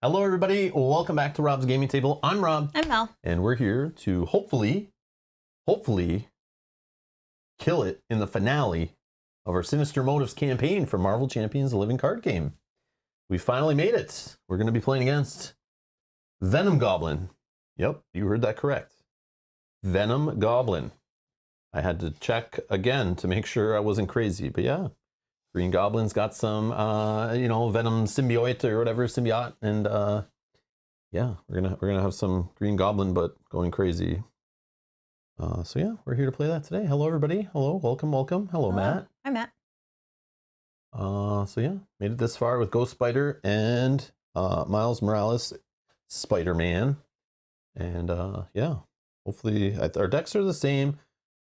Hello everybody, welcome back to Rob's Gaming Table. I'm Rob. I'm Mel. And we're here to hopefully kill it in the finale of our Sinister Motives campaign for Marvel Champions the Living Card Game. We finally made it. We're going to be playing against Venom Goblin. Yep, you heard that correct. Venom Goblin. I had to check again to make sure I wasn't crazy, but yeah. Green Goblin's got some, Venom symbiote or whatever, symbiote, and yeah, we're gonna have some Green Goblin, but going crazy. So yeah, we're here to play that today. Hello, everybody. Hello, welcome. Hello, Hello. Matt. Hi, Matt. So yeah, made it this far with Ghost Spider and Miles Morales, Spider-Man, and yeah, hopefully our decks are the same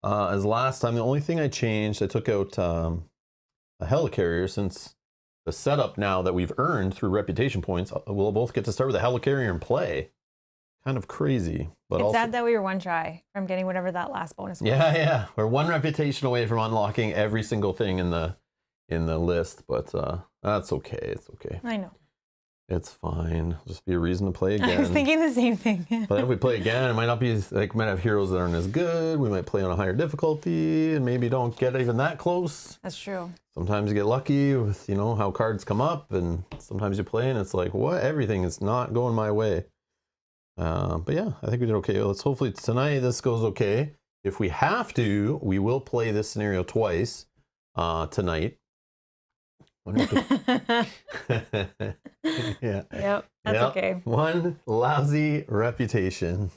as last time. The only thing I changed, I took out a helicarrier, since the setup now that we've earned through reputation points, we'll both get to start with a helicarrier and play. Kind of crazy, but it's also sad that we were one try from getting whatever that last bonus was. yeah, we're one reputation away from unlocking every single thing in the list, but that's okay. It's okay. I know. It's fine. Just be a reason to play again. I was thinking the same thing. But if we play again, it might not be like, we might have heroes that aren't as good. We might play on a higher difficulty and maybe don't get even that close. That's true. Sometimes you get lucky with, how cards come up, and sometimes you play and it's like, what? Everything is not going my way. But yeah, I think we did okay. Let's hopefully tonight this goes okay. If we have to, we will play this scenario twice tonight. Yeah. Yep. That's okay. One lousy reputation.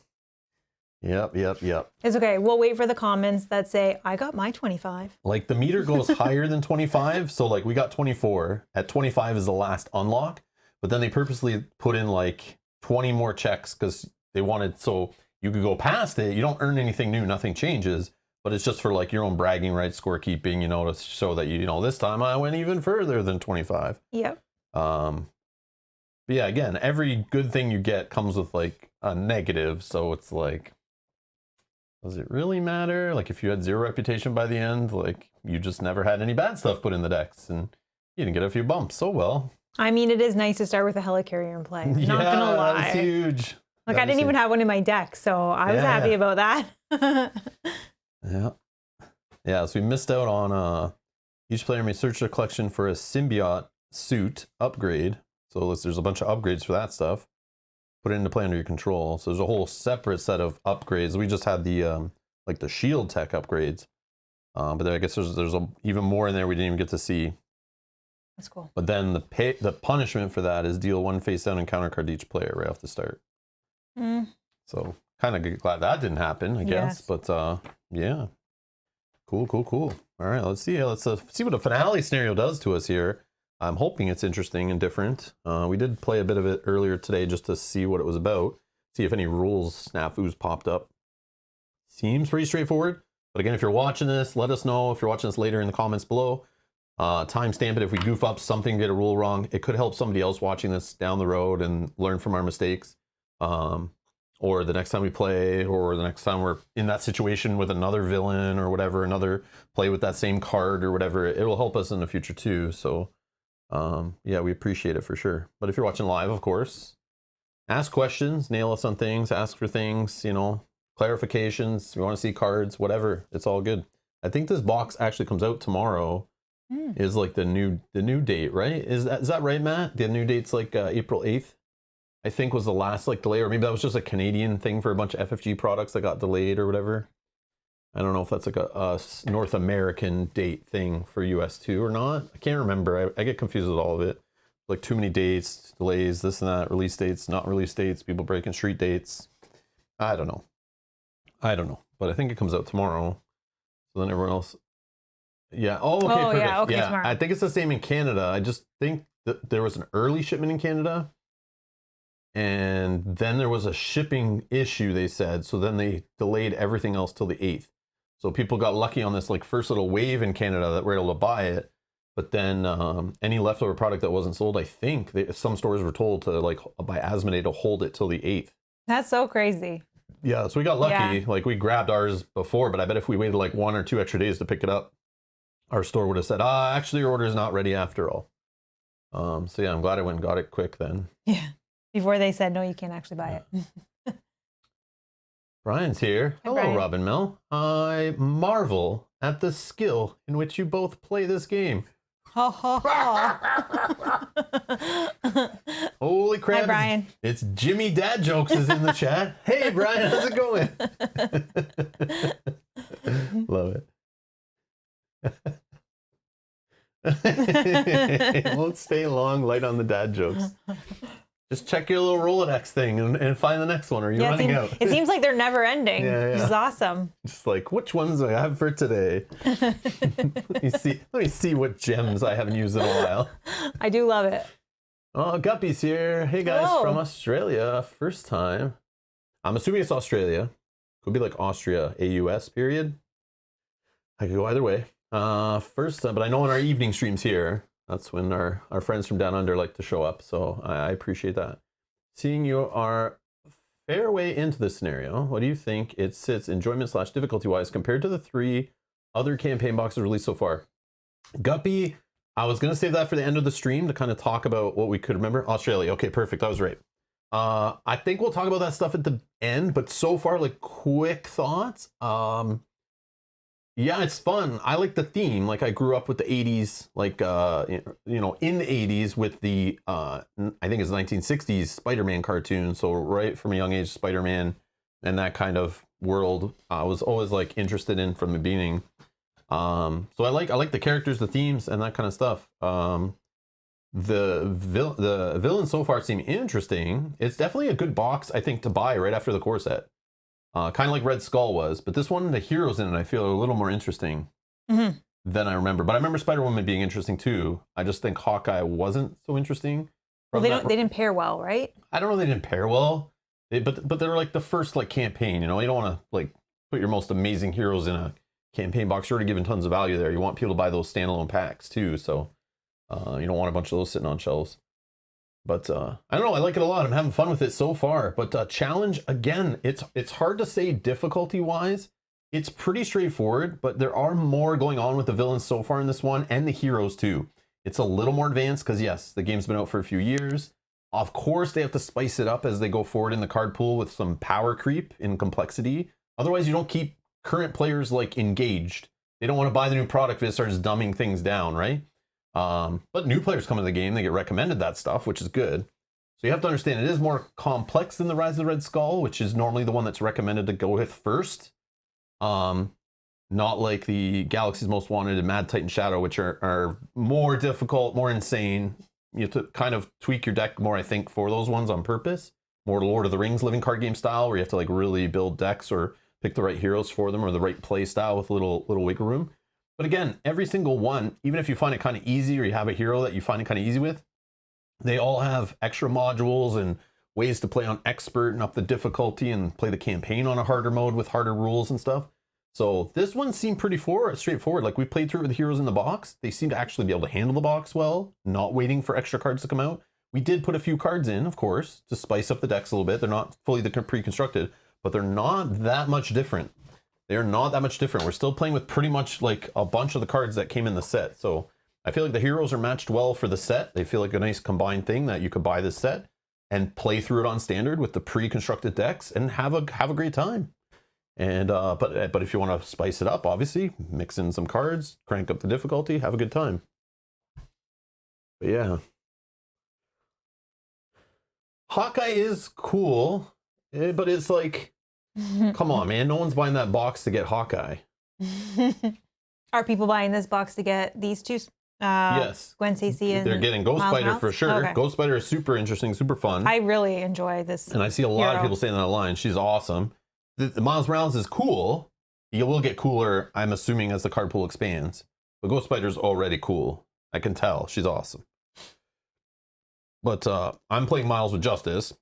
Yep. It's okay. We'll wait for the comments that say, I got my 25. Like the meter goes higher than 25. So like we got 24. At 25 is the last unlock. But then they purposely put in like 20 more checks because they wanted, so you could go past it. You don't earn anything new. Nothing changes. But it's just for like your own bragging rights, scorekeeping, to show that, this time I went even further than 25. Yep. But yeah, again, every good thing you get comes with like a negative. So it's like, does it really matter? Like if you had 0 reputation by the end, like you just never had any bad stuff put in the decks and you didn't get a few bumps. Oh well. I mean, it is nice to start with a helicarrier and play. I'm not gonna lie. That's huge. Like I didn't even have one in my deck, so I was happy about that. Yeah, so we missed out on each player may search their collection for a symbiote suit upgrade. So there's a bunch of upgrades for that stuff. Put it into play under your control. So there's a whole separate set of upgrades. We just had the like the shield tech upgrades. But then I guess there's even more in there we didn't even get to see. That's cool. But then the punishment for that is deal 1 face down and counter card to each player right off the start. So kind of glad that didn't happen, I guess. Yes. But yeah. Cool. All right, let's see. Let's see what a finale scenario does to us here. I'm hoping it's interesting and different. We did play a bit of it earlier today just to see what it was about. See if any rules snafus popped up. Seems pretty straightforward. But again, if you're watching this, let us know. If you're watching this later in the comments below. Timestamp it if we goof up something, get a rule wrong. It could help somebody else watching this down the road and learn from our mistakes. Or the next time we play, or the next time we're in that situation with another villain or whatever, another play with that same card or whatever, it will help us in the future too. So yeah, we appreciate it for sure. But if you're watching live, of course, ask questions, nail us on things, ask for things, clarifications. You want to see cards, whatever, it's all good. I think this box actually comes out tomorrow. Is like the new date, right? Is that right, Matt? The new date's like April 8th. I think was the last like delay, or maybe that was just a Canadian thing for a bunch of FFG products that got delayed or whatever. I don't know if that's like a North American date thing for US too or not. I can't remember. I get confused with all of it. Like too many dates, delays, this and that, release dates, not release dates, people breaking street dates. I don't know. But I think it comes out tomorrow. So then everyone else. Yeah. Oh, okay. Perfect. Yeah. Okay. Yeah. Tomorrow. I think it's the same in Canada. I just think that there was an early shipment in Canada. And then there was a shipping issue, they said. So then they delayed everything else till the 8th. So people got lucky on this like first little wave in Canada that were able to buy it. But then any leftover product that wasn't sold, I think some stores were told to like by Asmodee to hold it till the 8th. That's so crazy. Yeah, so we got lucky. Yeah. Like we grabbed ours before, but I bet if we waited like 1 or 2 extra days to pick it up, our store would have said, actually your order is not ready after all. So yeah, I'm glad I went and got it quick then. Yeah. Before they said, no, you can't actually buy it. Brian's here. Hi, Hello, Brian. Robin Mel. I marvel at the skill in which you both play this game. Ha ha ha. Holy crap. Hi, Brian. It's Jimmy Dad Jokes is in the chat. Hey, Brian, how's it going? Love it. It won't stay long, light on the dad jokes. Just check your little Rolodex thing and find the next one, or you're running out. It seems like they're never ending. Yeah. Which is awesome. Just like, which ones do I have for today? Let me see what gems I haven't used in a while. I do love it. Oh, Guppy's here. Hey guys, Hello. from Australia. First time. I'm assuming it's Australia. Could be like Austria, AUS period. I could go either way. First time, but I know in our evening streams here, that's when our friends from down under like to show up. So I appreciate that. Seeing you are fair way into this scenario, what do you think it sits enjoyment / difficulty wise compared to the 3 other campaign boxes released so far? Guppy, I was going to save that for the end of the stream to kind of talk about what we could remember. Australia. Okay, perfect. I was right. I think we'll talk about that stuff at the end, but so far, like, quick thoughts. Yeah, it's fun. I like the theme. Like, I grew up with the 80s, like, you know, in the 80s with the, I think it's 1960s Spider-Man cartoon. So right from a young age, Spider-Man and that kind of world, I was always, like, interested in from the beginning. So I like the characters, the themes, and that kind of stuff. The villains so far seem interesting. It's definitely a good box, I think, to buy right after the core set. Kind of like Red Skull was, but this one, the heroes in it, I feel are a little more interesting than I remember. But I remember Spider-Woman being interesting too. I just think Hawkeye wasn't so interesting. Well, they didn't pair well, right? I don't know, they didn't pair well, but they're like the first like campaign. You know, you don't want to like put your most amazing heroes in a campaign box. You're already giving tons of value there. You want people to buy those standalone packs too. So you don't want a bunch of those sitting on shelves. But I don't know, I like it a lot. I'm having fun with it so far. But challenge, again, it's hard to say difficulty-wise. It's pretty straightforward, but there are more going on with the villains so far in this one, and the heroes too. It's a little more advanced because, yes, the game's been out for a few years. Of course, they have to spice it up as they go forward in the card pool with some power creep in complexity. Otherwise, you don't keep current players, like, engaged. They don't want to buy the new product if it starts dumbing things down, right? But new players come into the game, they get recommended that stuff, which is good. So you have to understand it is more complex than the Rise of the Red Skull, which is normally the one that's recommended to go with first. Not like the Galaxy's Most Wanted and Mad Titan Shadow, which are more difficult, more insane. You have to kind of tweak your deck more, I think, for those ones on purpose. More Lord of the Rings living card game style, where you have to like really build decks or pick the right heroes for them or the right play style with little wiggle room. But again, every single one, even if you find it kind of easy or you have a hero that you find it kind of easy with, they all have extra modules and ways to play on expert and up the difficulty and play the campaign on a harder mode with harder rules and stuff. So this one seemed pretty straightforward. Like we played through it with the heroes in the box. They seem to actually be able to handle the box well, not waiting for extra cards to come out. We did put a few cards in, of course, to spice up the decks a little bit. They're not fully pre-constructed, but they're not that much different. They're not that much different. We're still playing with pretty much like a bunch of the cards that came in the set. So I feel like the heroes are matched well for the set. They feel like a nice combined thing that you could buy this set and play through it on standard with the pre-constructed decks and have a great time. And but if you want to spice it up, obviously mix in some cards, crank up the difficulty, have a good time. But yeah, Hawkeye is cool, but it's like, come on, man, no one's buying that box to get Hawkeye. Are people buying this box to get these two? Yes. Gwen Stacy and they're getting Ghost Spider for sure. Okay. Ghost Spider is super interesting, super fun. I really enjoy this. And I see a lot of people saying that online. She's awesome. The Miles Morales is cool. You will get cooler, I'm assuming, as the card pool expands. But Ghost Spider's already cool. I can tell. She's awesome. But I'm playing Miles with Justice.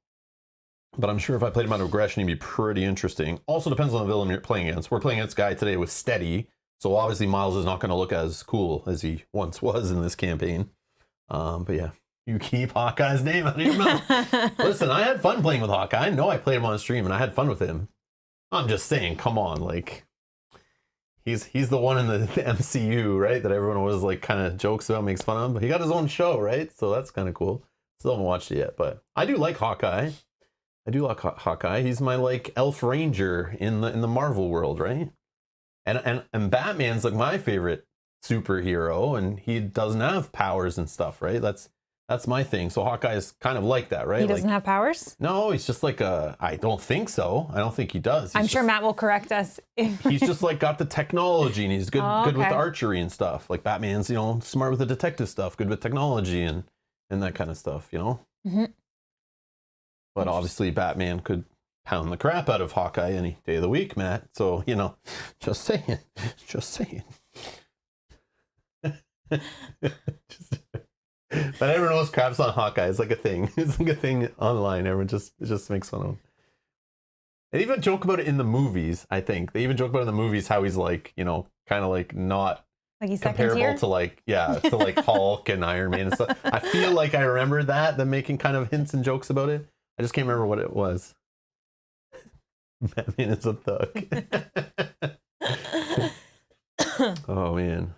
But I'm sure if I played him out of Aggression, he'd be pretty interesting. Also depends on the villain you're playing against. We're playing against a guy today with Steady. So obviously Miles is not going to look as cool as he once was in this campaign. But yeah, you keep Hawkeye's name out of your mouth. Listen, I had fun playing with Hawkeye. I know I played him on stream and I had fun with him. I'm just saying, come on, like, he's the one in the MCU, right? That everyone was like kind of jokes about, makes fun of. But he got his own show, right? So that's kind of cool. Still haven't watched it yet, but I do like Hawkeye. I do like Hawkeye. He's my like elf ranger in the Marvel world, right? And Batman's like my favorite superhero, and he doesn't have powers and stuff, right? That's my thing. So Hawkeye's kind of like that, right? He doesn't have powers? No, he's just like I don't think so. I don't think he does. I'm sure Matt will correct us. He's just like got the technology, and he's good good with okay. archery and stuff. Like Batman's, smart with the detective stuff, good with technology and that kind of stuff, Mm-hmm. But obviously Batman could pound the crap out of Hawkeye any day of the week, Matt. So, just saying. But everyone knows craps on Hawkeye. It's like a thing. It's like a thing online. Everyone just makes fun of him. They even joke about it in the movies, I think. They even joke about it in the movies how he's like, kind of like not like he's comparable to like, to like Hulk and Iron Man and stuff. I feel like I remember them making kind of hints and jokes about it. I just can't remember what it was. Batman is a thug. Oh, man.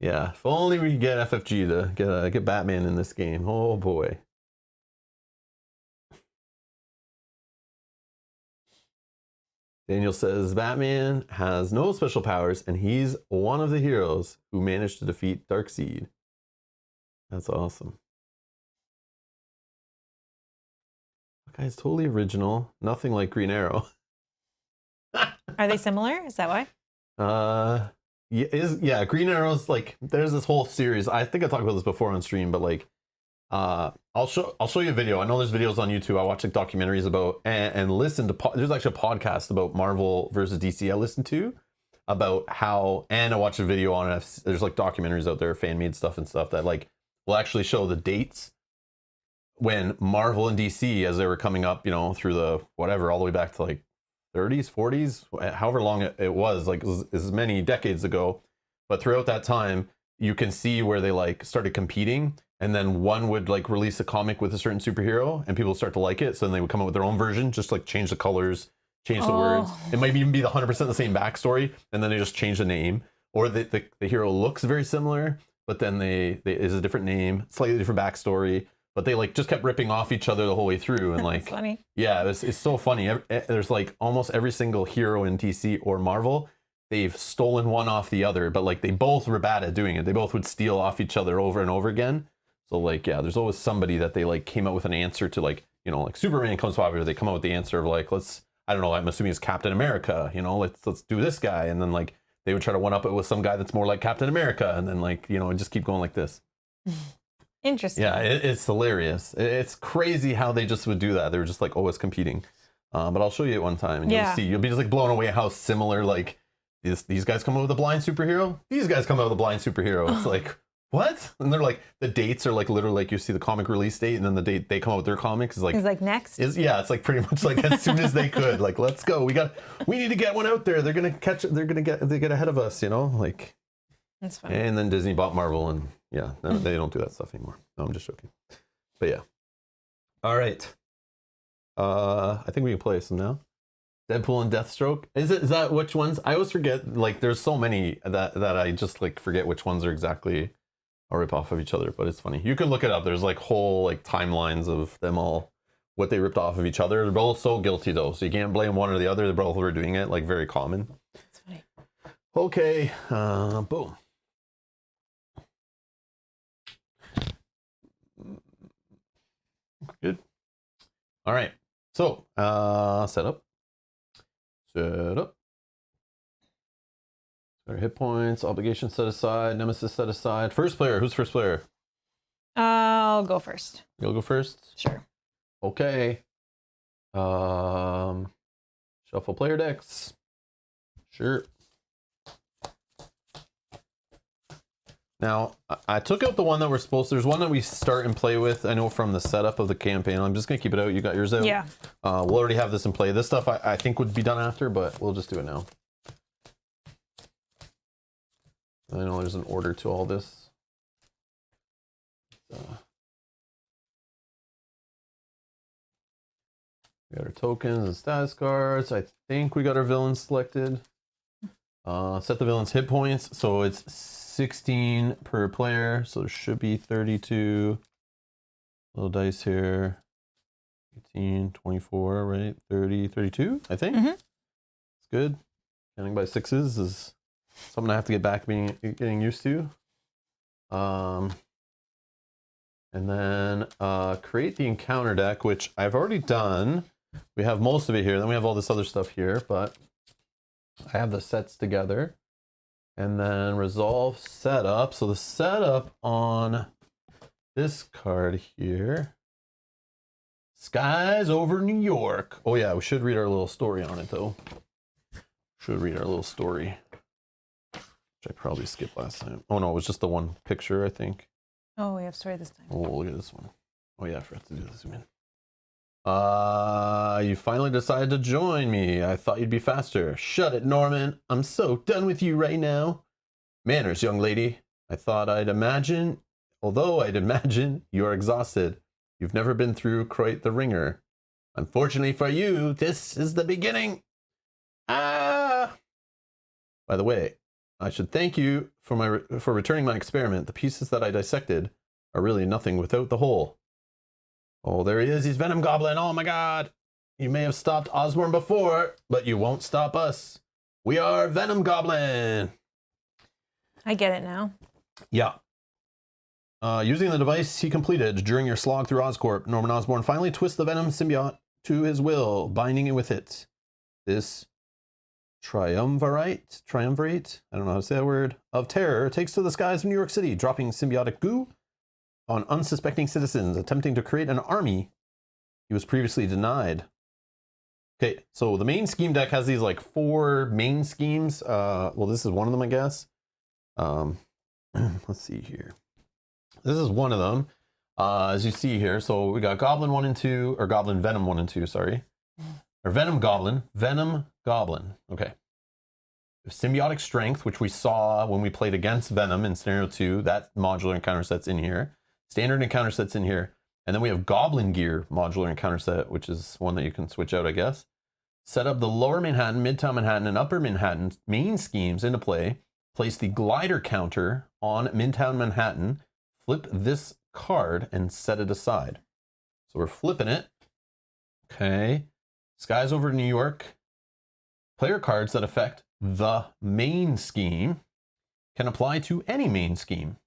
Yeah, if only we could get FFG to get Batman in this game. Oh, boy. Daniel says, Batman has no special powers, and he's one of the heroes who managed to defeat Darkseid. That's awesome. That guy's totally original. Nothing like Green Arrow. Are they similar? Is that why? Yeah, Green Arrow's like, there's this whole series. I think I talked about this before on stream, but like, I'll show you a video. I know there's videos on YouTube. I watch like documentaries about and listen to. There's actually a podcast about Marvel versus DC I listened to about how, and I watched a video on it. There's like documentaries out there, fan made stuff and stuff that like will actually show the dates when Marvel and DC as they were coming up, through the whatever, all the way back to like 30s, 40s, however long it was, like as many decades ago. But throughout that time, you can see where they like started competing, and then one would like release a comic with a certain superhero, and people start to like it. So then they would come up with their own version, just like change the colors, change the words. It might even be the 100% the same backstory, and then they just change the name, or the hero looks very similar, but then they is a different name, slightly different backstory. But they like just kept ripping off each other the whole way through, and like, funny. Yeah, it's so funny. There's like almost every single hero in DC or Marvel, they've stolen one off the other, but like they both were bad at doing it. They both would steal off each other over and over again. So like, yeah, there's always somebody that they like came up with an answer to, like, like Superman comes popular, they come up with the answer of like, I don't know, I'm assuming it's Captain America, let's do this guy, and then like they would try to one up it with some guy that's more like Captain America, and then like, and just keep going like this. Interesting. Yeah, it's hilarious. It's crazy how they just would do that. They were just like always competing. But I'll show you it one time, and you'll see. You'll be just like blown away how similar like these guys come up with a blind superhero. These guys come up with a blind superhero. It's like, what? And they're like, the dates are like literally like you see the comic release date, and then the date they come out with their comics is like, it's like next. It's like pretty much like as soon as they could, like, let's go. We need to get one out there. They're gonna catch it. They get ahead of us. Like. That's funny. And then Disney bought Marvel, and yeah, they don't do that stuff anymore. No, I'm just joking. But yeah. All right. I think we can play some now. Deadpool and Deathstroke. Is that which ones? I always forget. Like, there's so many that I just like forget which ones are exactly a rip off of each other. But it's funny. You can look it up. There's like whole like timelines of them all, what they ripped off of each other. They're both so guilty though, so you can't blame one or the other. They both were doing it. Like, very common. That's funny. Okay. Boom. Good. All right. So, set up. Our hit points, obligations set aside, nemesis set aside. First player. Who's first player? I'll go first. You'll go first? Sure. Okay. Shuffle player decks. Sure. Now, I took out the one that we're supposed to. There's one that we start and play with. I know from the setup of the campaign. I'm just going to keep it out. You got yours out? Yeah. We'll already have this in play. This stuff I think would be done after, but we'll just do it now. I know there's an order to all this. We got our tokens and status cards. I think we got our villains selected. Set the villain's hit points. So it's 16 per player. So there should be 32. Little dice here. 18, 24, right? 30, 32, I think. It's good. Counting by sixes is something I have to get back getting used to. And then create the encounter deck, which I've already done. We have most of it here. Then we have all this other stuff here, but I have the sets together. And then resolve setup. So the setup on this card here. Skies over New York. Oh yeah, we should read our little story on it though. Should read our little story. Which I probably skipped last time. Oh no, it was just the one picture, I think. Oh, we have story this time. Oh, look at this one. Oh yeah, I forgot to do this again. You finally decided to join me. I thought you'd be faster. Shut it, Norman. I'm so done with you right now. Manners, young lady. Although I'd imagine you're exhausted. You've never been through quite the ringer. Unfortunately for you, this is the beginning. By the way, I should thank you for returning my experiment. The pieces that I dissected are really nothing without the whole. Oh, there he is. He's Venom Goblin. Oh my God. You may have stopped Osborn before, but you won't stop us. We are Venom Goblin. I get it now. Yeah. Using the device he completed during your slog through Oscorp, Norman Osborn finally twists the Venom symbiote to his will, binding it with it. This triumvirate, I don't know how to say that word, of terror takes to the skies of New York City, dropping symbiotic goo on unsuspecting citizens, attempting to create an army he was previously denied. Okay, so the main scheme deck has these like 4 main schemes. Well, this is one of them, I guess. Let's see here. This is one of them, as you see here. So we got Goblin 1 and 2, or Goblin Venom 1 and 2, sorry. Or Venom Goblin. Okay. Symbiotic Strength, which we saw when we played against Venom in Scenario 2. That modular encounter set's in here. Standard encounter set's in here. And then we have Goblin Gear modular encounter set, which is one that you can switch out, I guess. Set up the Lower Manhattan, Midtown Manhattan, and Upper Manhattan main schemes into play. Place the glider counter on Midtown Manhattan. Flip this card and set it aside. So we're flipping it. Okay. Skies over New York. Player cards that affect the main scheme can apply to any main scheme.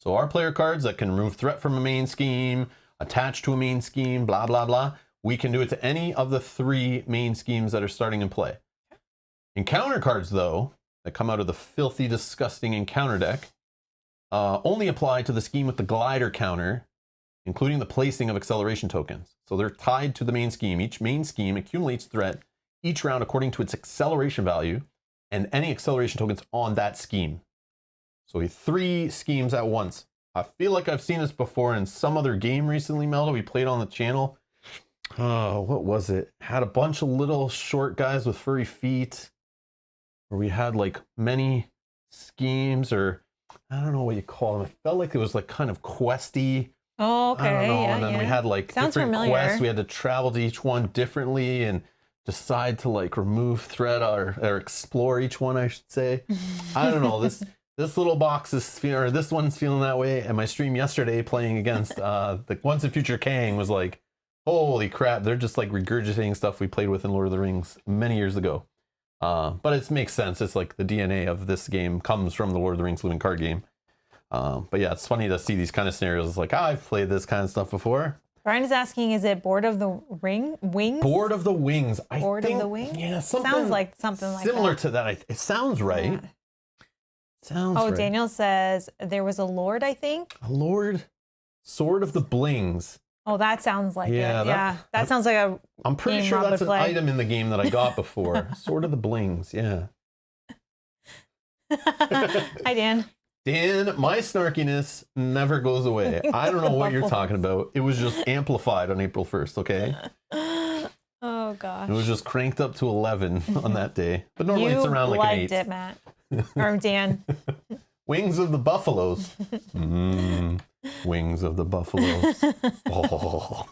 So our player cards that can remove threat from a main scheme, attach to a main scheme, blah, blah, blah. We can do it to any of the 3 main schemes that are starting in play. Encounter cards, though, that come out of the filthy, disgusting encounter deck, only apply to the scheme with the glider counter, including the placing of acceleration tokens. So they're tied to the main scheme. Each main scheme accumulates threat each round according to its acceleration value and any acceleration tokens on that scheme. So 3 schemes at once. I feel like I've seen this before in some other game recently, Melda, we played on the channel. Oh, what was it? Had a bunch of little short guys with furry feet, where we had like many schemes, or I don't know what you call them. It felt like it was like kind of questy. Oh, okay. I don't know. Yeah, and then we had like Sounds different familiar. quests. We had to travel to each one differently and decide to like remove threat or explore each one, I should say. I don't know. This little box is or this one's feeling that way. And my stream yesterday playing against the Once and Future Kang was like, holy crap, they're just like regurgitating stuff we played with in Lord of the Rings many years ago. But it makes sense. It's like the DNA of this game comes from the Lord of the Rings living card game. But yeah, it's funny to see these kind of scenarios. It's like, I've played this kind of stuff before. Brian is asking, is it Board of the Wings? Board of the Wings. Board of the Wings? Yeah, something sounds like something like similar that. to that. It sounds right. Yeah. Sounds right. right. Daniel says there was a lord, I think. A lord? Sword of the Blings. Oh, that sounds like it. That sounds like a I'm pretty sure that's an item in the game that I got before. Sword of the Blings, yeah. Hi, Dan. Dan, my snarkiness never goes away. I don't know what you're talking about. It was just amplified on April 1st, okay? Oh, gosh. It was just cranked up to 11 on that day. But normally it's around like an 8. You liked it, Matt. Or Dan. Wings of the Buffaloes. Wings of the Buffaloes. Oh.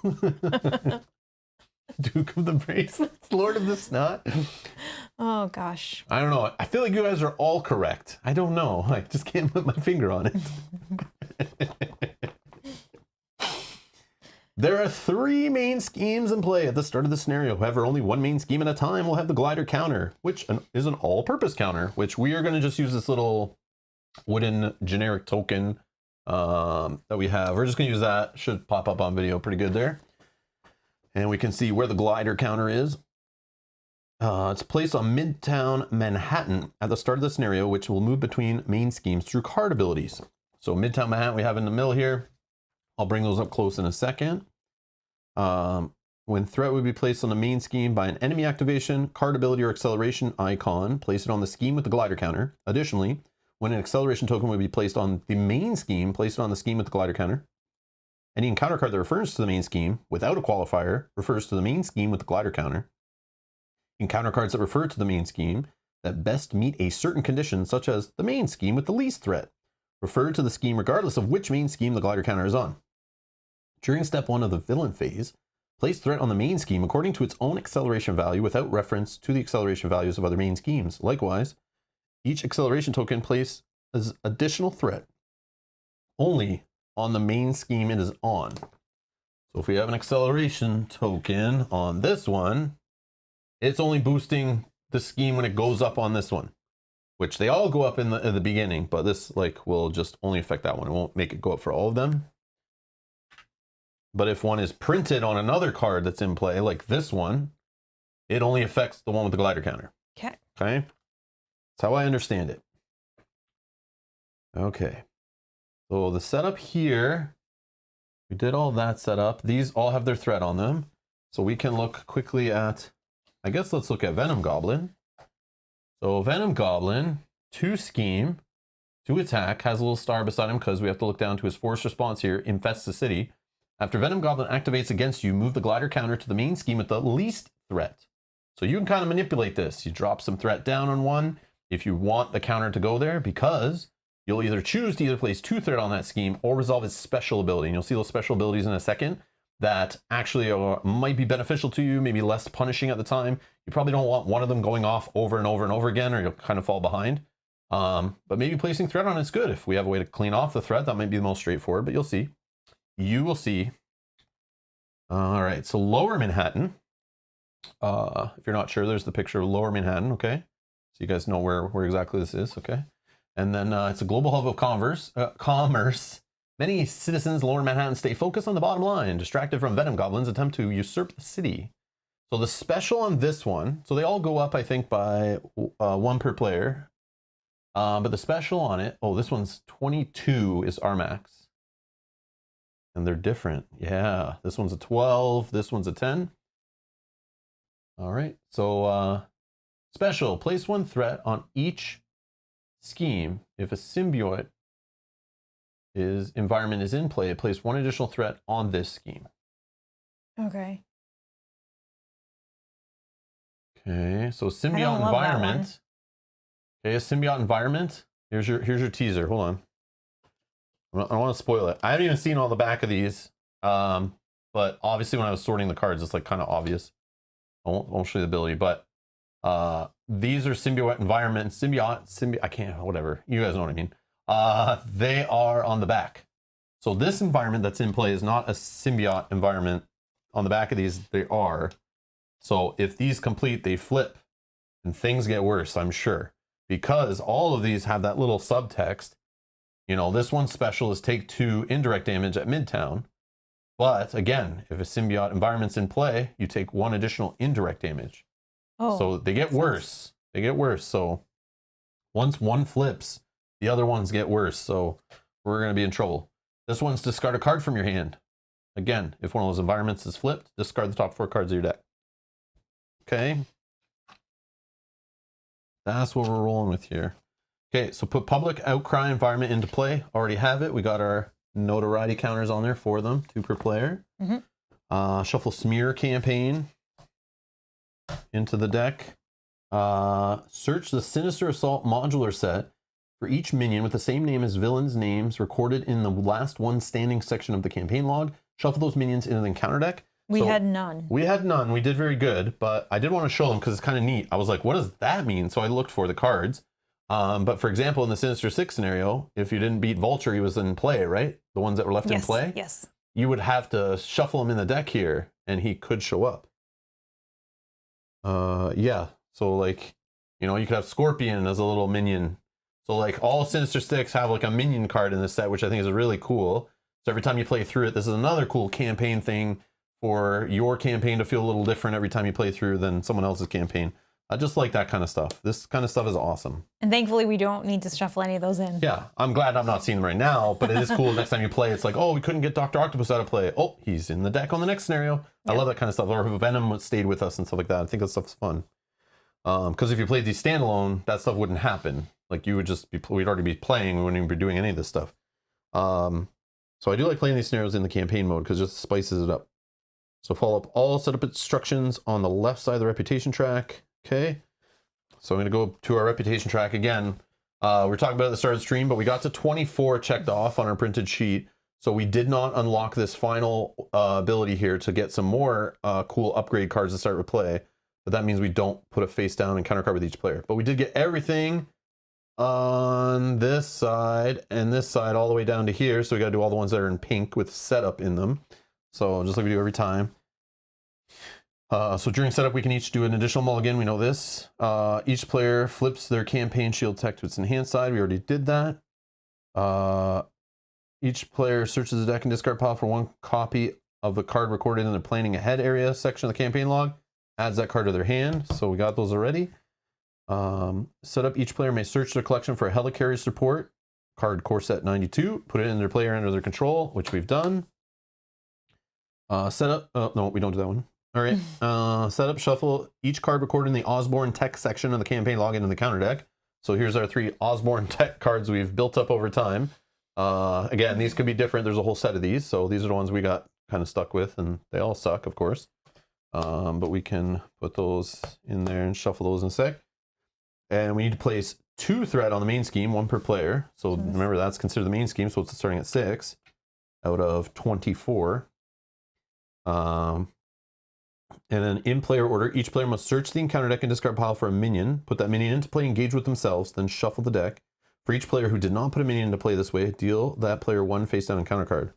Duke of the Bracelets. Lord of the Snot. Oh, Oh, gosh. I don't know. I feel like you guys are all correct. I don't know. I just can't put my finger on it. There are 3 main schemes in play at the start of the scenario. However, only one main scheme at a time will have the glider counter, which is an all-purpose counter, which we are going to just use this little wooden generic token that we have. We're just going to use that. Should pop up on video pretty good there. And we can see where the glider counter is. It's placed on Midtown Manhattan at the start of the scenario, which will move between main schemes through card abilities. So Midtown Manhattan we have in the middle here. I'll bring those up close in a second. When threat would be placed on the main scheme by an enemy activation, card ability, or acceleration icon, place it on the scheme with the glider counter. Additionally, when an acceleration token would be placed on the main scheme, place it on the scheme with the glider counter. Any encounter card that refers to the main scheme without a qualifier refers to the main scheme with the glider counter. Encounter cards that refer to the main scheme that best meet a certain condition, such as the main scheme with the least threat, refer to the scheme regardless of which main scheme the glider counter is on. During step 1 of the villain phase, place threat on the main scheme according to its own acceleration value without reference to the acceleration values of other main schemes. Likewise, each acceleration token places additional threat only on the main scheme it is on. So if we have an acceleration token on this one, it's only boosting the scheme when it goes up on this one, which they all go up in the beginning, but this will just only affect that one. It won't make it go up for all of them. But if one is printed on another card that's in play, like this one, it only affects the one with the glider counter. Okay. Okay. That's how I understand it. Okay. So the setup here, we did all that setup. These all have their threat on them. So we can look quickly at, I guess let's look at Venom Goblin. So Venom Goblin, 2 scheme, 2 attack, has a little star beside him because we have to look down to his force response here, infests the city. After Venom Goblin activates against you, move the glider counter to the main scheme with the least threat. So you can kind of manipulate this. You drop some threat down on one if you want the counter to go there, because you'll either choose to either place 2 threat on that scheme or resolve its special ability. And you'll see those special abilities in a second that actually might be beneficial to you, maybe less punishing at the time. You probably don't want one of them going off over and over and over again, or you'll kind of fall behind. But maybe placing threat on it's good. If we have a way to clean off the threat, that might be the most straightforward, but you'll see. You will see. All right, so Lower Manhattan. If you're not sure, there's the picture of Lower Manhattan, okay? So you guys know where exactly this is, okay? And then it's a global hub of commerce. Many citizens in Lower Manhattan stay focused on the bottom line, distracted from Venom Goblins' attempt to usurp the city. So the special on this one, so they all go up, I think, by 1 per player. But the special on it, oh, this one's 22 is our max. And they're different. Yeah, this one's a 12, this one's a 10. All right, so special, place 1 threat on each scheme. If a symbiote environment is in play, place 1 additional threat on this scheme. Okay. Okay, so symbiote environment. Okay, a symbiote environment. Here's your teaser. Hold on. I don't want to spoil it. I haven't even seen all the back of these. But obviously when I was sorting the cards, it's like kind of obvious. I won't show you the ability, but these are symbiote environment, symbiote, I can't, whatever. You guys know what I mean. They are on the back. So this environment that's in play is not a symbiote environment. On the back of these, they are. So if these complete, they flip and things get worse, I'm sure. Because all of these have that little subtext. You know, this one's special is take 2 indirect damage at Midtown. But again, if a symbiote environment's in play, you take 1 additional indirect damage. Oh, so they get worse. They get worse. So once one flips, the other ones get worse. So we're going to be in trouble. This one's discard a card from your hand. Again, if one of those environments is flipped, discard the top 4 cards of your deck. Okay. That's what we're rolling with here. Okay, so put public outcry environment into play. Already have it. We got our notoriety counters on there for them, 2 per player. Shuffle smear campaign into the deck. Search the Sinister Assault modular set for each minion with the same name as villains' names recorded in the last one standing section of the campaign log. Shuffle those minions into the encounter deck. We So had none. We had none. We did very good, but I did want to show them because it's kind of neat. I was like, what does that mean? So I looked for the cards. But for example, in the Sinister Six scenario, if you didn't beat Vulture, he was in play, right? The ones that were left in play. Yes. You would have to shuffle him in the deck here, and he could show up. Yeah. So like, you know, you could have Scorpion as a little minion. So like all Sinister Six have like a minion card in this set, which I think is really cool. So every time you play through it, this is another cool campaign thing for your campaign to feel a little different every time you play through than someone else's campaign. I just like that kind of stuff. This kind of stuff is awesome. And thankfully, we don't need to shuffle any of those in. Yeah, I'm glad I'm not seeing them right now, but it is cool. Next time you play, it's like, oh, we couldn't get Dr. Octopus out of play. Oh, he's in the deck on the next scenario. I love that kind of stuff. Or Venom stayed with us and stuff like that. I think that stuff's fun. Because if you played these standalone, that stuff wouldn't happen. Like you would just be, we'd already be playing. We wouldn't even be doing any of this stuff. So I do like playing these scenarios in the campaign mode because it just spices it up. So follow up all setup instructions on the left side of the reputation track. Okay. So I'm going to go to our reputation track again. We were talking about it at the start of the stream, but we got to 24 checked off on our printed sheet. So we did not unlock this final ability here to get some more cool upgrade cards to start with play. But that means we don't put a face down and counter card with each player. But we did get everything on this side and this side all the way down to here. So we got to do all the ones that are in pink with setup in them. So just like we do every time. So during setup, we can each do an additional mulligan. We know this. Each player flips their campaign shield tech to its enhanced side. We already did that. Each player searches the deck and discard pile for one copy of the card recorded in the planning ahead area section of the campaign log. Adds that card to their hand. So we got those already. Setup, each player may search their collection for a Helicarrier support. Card core set 92. Put it in their player under their control, which we've done. Setup, no, we don't do that one. All right, setup, shuffle each card recorded in the Osborne Tech section of the campaign log into the counter deck. So here's our 3 Osborne Tech cards we've built up over time. Again, these could be different. There's a whole set of these. So these are the ones we got kind of stuck with, and they all suck, of course. But we can put those in there and shuffle those in a sec. And we need to place 2 threat on the main scheme, 1 per player. So remember, that's considered the main scheme, so it's starting at 6 out of 24. And then in player order, each player must search the encounter deck and discard pile for a minion, put that minion into play, engage with themselves, then shuffle the deck. For each player who did not put a minion into play this way, deal that player 1 face down encounter card.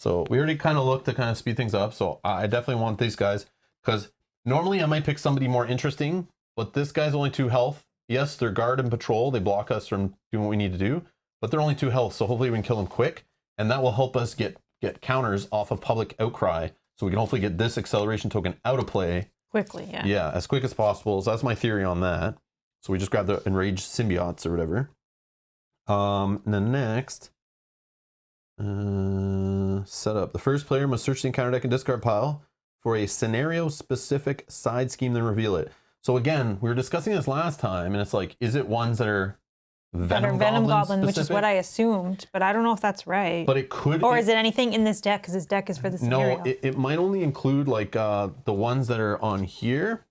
So we already kind of looked to kind of speed things up. So I definitely want these guys, because normally I might pick somebody more interesting, but this guy's only 2 health. Yes, they're guard and patrol. They block us from doing what we need to do, but they're only 2 health. So hopefully we can kill them quick, and that will help us get counters off of public outcry. So we can hopefully get this acceleration token out of play quickly. Yeah. Yeah, as quick as possible. So that's my theory on that. So we just grab the enraged symbiotes or whatever. And then next, setup. The first player must search the encounter deck and discard pile for a scenario-specific side scheme, then reveal it. So again, we were discussing this last time, and it's like, is it ones that are Venom Goblin, which is what I assumed, but I don't know if that's right. But it could, or is it anything in this deck? Because this deck is for the scenario. No, it might only include like the ones that are on here.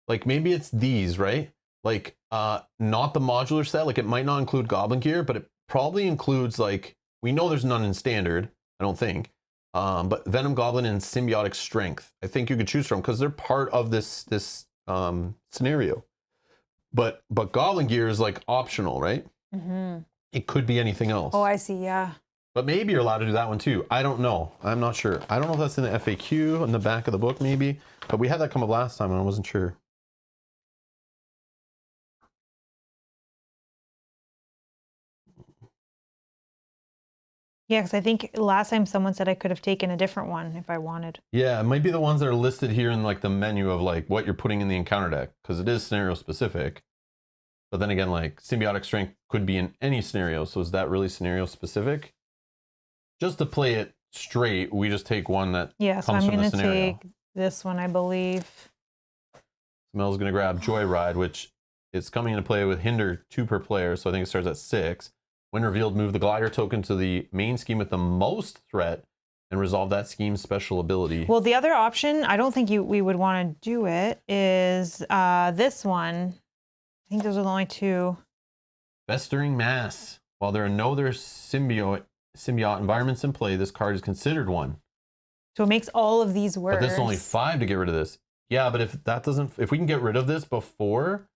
Like maybe it's these, right? Like not the modular set. Like it might not include Goblin Gear, but it probably includes like, we know there's none in standard, I don't think. But Venom Goblin and Symbiotic Strength, I think you could choose from because they're part of this scenario. But Goblin Gear is like optional, right? Mm-hmm. It could be anything else. Oh, I see, yeah. But maybe you're allowed to do that one too. I don't know. I'm not sure. I don't know if that's in the FAQ in the back of the book maybe. But we had that come up last time and I wasn't sure. Yeah, because I think last time someone said I could have taken a different one if I wanted. Yeah, it might be the ones that are listed here in like the menu of like what you're putting in the encounter deck, because it is scenario specific. But then again, like Symbiotic Strength could be in any scenario. So is that really scenario specific? Just to play it straight, we just take one that so comes I'm from the scenario. Take this one, I believe. Mel's going to grab Joyride, which is coming into play with Hinder 2 per player. So I think it starts at 6. When revealed, move the glider token to the main scheme with the most threat and resolve that scheme's special ability. Well, the other option, I don't think we would want to do it, is this one. I think those are the only 2. Festering Mass. While there are no other symbiote environments in play, this card is considered one. So it makes all of these worse. But this is only 5 to get rid of this. Yeah, but if we can get rid of this before,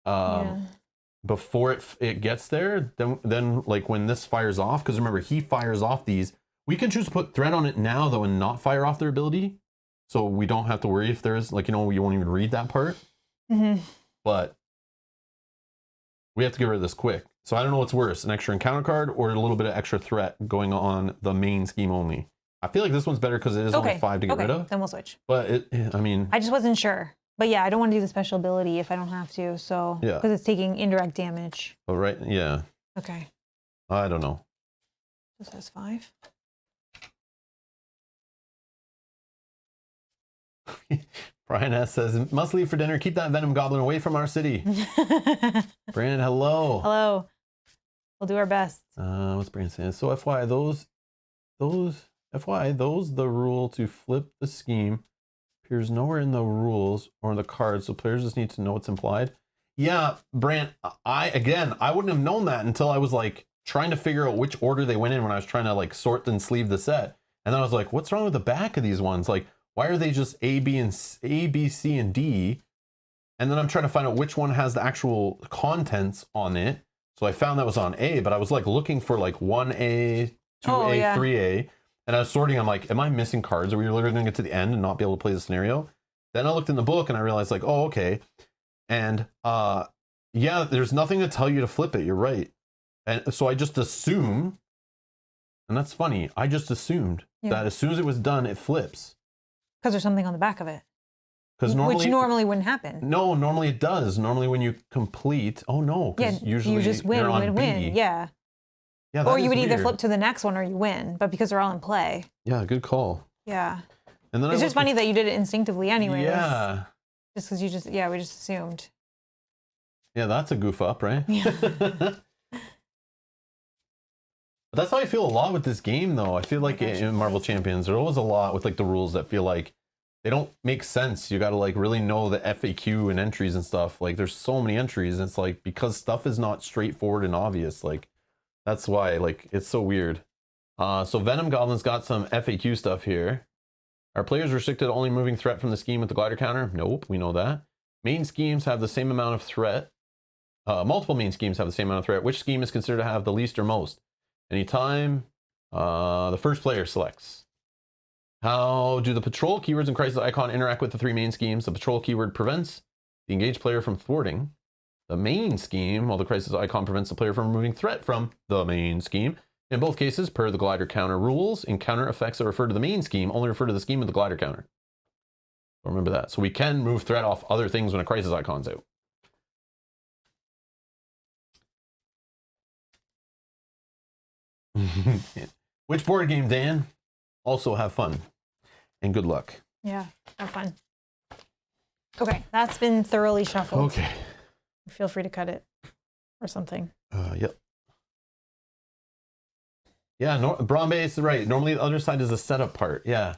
before it gets there, then like when this fires off, because remember he fires off these, we can choose to put threat on it now though and not fire off their ability, so we don't have to worry if there's like, you know, you won't even read that part. But we have to get rid of this quick. So I don't know what's worse, an extra encounter card or a little bit of extra threat going on the main scheme only. I feel like this one's better because it is only 5 to get rid of. Then we'll switch. But I mean, I just wasn't sure. But yeah, I don't want to do the special ability if I don't have to. So yeah, because it's taking indirect damage. Oh, right. Yeah. Okay. I don't know. This has 5. Brian S says, must leave for dinner. Keep that Venom Goblin away from our city. Brandon, hello. Hello. We'll do our best. What's Brandon saying? So FYI, the rule to flip the scheme appears nowhere in the rules or in the cards, so players just need to know what's implied. Yeah, Brant, I wouldn't have known that until I was like trying to figure out which order they went in when I was trying to like sort and sleeve the set. And then I was like, what's wrong with the back of these ones? Like, why are they just A, B, C, and D? And then I'm trying to find out which one has the actual contents on it. So I found that was on A, but I was like looking for like 1A, 2A, 3A. And I was sorting, I'm like, am I missing cards? Are we literally going to get to the end and not be able to play the scenario? Then I looked in the book and I realized like, oh, okay. And yeah, there's nothing to tell you to flip it. You're right. And so I just assume, and that's funny, I just assumed that as soon as it was done, it flips. Because there's something on the back of it. Which normally wouldn't happen. No, normally it does. Normally when you complete, oh no, because usually you just win, yeah. Yeah, or you would either flip to the next one or you win, but because they're all in play. Yeah, good call. Yeah. And then it's just funny that you did it instinctively anyway. Yeah. Just because we just assumed. Yeah, that's a goof up, right? Yeah. But that's how I feel a lot with this game, though. I feel like in Marvel Champions, there's always a lot with like the rules that feel like they don't make sense. You got to like really know the FAQ and entries and stuff. Like there's so many entries. And it's like, because stuff is not straightforward and obvious, like that's why like it's so weird. So Venom Goblin's got some FAQ stuff here. Are players restricted to only moving threat from the scheme with the glider counter? Nope, we know that. Main schemes have the same amount of threat. Multiple main schemes have the same amount of threat. Which scheme is considered to have the least or most? Anytime the first player selects. How do the patrol keywords and crisis icon interact with the 3 main schemes? The patrol keyword prevents the engaged player from thwarting the main scheme, while the crisis icon prevents the player from removing threat from the main scheme. In both cases, per the glider counter rules, encounter effects that refer to the main scheme only refer to the scheme with the glider counter. Remember that. So we can move threat off other things when a crisis icon's out. Which board game, Dan? Also have fun and good luck. Yeah, have fun. Okay, that's been thoroughly shuffled. Okay. Feel free to cut it or something. Yep. Yeah, Brombe is right. Normally the other side is the setup part. Yeah.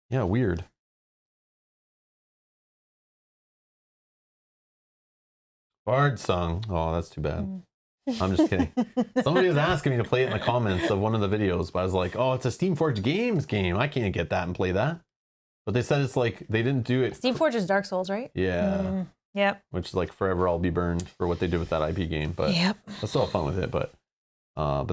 Yeah, weird. Bard song. Oh, that's too bad. I'm just kidding. Somebody was asking me to play it in the comments of one of the videos, but I was like, oh, it's a Steamforged Games game. I can't get that and play that. But they said it's like, they didn't do it. Steamforged is Dark Souls, right? Yeah. Yep. Which is like forever I'll be burned for what they did with that IP game. But yep. I still have fun with it. But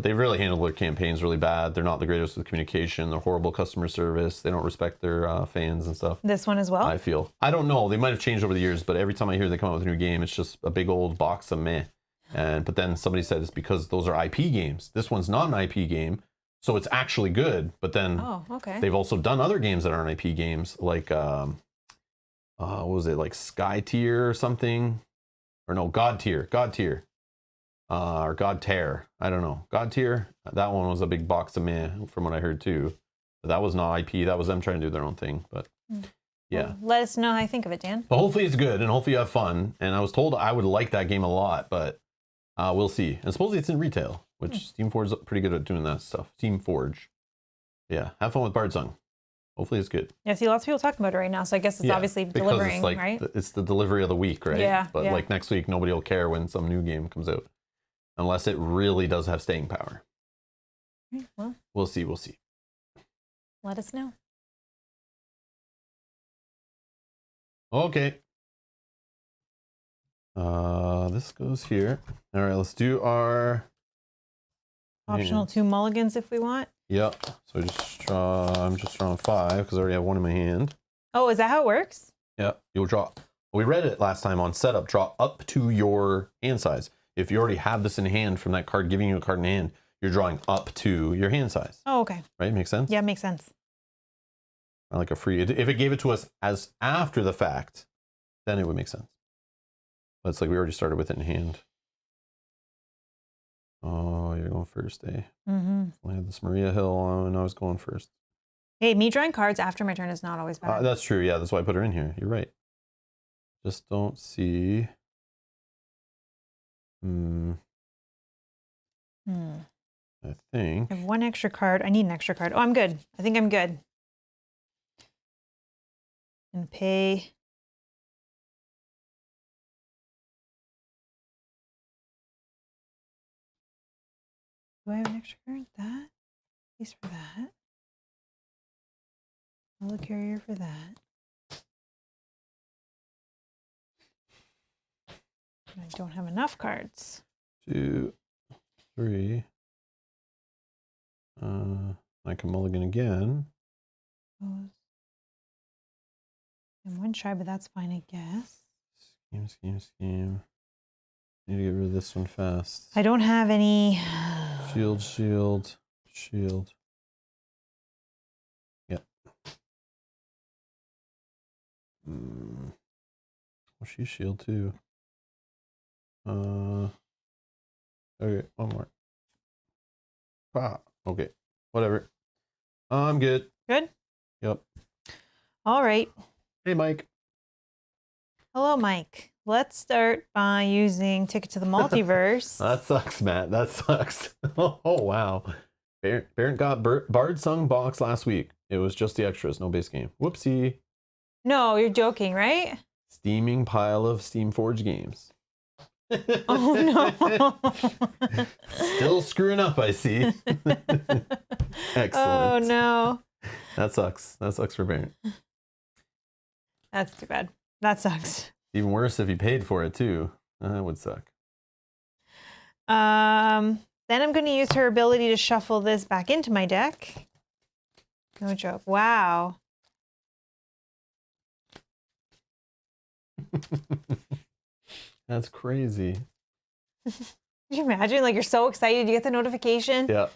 they really handled their campaigns really bad. They're not the greatest with communication. They're horrible customer service. They don't respect their fans and stuff. This one as well? I feel. I don't know. They might have changed over the years, but every time I hear they come out with a new game, it's just a big old box of meh. But then somebody said it's because those are IP games. This one's not an IP game, so it's actually good. But then they've also done other games that aren't IP games, like what was it, like Sky Tier or something, or no, God Tier, or God Tier. I don't know. God Tier. That one was a big box of meh, from what I heard too. But that was not IP. That was them trying to do their own thing. But yeah. Well, let us know how you think of it, Dan. But hopefully it's good, and hopefully you have fun. And I was told I would like that game a lot, but. We'll see. And supposedly it's in retail, which Steamforge is pretty good at doing that stuff. Steamforge. Yeah, have fun with Bard Song. Hopefully it's good. Yeah, see, lots of people talking about it right now, so I guess it's obviously delivering, it's like, right? It's the delivery of the week, right? Yeah. But like next week, nobody will care when some new game comes out. Unless it really does have staying power. Well, we'll see. We'll see. let us know. Okay. This goes here. All right, let's do our Optional 2 mulligans if we want. Yep. So I'm just drawing 5 because I already have one in my hand. Oh, is that how it works? Yep. You'll draw. We read it last time on setup. Draw up to your hand size. If you already have this in hand from that card giving you a card in hand, you're drawing up to your hand size. Oh, okay. Right? Makes sense? Yeah, makes sense. Not like a free. If it gave it to us as after the fact, then it would make sense. But it's like we already started with it in hand. Oh, you're going first, eh? Mm-hmm. I had this Maria Hill on and I was going first. Hey, me drawing cards after my turn is not always bad. That's true. Yeah, that's why I put her in here. You're right. Just don't see. I think. I have one extra card. I need an extra card. Oh, I'm good. I think I'm good. And pay. Do I have an extra card? That? Piece for that. All the carrier for that. I don't have enough cards. 2, 3. I can mulligan again. I'm one shy, but that's fine, I guess. Scheme. Need to get rid of this one fast. I don't have any. Shield. Yep. Well, she's shield too. Okay, one more. Okay, whatever. I'm good. Good? Yep. All right. Hey, Mike. Hello, Mike. Let's start by using Ticket to the Multiverse. That sucks, Matt. That sucks. Oh, wow. Barrett got Bard Sung box last week. It was just the extras, no base game. Whoopsie. No, you're joking, right? Steaming pile of Steamforge games. Oh, no. Still screwing up, I see. Excellent. Oh, no. That sucks. That sucks for Barrett. That's too bad. That sucks. Even worse if he paid for it, too. That would suck. Then I'm going to use her ability to shuffle this back into my deck. No joke. Wow. That's crazy. Can you imagine? Like, you're so excited you get the notification. Yeah.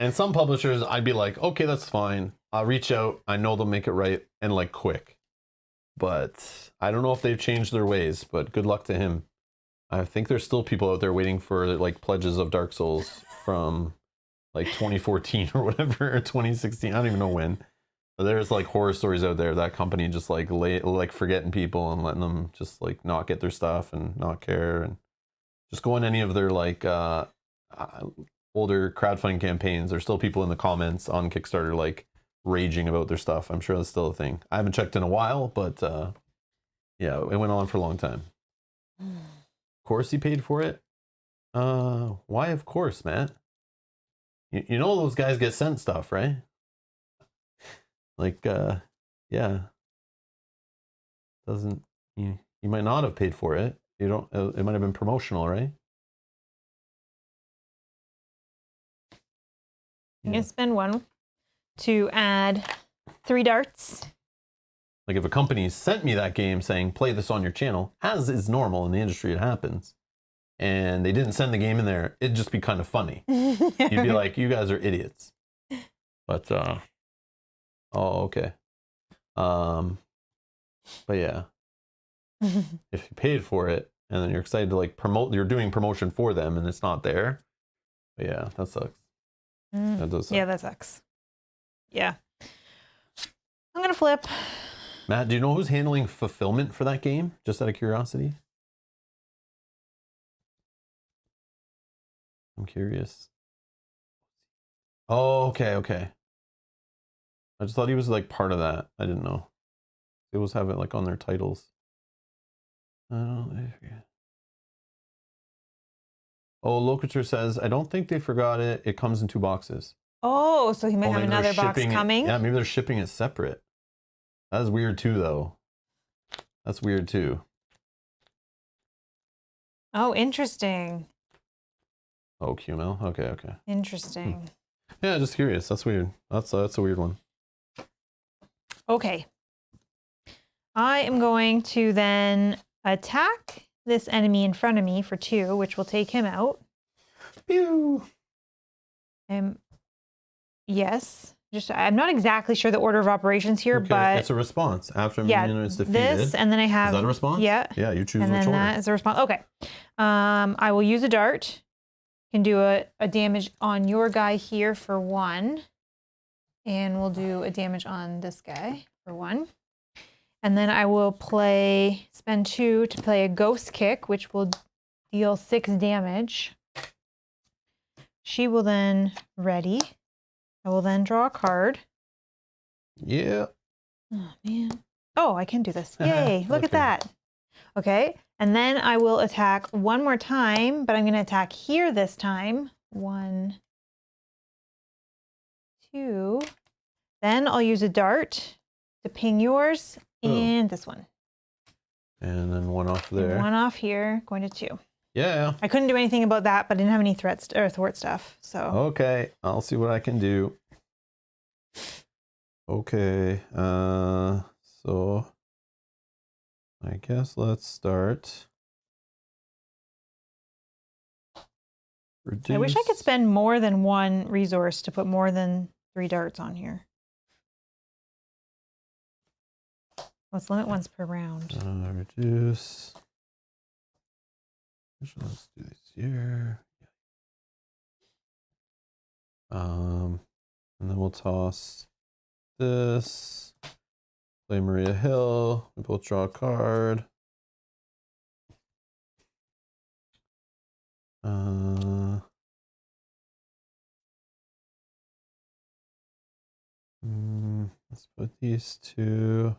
And some publishers, I'd be like, okay, that's fine. I'll reach out. I know they'll make it right and like quick. But I don't know if they've changed their ways, but good luck to him. I think there's still people out there waiting for like pledges of Dark Souls from like 2014 or whatever, or 2016. I don't even know when. But there's like horror stories out there. That company just like forgetting people and letting them just like not get their stuff and not care and just go on any of their like older crowdfunding campaigns. There's still people in the comments on Kickstarter like raging about their stuff. I'm sure that's still a thing. I haven't checked in a while, but yeah, it went on for a long time. Of course he paid for it. Why of course, Matt? You know those guys get sent stuff, right? Like, yeah. Doesn't you might not have paid for it. You don't. It might have been promotional, right? I'm going to spend 1 to add 3 darts. Like if a company sent me that game saying, play this on your channel, as is normal in the industry, it happens, and they didn't send the game in there, it'd just be kind of funny. You'd be like, you guys are idiots. But, oh, okay. But yeah. If you paid for it, and then you're excited to like promote, you're doing promotion for them, and it's not there. But yeah, that sucks. That does suck. Yeah, that sucks. Yeah. I'm going to flip. Matt, do you know who's handling fulfillment for that game? Just out of curiosity. I'm curious. Oh, okay. I just thought he was like part of that. I didn't know. They always have it like on their titles. I don't know. Oh, Locator says, I don't think they forgot it. It comes in 2 boxes. Oh, so he might have maybe they're another box shipping it- coming. Yeah, maybe they're shipping it separate. That's weird too, though. That's weird too. Oh, interesting. Oh, QML. Okay, okay. Interesting. Yeah, just curious. That's weird. That's a weird one. Okay. I am going to then attack this enemy in front of me for 2, which will take him out. Pew! Yes. I'm not exactly sure the order of operations here, Okay, but it's a response after a yeah, minion is defeated. this, and then I have... Is that a response? Yeah. Yeah, you choose and which then order. that is a response. Okay. I will use a dart. Can do a damage on your guy here for 1. And we'll do a damage on this guy for 1. And then I will spend 2 to play a ghost kick, which will deal 6 damage. She will then ready. I will then draw a card. Yeah. Oh, man. Oh, I can do this. Yay. Look at Okay. that. Okay. And then I will attack 1 more time, but I'm going to attack here this time. 1, 2. Then I'll use a dart to ping yours and this one. And then 1 off there. And 1 off here, going to 2. Yeah. I couldn't do anything about that, but I didn't have any thwart stuff. So Okay, I'll see what I can do. Okay, so I guess let's start. I wish I could Reduce. spend more than 1 resource to put more than 3 darts on here. Let's limit once per round. Reduce. Let's do this here. And then we'll toss this. Play Maria Hill. We both draw a card. Let's put these 2.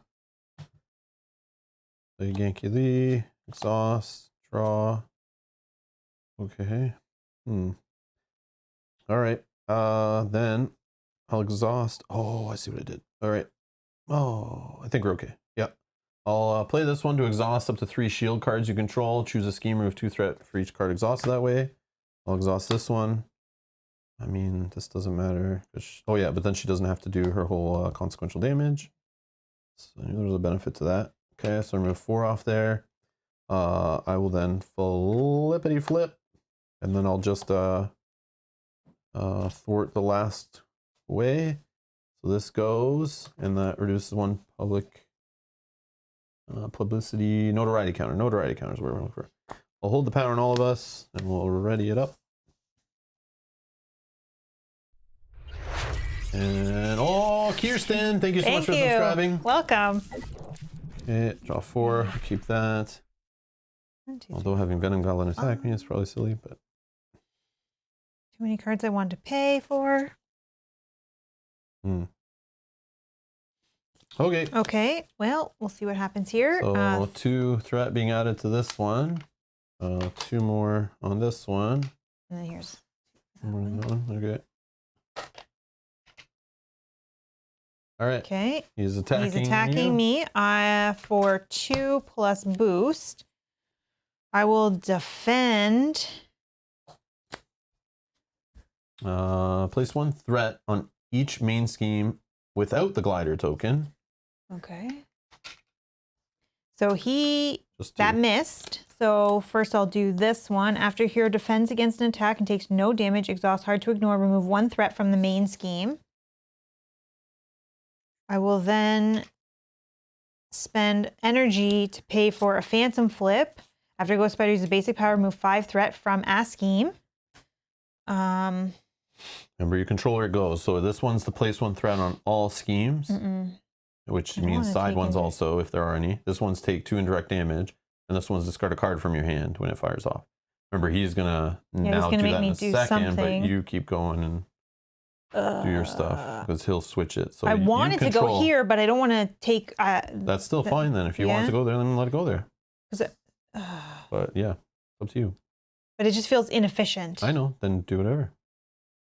Play Yankee Lee. Exhaust. Draw. Okay. All right. Then I'll exhaust. Oh, I see what I did. All right. Oh, I think we're okay. Yep. I'll play this one to exhaust up to 3 shield cards you control. Choose a scheme, remove 2 threat for each card exhausted that way. I'll exhaust this one. I mean, this doesn't matter. Oh yeah, but then she doesn't have to do her whole consequential damage. So there's a benefit to that. Okay, so remove 4 off there. I will then flippity flip, and then I'll just thwart the last way. So this goes, and that reduces 1 public publicity notoriety counter. Notoriety counter is what we're looking for. I'll hold the power on all of us, and we'll ready it up. And oh, Kirsten, thank you so much for subscribing. Welcome. Okay, draw 4. Keep that. 1, 2, Although having Venom Goblin attack me is probably silly, but too many cards I want to pay for. Okay. Okay. Well, we'll see what happens here. So 2 threat being added to this one. 2 more on this one. And then here's Okay. All right. okay. He's attacking you. Me. For 2 plus boost, I will defend. Place 1 threat on each main scheme without the glider token. Okay. So Just that 2. missed. So first I'll do this one. After hero defends against an attack and takes no damage, exhaust hard to ignore, remove 1 threat from the main scheme. I will then spend energy to pay for a phantom flip. After Ghost Spider uses basic power, remove 5 threat from a scheme. Remember, you control where it goes. So this one's to place 1 threat on all schemes, which means side ones also, if there are any. This one's take 2 indirect damage, and this one's discard a card from your hand when it fires off. Remember, he's gonna now do that in a second, but you keep going and do your stuff because he'll switch it. So I wanted to go here, but I don't want to take. That's still fine then. If you want to go there, then let it go there. But yeah, up to you. But it just feels inefficient. I know. Then do whatever.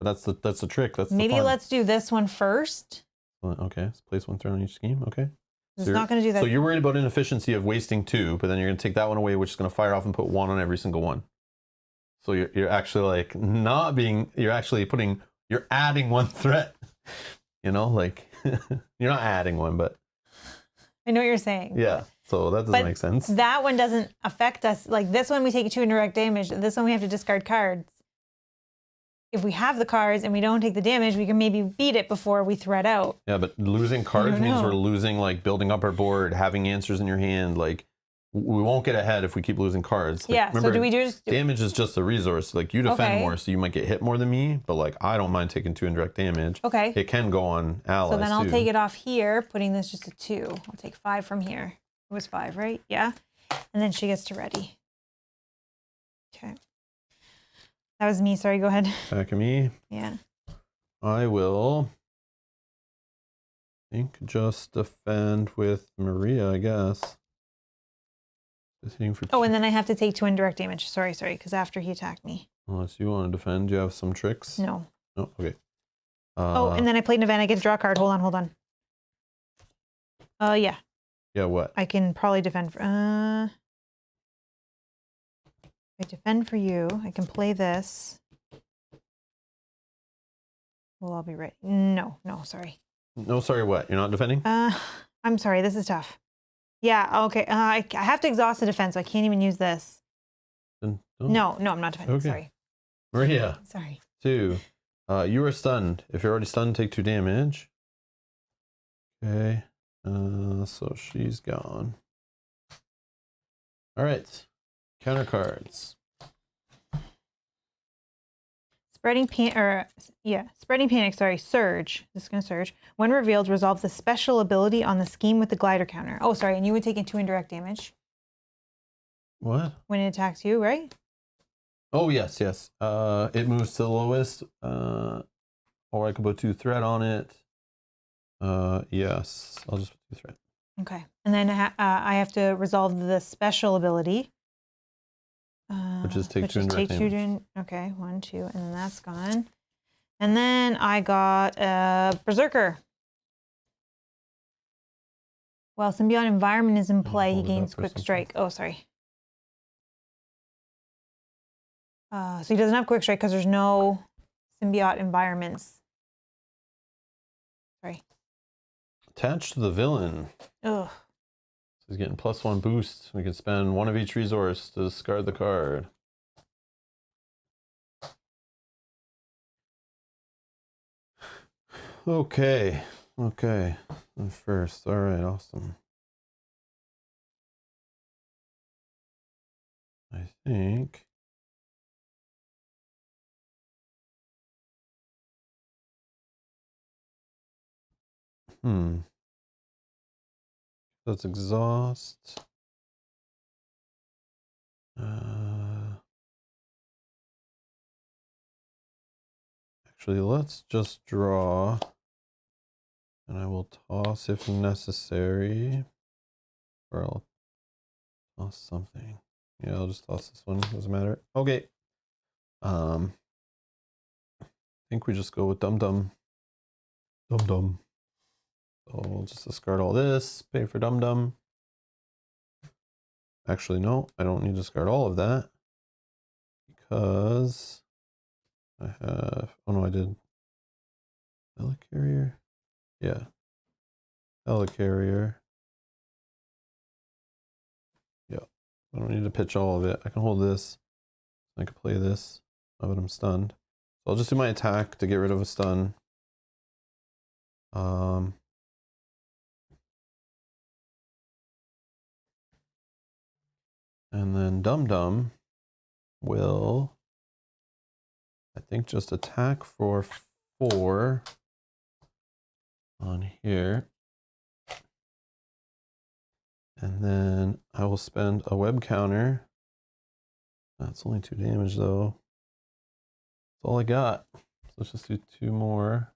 But that's the trick. That's maybe the fun. Let's do this one first. Okay. Let's place 1 threat on each scheme. Okay. It's not going to do that. So you're worried about inefficiency of wasting 2, but then you're going to take that one away, which is going to fire off and put 1 on every single one. So you're actually like not being. You're actually putting. You're adding 1 threat. You know, like you're not adding 1, but I know what you're saying. Yeah. So that doesn't make sense. That one doesn't affect us. Like this one, we take 2 indirect damage. This one, we have to discard cards. If we have the cards and we don't take the damage, we can maybe beat it before we threat out. Yeah, but losing cards means we're losing, like, building up our board, having answers in your hand. Like, we won't get ahead if we keep losing cards. Like, yeah, remember, so do we just... damage is just a resource. Like, you defend more, so you might get hit more than me, but, like, I don't mind taking 2 indirect damage. Okay. It can go on allies, so then I'll take it off here, putting this just a 2. I'll take 5 from here. It was 5, right? Yeah. And then she gets to ready. Okay. That was me. Sorry, go ahead. Back of me. Yeah. I will, I think, just defend with Maria, I guess. Just hitting for 2. Oh, and then I have to take 2 indirect damage. Sorry, because after he attacked me. Unless you want to defend, do you have some tricks? No. Oh, okay. Oh, and then I played an event. I get to draw a card. Hold on. Yeah. Yeah, what? I can probably defend for... I defend for you. I can play this. Well, I'll be right. No, sorry. No, sorry, what? You're not defending? I'm sorry. This is tough. Yeah, okay. I have to exhaust the defense, so I can't even use this. Then, No, I'm not defending. Okay. Sorry. Maria. Sorry. 2. You are stunned. If you're already stunned, take 2 damage. Okay. So she's gone. All right. Counter cards. Spreading Panic, sorry, Surge. This is going to Surge. When revealed, resolve the special ability on the scheme with the glider counter. Oh, sorry, and you would take in 2 indirect damage. What? When it attacks you, right? Oh, yes. It moves to the lowest, or I could put 2 threat on it. Yes, I'll just put 2 threat. Okay, and then I have to resolve the special ability. Which is take 2 indirect damage. Okay, 1, 2, and then that's gone. And then I got Berserker. While Symbiote Environment is in play, he gains Quick Strike. Oh, sorry. So he doesn't have Quick Strike because there's no Symbiote Environments. Sorry. Attached to the villain. Ugh. So he's getting +1 boost. We can spend 1 of each resource to discard the card. Okay. First. All right, awesome. I think. That's exhaust. Actually, let's just draw. And I will toss if necessary. Or I'll toss something. Yeah, I'll just toss this one. Doesn't matter. Okay. I think we just go with Dum Dum. So we'll just discard all this. Pay for Dum Dum. Actually, no. I don't need to discard all of that. Because I have... Oh, no, I did. Helicarrier? Yeah. Helicarrier. Yeah. I don't need to pitch all of it. I can hold this. I can play this. Oh, but I'm stunned. So I'll just do my attack to get rid of a stun. And then Dum Dum will, I think, just attack for 4 on here. And then I will spend a web counter. That's only 2 damage though. That's all I got. So let's just do 2 more.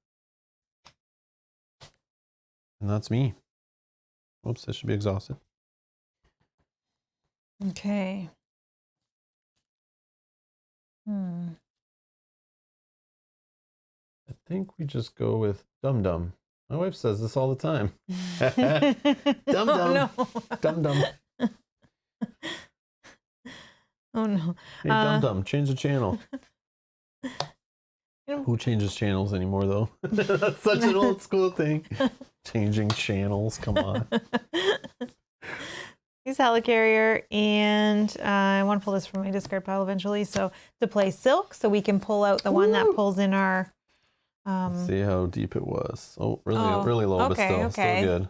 And that's me. Whoops, I should be exhausted. Okay. Hmm. I think we just go with Dum Dum. My wife says this all the time. Dum Dum. Oh, no. Dum Dum. Oh no. Hey, Dum Dum, change the channel. Who changes channels anymore, though? That's such an old school thing. Changing channels, come on. Use Helicarrier, and I want to pull this from my discard pile eventually. So to play Silk, so we can pull out the one that pulls in our. Let's see how deep it was. Oh, really low, but still good.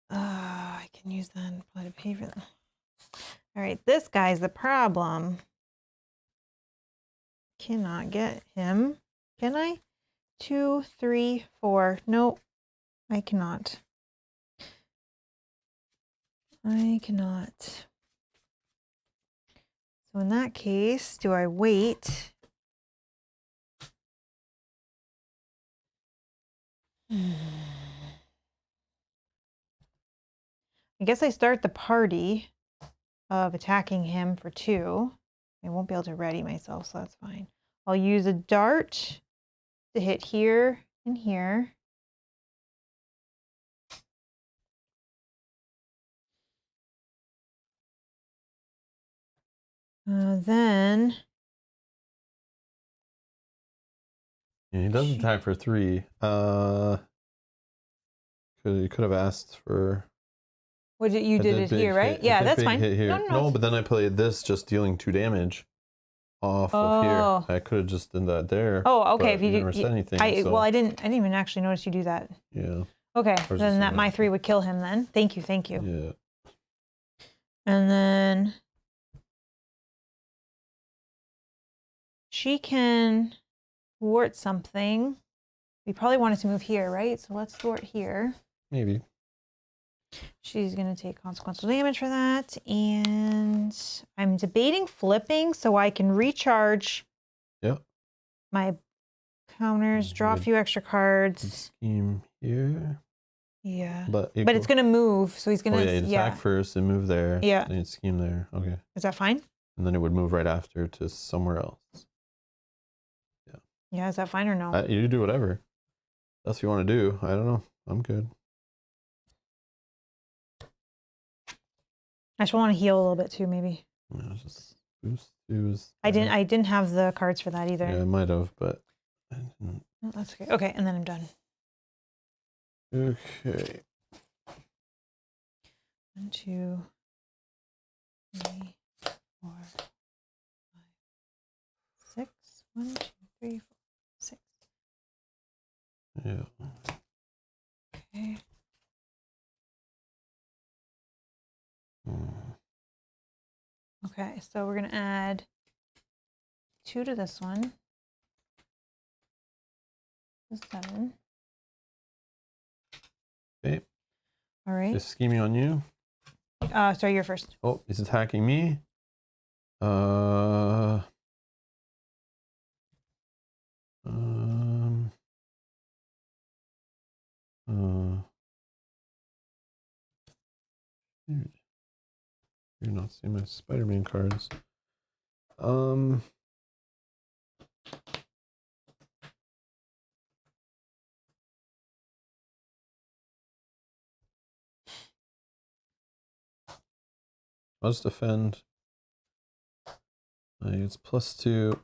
I can use that and apply to pay for that. All right, this guy's the problem. Cannot get him. Can I? 2, 3, 4. Nope, I cannot. I cannot. So in that case, do I wait? I guess I start the party of attacking him for 2. I won't be able to ready myself, so that's fine. I'll use a dart to hit here and here. Then... Yeah, he does attack for 3. You could have asked for... You did it here, right? Yeah, that's fine. Hit here. No, but then I played this just dealing 2 damage off of here. I could have just done that there. Oh, okay. If you never said anything. Well, I didn't even actually notice you do that. Yeah. Okay, then that my 3 would kill him then. Thank you. Yeah. And then she can thwart something. We probably wanted to move here, right? So let's thwart here. Maybe. She's going to take consequential damage for that. And I'm debating flipping so I can recharge my counters, draw a few extra cards. Scheme here. Yeah. But it's going to move. So he's going to attack first and move there. Yeah. And scheme there. Okay. Is that fine? And then it would move right after to somewhere else. Yeah. Yeah, is that fine or no? You do whatever. That's what you want to do. I don't know. I'm good. I just want to heal a little bit too, maybe. Yeah, just boost. I didn't have the cards for that either. Yeah, I might have, but I didn't. Oh, that's okay. Okay, and then I'm done. Okay. 1, 2, 3, 4, 5, 6. 1, 2, 3, 4, 6. Yeah. Okay. Okay, so we're gonna add 2 to this one. 7. Okay. All right. Just scheming on you. Sorry, you're first. Oh, he's attacking me. You're not seeing my Spider-Man cards. I'll just defend. It's +2,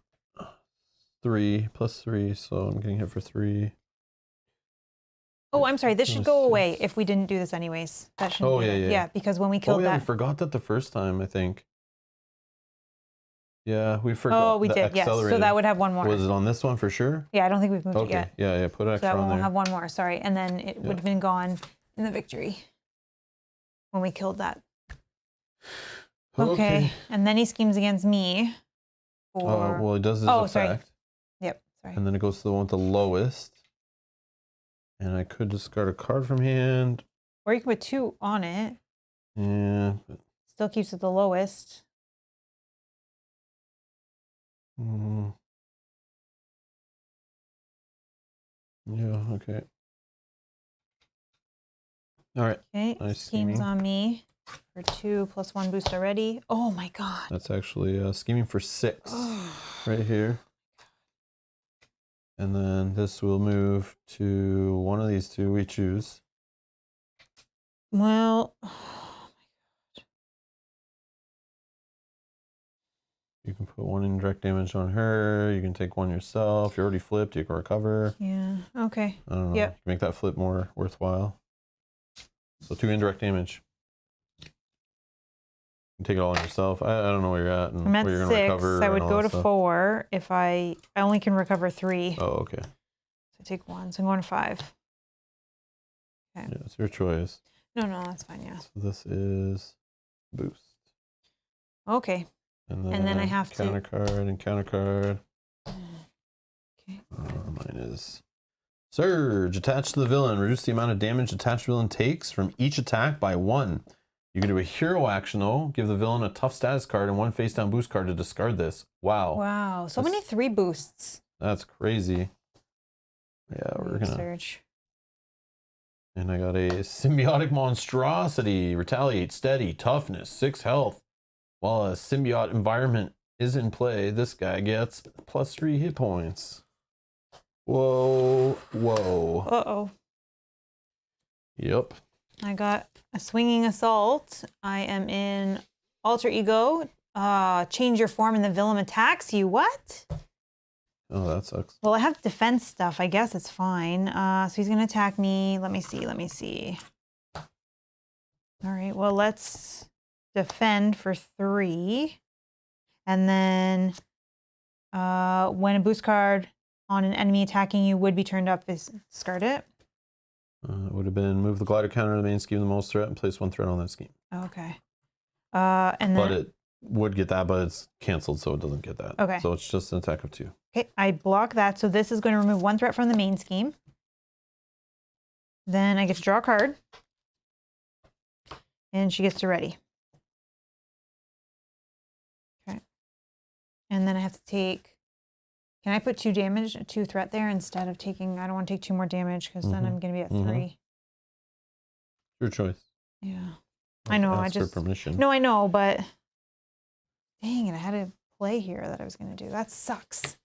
3, +3, so I'm getting hit for 3. Oh, I'm sorry. This should go away if we didn't do this anyways. That shouldn't. Oh, yeah. Yeah, because when we killed that. We forgot that the first time, I think. Yeah, we forgot. Oh, we did. Yes. So that would have 1 more. Was it on this one for sure? Yeah, I don't think we've moved it yet. Yeah. Put extra on there. So that one will have 1 more. Sorry, and then it would have been gone in the victory when we killed that. Okay. And then he schemes against me. Well, he does his effect. Sorry. Yep. Sorry. And then it goes to the one with the lowest. And I could discard a card from hand. Or you can put 2 on it. Yeah. Still keeps it the lowest. Yeah, okay. All right. Okay. Nice Schemes on me for 2 plus 1 boost already. Oh my god. That's actually scheming for 6 right here. And then this will move to one of these two we choose. Well, you can put 1 indirect damage on her. You can take 1 yourself. You're already flipped. You can recover. yeah. Okay. I don't know. Yep. Make that flip more worthwhile. So 2 indirect damage. You can take it all on yourself. I don't know where you're at and I'm at where you're 6. gonna recover. I would go to stuff. 4 if I only can recover 3. Oh, okay. So take 1. So I'm going to 5. Okay. Yeah, it's your choice. No, that's fine. Yeah. So this is boost. Okay. And then I have to counter card and counter card. Okay. Mine is Surge. Attached to the villain. Reduce the amount of damage attached villain takes from each attack by 1. You can do a hero action though. Give the villain a tough status card and 1 face down boost card to discard this. Wow. Wow. So many 3 boosts. That's crazy. Yeah, we're gonna Surge. And I got a symbiotic monstrosity. Retaliate, steady, toughness, 6 health. While a symbiote environment is in play, this guy gets plus 3 hit points. Whoa, whoa. Uh-oh. Yep. I got a swinging assault. I am in alter ego. Change your form and the villain attacks you. What? Oh, that sucks. Well, I have defense stuff. I guess it's fine. So he's going to attack me. Let me see. All right. Well, let's defend for 3. And then when a boost card on an enemy attacking you would be turned up, discard it. It would have been move the glider counter to the main scheme the most threat and place 1 threat on that scheme. Okay. And then, but it would get that, but it's canceled, so it doesn't get that. Okay. So it's just an attack of 2. Okay, I block that. So this is going to remove 1 threat from the main scheme. Then I get to draw a card. And she gets to ready. Okay. And then I have to take... Can I put 2 damage, 2 threat there instead of taking... I don't want to take 2 more damage because then I'm going to be at 3. Your choice. Yeah. I know, I just... for permission. No, I know, but... Dang it, I had a play here that I was going to do. That sucks.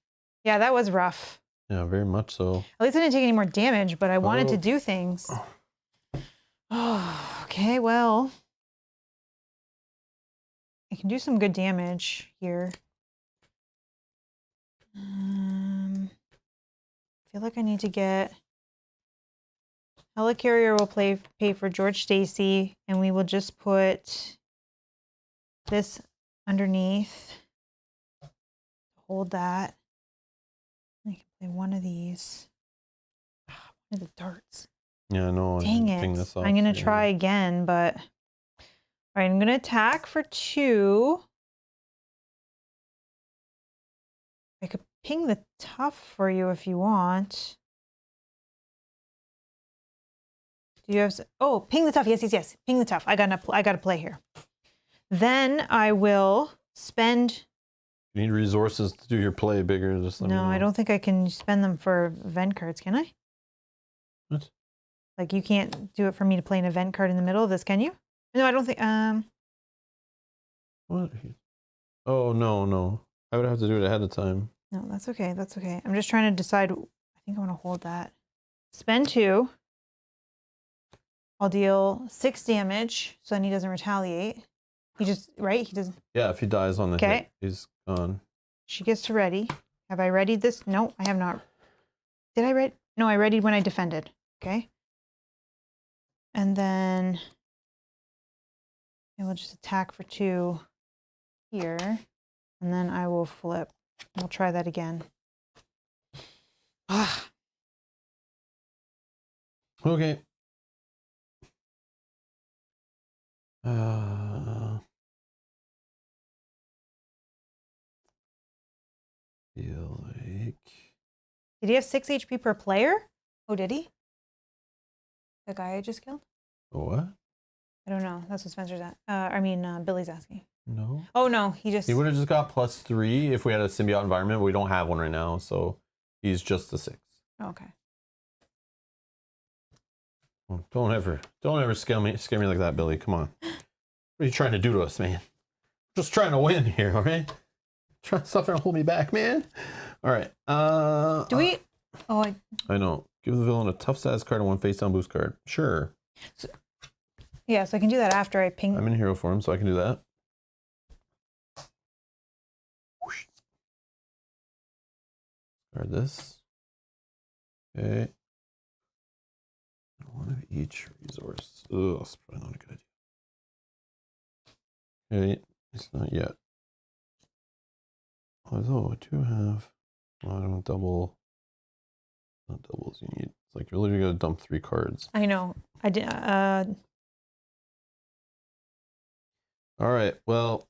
Yeah, that was rough. Yeah, very much so. At least I didn't take any more damage, but I wanted to do things. Oh, okay, well. I can do some good damage here. I feel like I need to get... Helicarrier will pay for George Stacy, and we will just put this underneath. Hold that. I can play one of these. One of the darts. Yeah, no. Dang it. I'm going to try again, but... All right, I'm going to attack for 2. I could ping the tough for you if you want. Do you have... Oh, ping the tough. Yes. Ping the tough. I got to play here. Then I will spend... You need resources to do your play bigger. Just let me know. I don't think I can spend them for event cards, can I? What? Like, you can't do it for me to play an event card in the middle of this, can you? No, I don't think... What? Oh, no. I would have to do it ahead of time. No, that's okay. I'm just trying to decide. I think I want to hold that. Spend 2. I'll deal 6 damage, so then he doesn't retaliate. He just, right? He doesn't. Yeah, if he dies on the hit, he's gone. She gets to ready. Have I readied this? No, I have not. Did I ready? No, I readied when I defended. Okay. And then I will just attack for 2 here. And then I will flip. We'll try that again. Okay. Feel like... Did he have 6 HP per player? Oh, did he? The guy I just killed? What? I don't know. That's what Spencer's at. Billy's asking. No. Oh, no. He would have just got +3 if we had a symbiote environment, but we don't have one right now, so he's just a 6. Okay. Oh, don't ever scare me like that, Billy. Come on. What are you trying to do to us, man? Just trying to win here, all right? Trying to stop trying to hold me back, man. All right. Do we? Oh, I know. Give the villain a tough status card and one face down boost card. Sure. So I can do that after I ping. I'm in hero form, so I can do that. Card this. Okay. One of each resource. Ugh, that's probably not a good idea. Okay, it's not yet. Although I do have. Well, I don't double. Not doubles you need. It's like really you gotta dump 3 cards. I know. I did. All right. Well,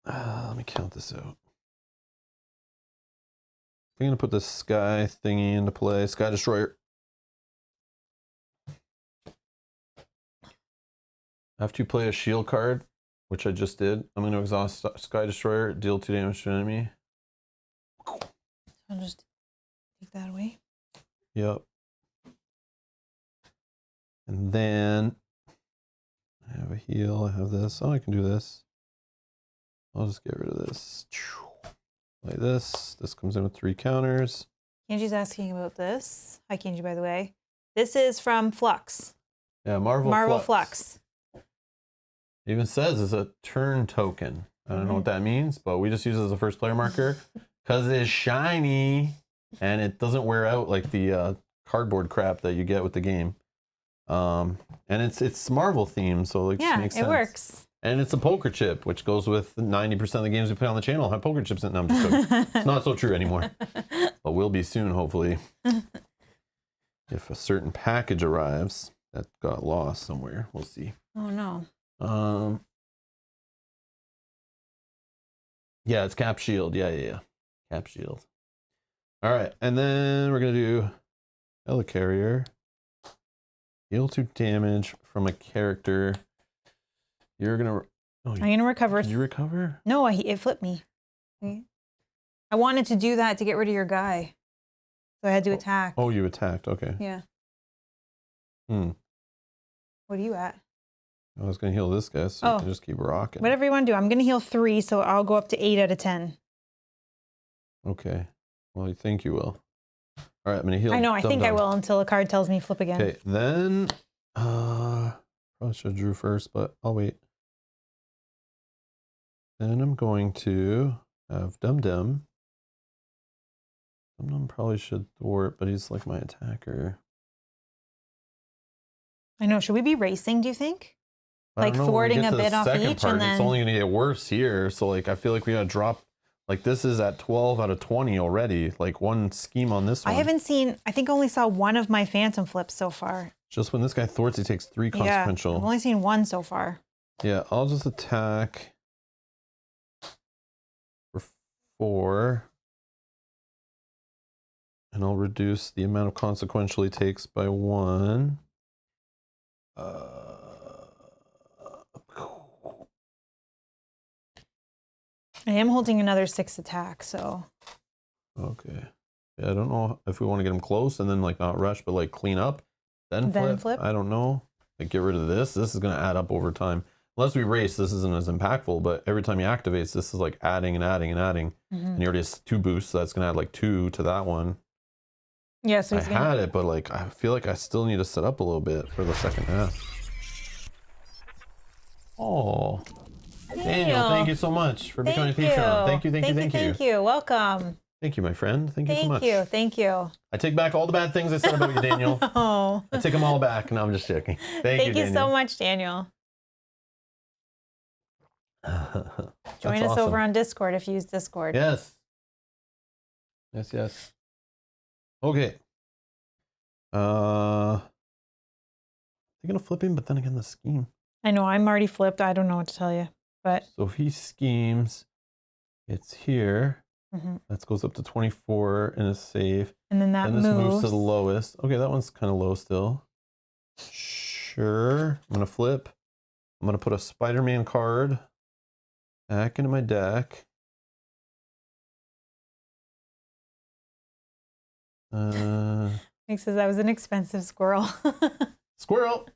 let me count this out. I'm gonna put this sky thingy into play. Sky Destroyer. After you play a shield card, which I just did, I'm gonna exhaust Sky Destroyer, deal 2 damage to an enemy. I'll just take that away. Yep. And then I have a heal. I have this. Oh, I can do this. I'll just get rid of this. Like this. This comes in with 3 counters. Kenji's asking about this. Hi, Kenji, by the way. This is from Flux. Yeah, Marvel Flux. It even says it's a turn token. I don't know what that means, but we just use it as a first player marker because it's shiny and it doesn't wear out like the cardboard crap that you get with the game. And it's Marvel themed, so it just makes sense. It works. And it's a poker chip, which goes with 90% of the games we play on the channel have poker chips in it. No, I'm just joking. It's not so true anymore, but will be soon, hopefully. If a certain package arrives that got lost somewhere, we'll see. Oh no. Yeah, it's Cap Shield. Yeah. Cap Shield. All right, and then we're gonna do Helicarrier. Deal 2 damage from a character. You're gonna. Oh, I'm gonna recover. Did you recover? No, it flipped me. I wanted to do that to get rid of your guy, so I had to attack. Oh, you attacked. Okay. Yeah. What are you at? I was gonna heal this guy, so you can just keep rocking. Whatever you want to do. I'm gonna heal 3, so I'll go up to 8 out of 10. Okay. Well, you think you will. All right, I'm gonna heal. I know. I think I will until a card tells me flip again. Okay. Then, probably should have drew first, but I'll wait. Then I'm going to have Dum Dum. Dum Dum probably should thwart, but he's like my attacker. I know. Should we be racing, do you think? Like thwarting a bit off each, and then... It's only going to get worse here. So like, I feel like we got to drop... Like this is at 12 out of 20 already. Like one scheme on this one. I haven't seen... I think only saw one of my Phantom flips so far. Just when this guy thwarts, he takes 3 consequential. Yeah, I've only seen 1 so far. Yeah, I'll just attack for 4. And I'll reduce the amount of consequential he takes by 1. I am holding another 6 attack, so. Okay. Yeah, I don't know if we want to get him close and then like not rush, but like clean up, then flip. I don't know. Like get rid of this. This is going to add up over time. Unless we race, this isn't as impactful, but every time he activates, this is like adding and adding and adding. And he already has 2 boosts, so that's going to add like 2 to that one. Yeah, so he's had it, but like I feel like I still need to set up a little bit for the second half. Oh. Daniel, thank you so much for becoming a Patreon. Thank you. Thank you. Welcome. Thank you, my friend. Thank you so much. Thank you. I take back all the bad things I said about you, Daniel. Oh. I take them all back. No, I'm just joking. Thank you so much, Daniel. Join us over on Discord if you use Discord. Yes. Okay. They're gonna flip him, but then again, the scheme. I know, I'm already flipped. I don't know what to tell you. But so if he schemes, it's here. That goes up to 24 and is safe. And then that moves. To the lowest. Okay, that one's kind of low still. Sure. I'm gonna flip. I'm gonna put a Spider-Man card back into my deck. Nick says that was an expensive squirrel. Squirrel!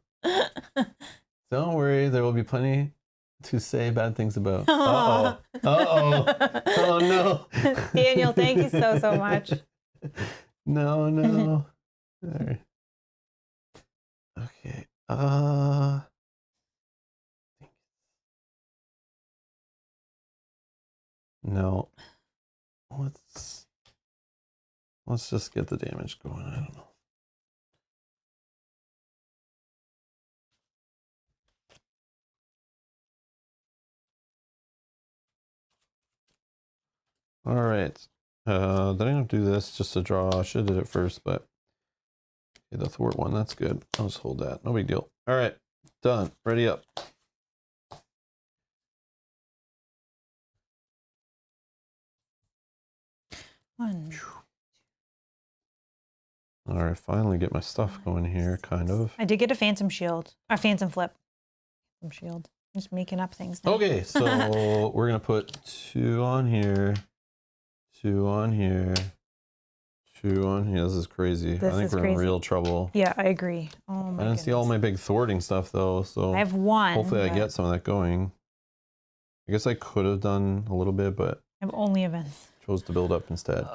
Don't worry, there will be plenty to say bad things about. Uh-oh. Uh-oh. Oh, no. Daniel, thank you so much. No. All right. Okay. No. Let's just get the damage going. I don't know. All right. Did I not do this just to draw? I should have did it first, but okay, the thwart one, that's good. I'll just hold that. No big deal. All right. Done. Ready up. One. All right, finally get my stuff going here, kind of. I did get a phantom shield. A phantom flip. Phantom shield. I'm just making up things now. Okay, so we're gonna put 2 on here, 2 on here, 2 on here. This is crazy. I think we're in real trouble. Yeah, I agree. Oh my I didn't see all my big thwarting stuff though, so I have 1. hopefully I get some of that going. I guess I could have done a little bit, but I have only events. Chose to build up instead.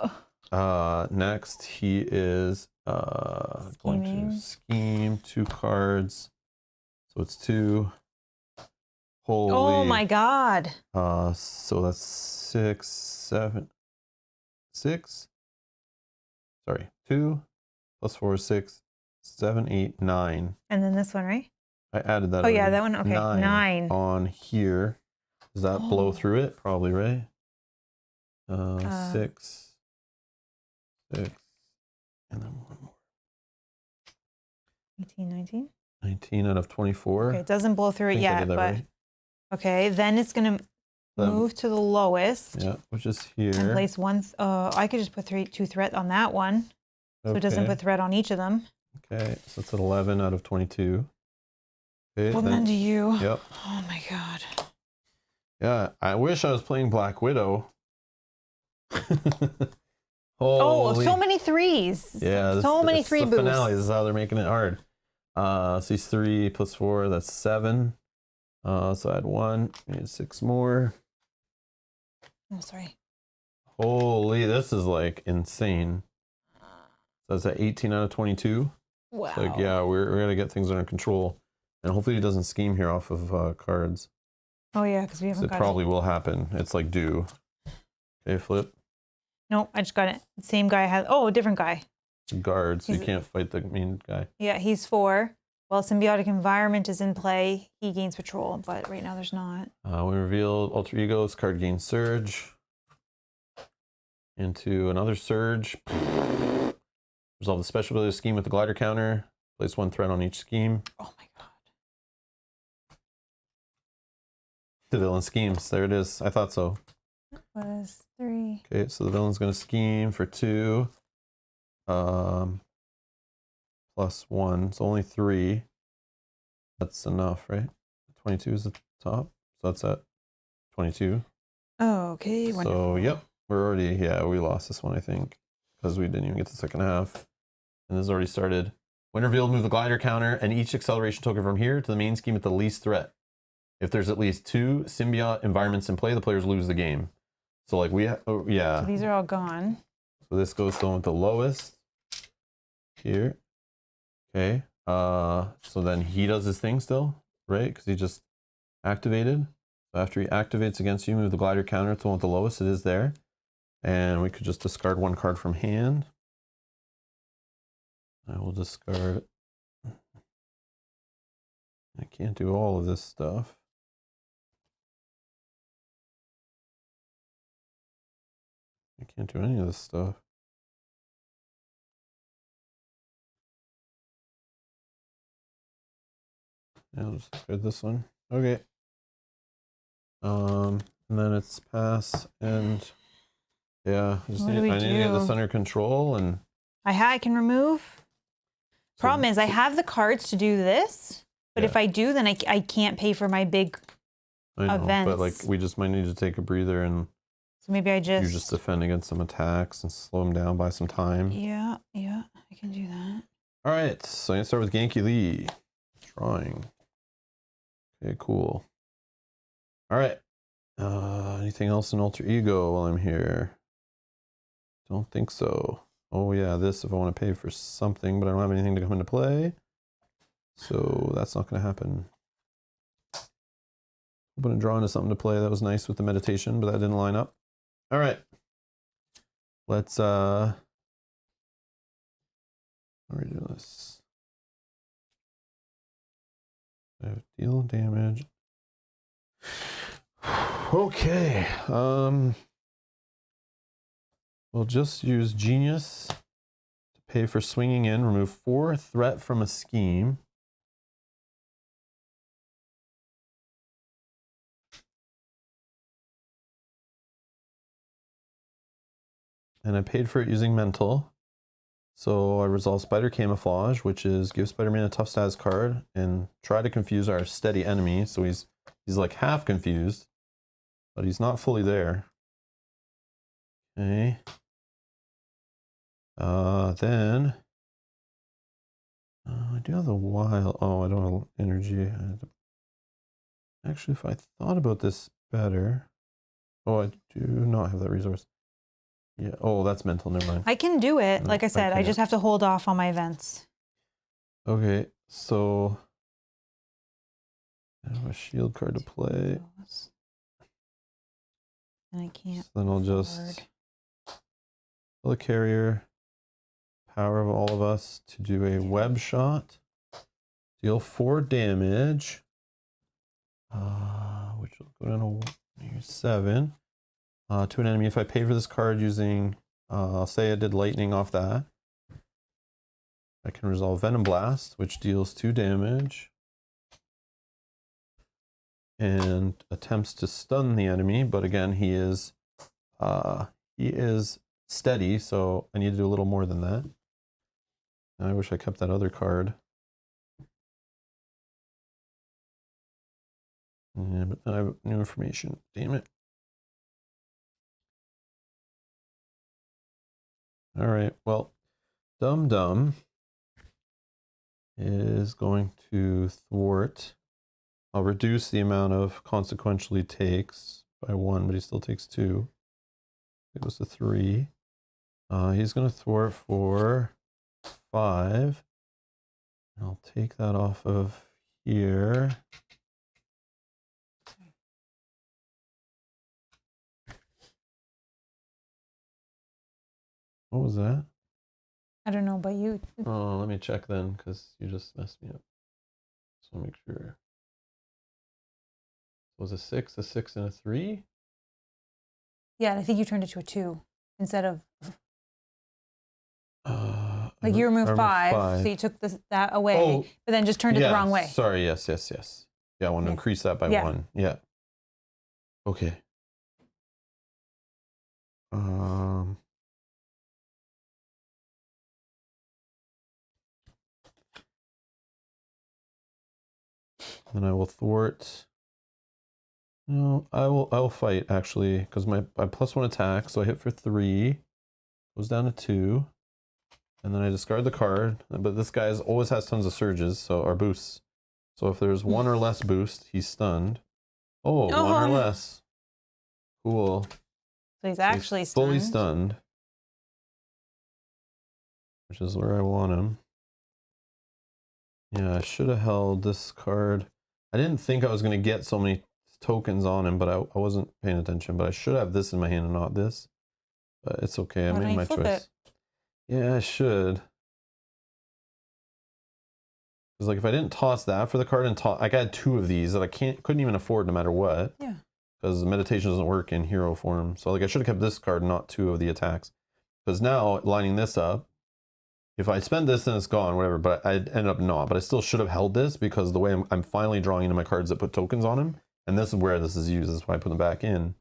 Next, he is going to scheme 2 cards. So it's 2. Holy. Oh my god. So that's 6, 7, 6. Sorry, 2 plus 4 is 6, 7, 8, 9. And then this one, right? I added that. Oh yeah, that one. Okay, 9 on here. Does that blow through it? Probably, right? 6, 6, and then 1 more. 18, 19. 19 out of 24. Okay, it doesn't blow through it yet, but right. Okay. Then it's gonna move to the lowest. Yeah, which is here. And place 1. I could just put 2 threat on that one, so it doesn't put threat on each of them. Okay, so it's at 11 out of 22. Okay, What then do you? Yep. Oh my god. Yeah, I wish I was playing Black Widow. Oh, so many 3s. Yeah, so many 3 boosts. Finale. This is how they're making it hard. So he's 3 plus 4. That's 7. So I had 1. We need 6 more. Oh, sorry. Holy, this is like insane. So that's at 18 out of 22. Wow. It's like, yeah, we're gonna get things under control, and hopefully he doesn't scheme here off of cards. Oh yeah, because we haven't got it. Probably will happen. It's like due. Okay, flip. Nope, I just got it. Same guy has. Oh, a different guy. Guard, so you can't fight the main guy. Yeah, he's 4. While symbiotic environment is in play, he gains patrol, but right now there's not. We revealed alter egos. Card gains surge into another surge. Resolve the special ability scheme with the glider counter. Place 1 threat on each scheme. Oh my god. The villain schemes. There it is. I thought so. That was 3. Okay, so the villain's going to scheme for 2. Plus 1. It's only 3. That's enough, right? 22 is the top. So that's at 22. Oh, okay. Wonderful. So, yep. We're already, we lost this one, I think. Because we didn't even get the second half. And this has already started. When revealed, move the glider counter and each acceleration token from here to the main scheme at the least threat. If there's at least 2 symbiote environments in play, the players lose the game. So like So these are all gone. So this goes to the lowest here. Okay. So then he does his thing still, right? Because he just activated. So after he activates against you, move the glider counter to the one with the lowest. It is there. And we could just discard 1 card from hand. I will discard. I can't do all of this stuff. I can't do any of this stuff. Yeah, I'll just discard this one. Okay. And then it's pass and yeah, I need to get this under control and I can remove. Problem is I have the cards to do this, but if I do, then I can't pay for my big events. But like we just might need to take a breather and so maybe you just defend against some attacks and slow them down by some time. Yeah, I can do that. All right, so I'm gonna start with Genki Lee. Drawing. Okay, cool. All right. Anything else in Alter Ego while I'm here? Don't think so. Oh yeah, this if I want to pay for something, but I don't have anything to come into play. So that's not going to happen. Hoping to draw into something to play. That was nice with the meditation, but that didn't line up. All right. Let's how are we doing this? I have deal damage. Okay. We'll just use Genius to pay for swinging in. Remove 4 threat from a scheme. And I paid for it using mental. So I resolve Spider Camouflage, which is give Spider-Man a tough status card and try to confuse our steady enemy. So he's like half confused, but he's not fully there. Okay. Then I do have the wild. Oh, I don't have energy. Actually, if I thought about this better. Oh, I do not have that resource. Yeah. Oh, that's mental. Never mind. I can do it. No, like I said, I just have to hold off on my events. Okay, so I have a shield card to play. And I can't. So then I'll just kill the carrier. Power of all of us to do a web shot. Deal 4 damage. Which will go down to 7. To an enemy if I pay for this card using, I'll say I did lightning off that. I can resolve Venom Blast, which deals 2 damage. And attempts to stun the enemy, but again, he is steady, so I need to do a little more than that. And I wish I kept that other card. Yeah, but I have new information. Damn it. All right, well, Dum Dum is going to thwart. I'll reduce the amount of consequential he takes by 1, but he still takes 2. It goes to 3. He's going to thwart for 5. I'll take that off of here. What was that? I don't know about you. Oh, let me check then, because you just messed me up. So make sure. Was a 6, and a 3? Yeah, I think you turned it to a 2 instead of. Like you removed 5, so you took that away, but then just turned it the wrong way. Sorry, yes. Yeah, I want to increase that by 1. Yeah. Okay. Then I will thwart. No, I will fight actually, because my +1 attack, so I hit for 3, goes down to 2, and then I discard the card. But this guy always has tons of surges, so or boosts. So if there's 1 or less boost, he's stunned. Oh, 1 or less. Cool. So he's actually fully stunned, which is where I want him. Yeah, I should have held this card. I didn't think I was going to get so many tokens on him, but I wasn't paying attention. But I should have this in my hand and not this. But it's okay. I made my choice. Yeah, I should. Because like if I didn't toss that for the card and I got 2 of these that I couldn't even afford no matter what. Yeah. Because meditation doesn't work in hero form. So like I should have kept this card, not 2 of the attacks. Because now lining this up, if I spend this, then it's gone, whatever. But I ended up not. But I still should have held this because the way I'm finally drawing into my cards that put tokens on them. And this is where this is used. This is why I put them back in.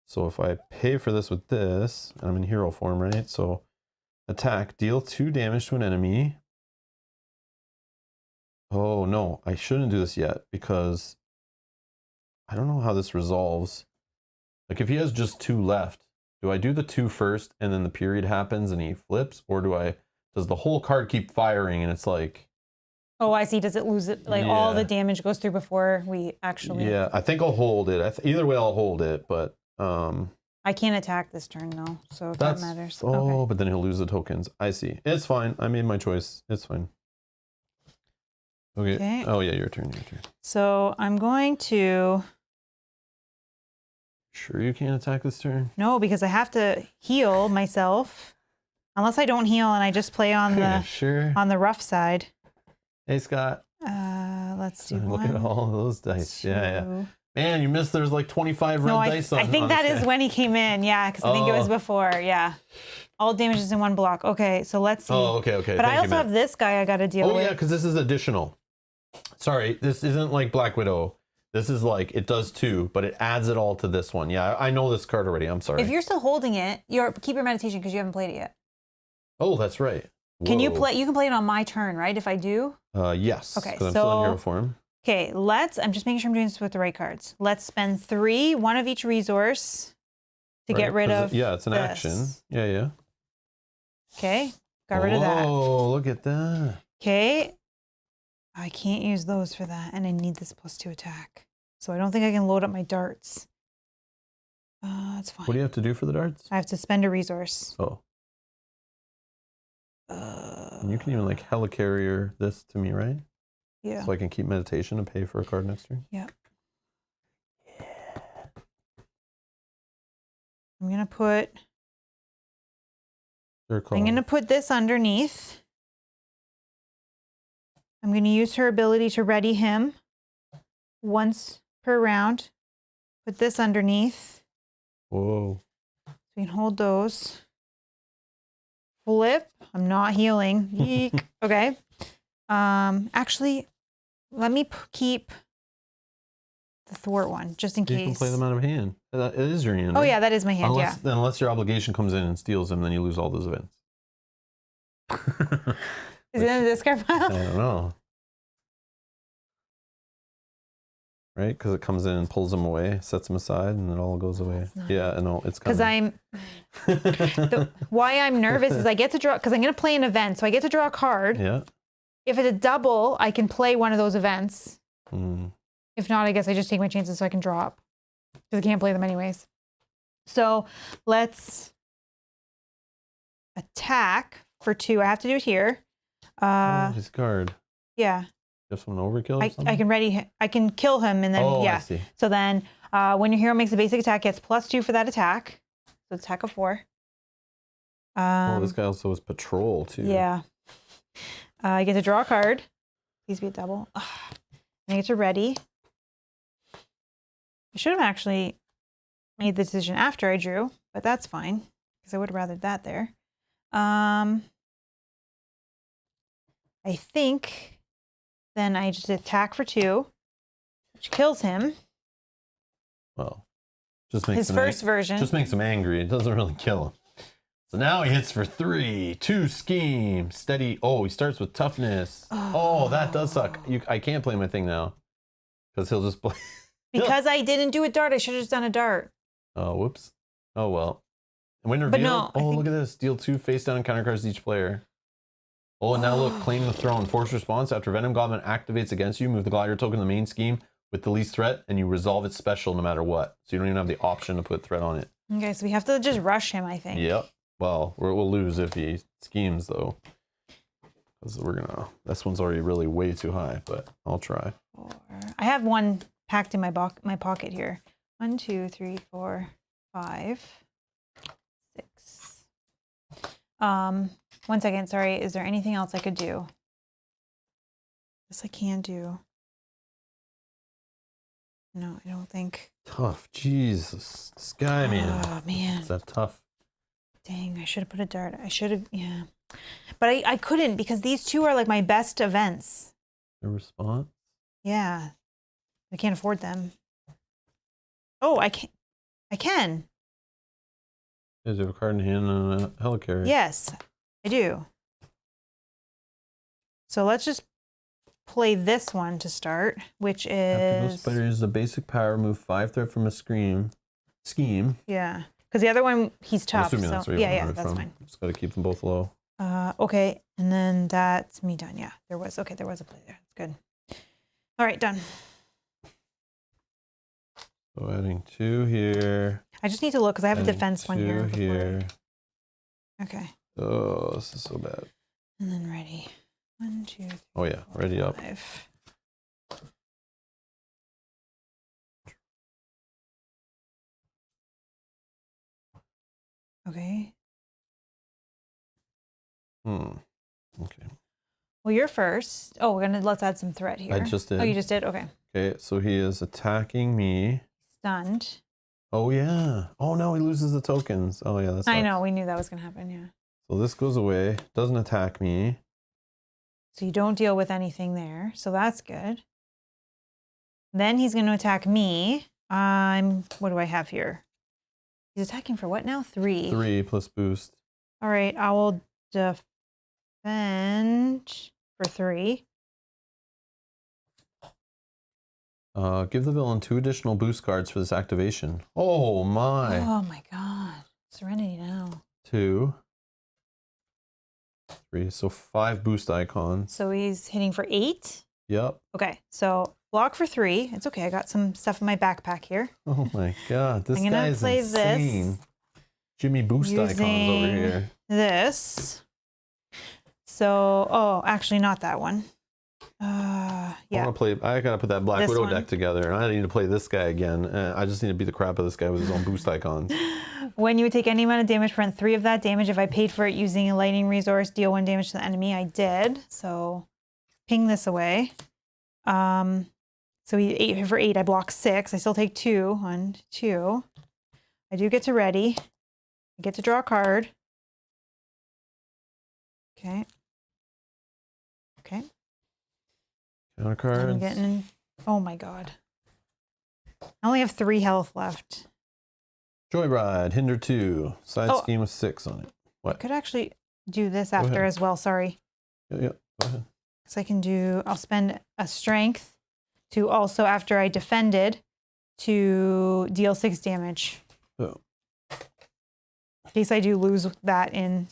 So if I pay for this with this, and I'm in hero form, right? So attack, deal 2 damage to an enemy. Oh no, I shouldn't do this yet because I don't know how this resolves. Like if he has just 2 left, do I do the 2 first and then the period happens and he flips? Or does the whole card keep firing and it's like, Oh, I see. Does it lose it? Like all the damage goes through before we actually... Yeah, I think I'll hold it. Either way, I'll hold it, but... I can't attack this turn, though, so if that matters. Oh, okay. But then he'll lose the tokens. I see. It's fine. I made my choice. It's fine. Okay. Oh, yeah, your turn. So I'm going to... Sure you can't attack this turn? No, because I have to heal myself. Unless I don't heal and I just play on the on the rough side. Hey, Scott. Let's do Look one, at all those dice. two. Yeah. Man, you missed. There's like 25 red dice on. I think that is when he came in. Yeah, because I think it was before. Yeah. All damage is in one block. Okay, so let's see. Oh, okay. But I also have this guy I got to deal with. Oh, yeah, because this is additional. Sorry, this isn't like Black Widow. This is like, it does too, but it adds it all to this one. Yeah, I know this card already. I'm sorry. If you're still holding it, keep your meditation because you haven't played it yet. Oh, that's right. Whoa. Can you play? You can play it on my turn, right? If I do? Yes. Okay, so I'm still in hero form. Okay, I'm just making sure I'm doing this with the right cards. Let's spend 3, one of each resource to get rid of it's an action. Yeah. Okay, got rid of that. Oh, look at that. Okay, I can't use those for that, and I need this +2 attack. So I don't think I can load up my darts. That's fine. What do you have to do for the darts? I have to spend a resource. Oh. And you can even like helicarrier this to me, right? Yeah. So I can keep meditation and pay for a card next turn? Yeah. I'm going to put this underneath. I'm going to use her ability to ready him once per round. Put this underneath. Whoa. So we can hold those. Flip. I'm not healing. Yeek. Okay. Actually, let me keep the thwart one just in case. You can play them out of hand. It is your hand. Oh, right? yeah, that is my hand. Unless your obligation comes in and steals them, then you lose all those events. Is it in the discard pile? I don't know. Right? Because it comes in and pulls them away, sets them aside, and it all goes away. Yeah, I know. It's coming. Because why I'm nervous is I get to draw, because I'm going to play an event, so I get to draw a card. Yeah. If it's a double, I can play one of those events. Mm. If not, I guess I just take my chances so I can draw up. Because I can't play them anyways. So let's attack for 2. I have to do it here. His card. Yeah. Just an overkill or something? I can ready him. I can kill him and then, I see. So then when your hero makes a basic attack, it's +2 for that attack. So attack of 4. This guy also has patrol too. Yeah. I get to draw a card. Please be a double. And I get to ready. I should have actually made the decision after I drew, but that's fine because I would have rathered that there. I think then I just attack for 2, which kills him. Well, just makes his first version. Just makes him angry. It doesn't really kill him. So now he hits for 3, 2 scheme, steady. Oh, he starts with toughness. Oh, that does suck. I can't play my thing now because he'll just play. Because I didn't do a dart, I should have just done a dart. Oh, whoops. Oh, well. When revealed, look at this. Deal 2 face down encounter cards to each player. Oh, and now look, claim the throne. Force response. After Venom Goblin activates against you, move the glider token in the main scheme with the least threat, and you resolve its special no matter what. So you don't even have the option to put threat on it. Okay, so we have to just rush him, I think. Yep. Well, we'll lose if he schemes, though. Because this one's already really way too high, but I'll try. 4. I have one packed in my pocket here. 1, 2, 3, 4, 5, 6. 1 second, sorry. Is there anything else I could do? Yes, I can do. No, I don't think. Tough. Jesus. This guy, man. Oh, man. Is that tough? Dang, I should have put a dart. I should have, yeah. But I couldn't because these 2 are like my best events. A response? Yeah. I can't afford them. Oh, I can. Does you have a card in hand and a helicarrier? Yes, I do. So let's just play this one to start, which is... After the spider uses a basic power, move 5 threat from a scheme. Yeah. Because the other one, he's tough. I'm assuming that's where you want to that's from. fine. Just got to keep them both low. Okay, and then that's me done. Yeah, there was a play there. That's good. All right, done. So adding 2 here. I just need to look because I have a defense one here. 2 here. Okay. Oh, this is so bad. And then ready. 1, 2, 3. Oh yeah, ready 5. up. Okay. Okay. Well, you're first. Oh, let's add some threat here. I just did. Oh, you just did? Okay. Okay, so he is attacking me. Stunned. Oh yeah. Oh no, he loses the tokens. Oh yeah, that's. I know. We knew that was gonna happen. Yeah. So this goes away. Doesn't attack me. So you don't deal with anything there. So that's good. Then he's going to attack me. What do I have here? He's attacking for what now? 3. 3 plus boost. All right, I will defend for 3. Give the villain 2 additional boost cards for this activation. Oh my. Oh my god. Serenity now. 2. 3. So 5 boost icons. So he's hitting for 8? Yep. Okay, so block for 3. It's okay. I got some stuff in my backpack here. Oh my god. This I'm guy gonna is play insane. this Jimmy boost icons over here. This. So, oh, actually not that one. Yeah. I gotta put that Black This Widow one. deck together, and I need to play this guy again. I just need to beat the crap out of this guy with his own boost icons. When you would take any amount of damage, prevent 3 of that damage. If I paid for it using a lightning resource, deal 1 damage to the enemy. I did. So ping this away. So he 8 for 8. I block 6. I still take 2. 1, 2. I do get to ready. I get to draw a card. Okay. Okay. Counter cards. I'm getting in. Oh my god. I only have 3 health left. Joyride, Hinder 2. Side scheme with 6 on it. I could actually do this after as well. Sorry. Yeah, go ahead. Because I can do, I'll spend a strength to also, after I defended, to deal 6 damage. Oh. In case I do lose that in.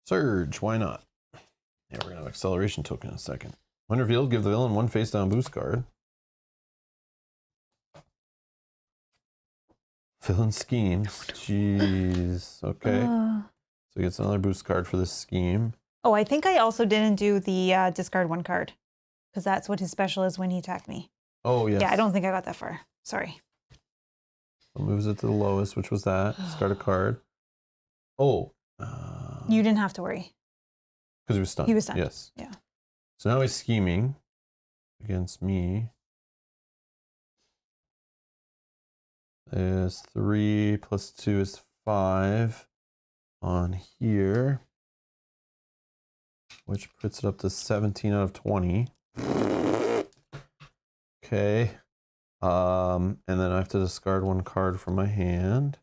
Surge, why not? Yeah, we're gonna have acceleration token in a second. When revealed, give the villain 1 face down boost card. Villain schemes. Jeez. Okay. So he gets another boost card for this scheme. Oh, I think I also didn't do the discard 1 card. Because that's what his special is when he attacked me. Oh, yes. Yeah, I don't think I got that far. Sorry. So moves it to the lowest, which was that. Discard a card. Oh. You didn't have to worry. Because he was stunned. He was stunned. Yes. Yeah. So now he's scheming against me. Is 3 plus 2 is 5 on here, which puts it up to 17 out of 20. Okay. And then I have to discard 1 card from my hand.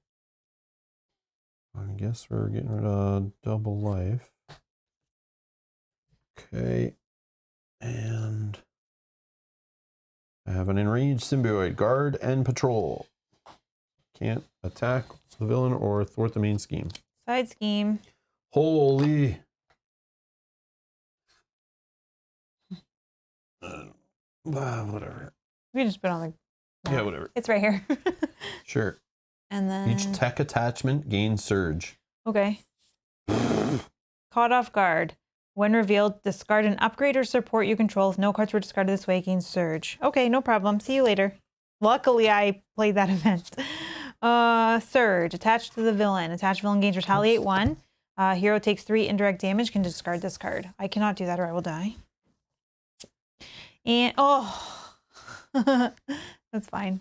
I guess we're getting rid of double life. Okay. And I have an enraged symbiote, guard and patrol. Can't attack the villain or thwart the main scheme. Side scheme. Holy. Whatever. We just put on the. Yeah, whatever. It's right here. Sure. And then. Each tech attachment gains surge. Okay. Caught off guard. When revealed, discard an upgrade or support you control. If no cards were discarded this way, gains surge. Okay, no problem. See you later. Luckily, I played that event. Surge. Attached to the villain. Attached villain gains retaliate 1. Hero takes 3 indirect damage. Can discard this card. I cannot do that or I will die. And that's fine.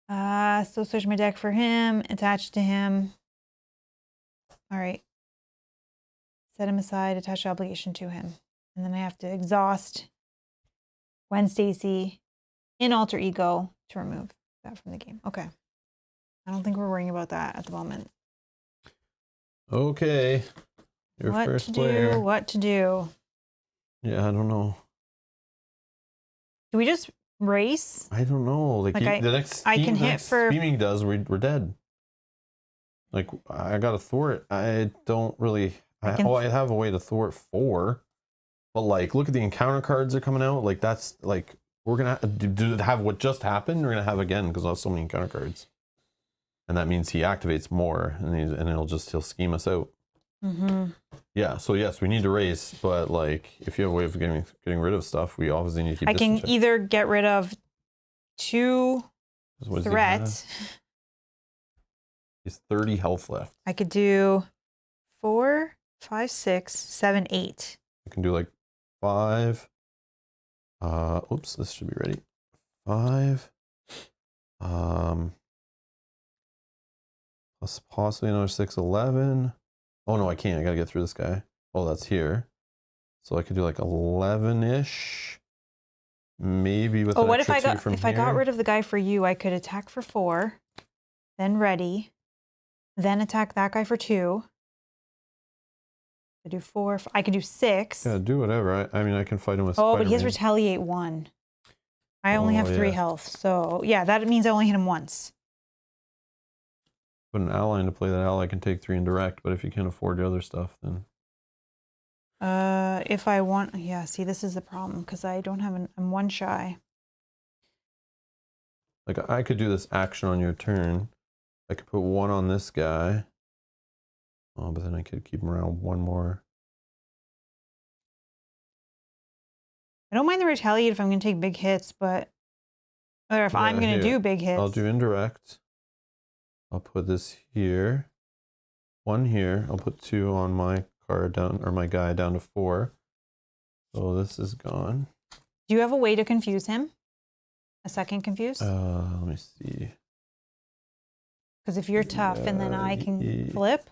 So search my deck for him. Attached to him. All right. Set him aside. Attach obligation to him. And then I have to exhaust Gwen Stacy in alter ego to remove that from the game. Okay. I don't think we're worrying about that at the moment. Okay. Your first player. What to do? Yeah, I don't know. Do we just race? I don't know. Like the next scheme, I can hit for scheming does, we're dead. Like I gotta thwart. I don't really I have a way to thwart 4. But like, look at the encounter cards that are coming out. Like that's like we're gonna have what just happened. We're gonna have again because I have so many encounter cards, and that means he activates more, and he'll scheme us out. Yeah. So yes, we need to race, but like if you have a way of getting rid of stuff, we obviously need to keep. I can either get rid of 2 threats. He's 30 health left. I could do 4, 5, 6, 7, 8. I can do like 5. Oops, this should be ready. 5. Plus possibly another 6, 11. Oh no, I can't. I gotta get through this guy. Oh, that's here. So I could do like 11-ish. Maybe with. Oh, what if I got rid of the guy for you? I could attack for 4, then ready, then attack that guy for 2. I do 4. I could do 6. Yeah, do whatever. I mean, I can fight him with. Spider-Man. But he has retaliate 1. I only have 3 health, so yeah, that means I only hit him once. Put an ally into play. That ally can take 3 indirect, but if you can't afford the other stuff, then. If I want, yeah. See, this is the problem because I don't have I'm 1 shy. Like I could do this action on your turn. I could put 1 on this guy. Oh, but then I could keep him around 1 more. I don't mind the retaliate if I'm going to take big hits, but or if I'm going to do big hits. I'll do indirect. I'll put this here. 1 here. I'll put 2 on my card down, or my guy down to 4. So this is gone. Do you have a way to confuse him? A second confuse? Let me see. Because if you're tough and then I can flip.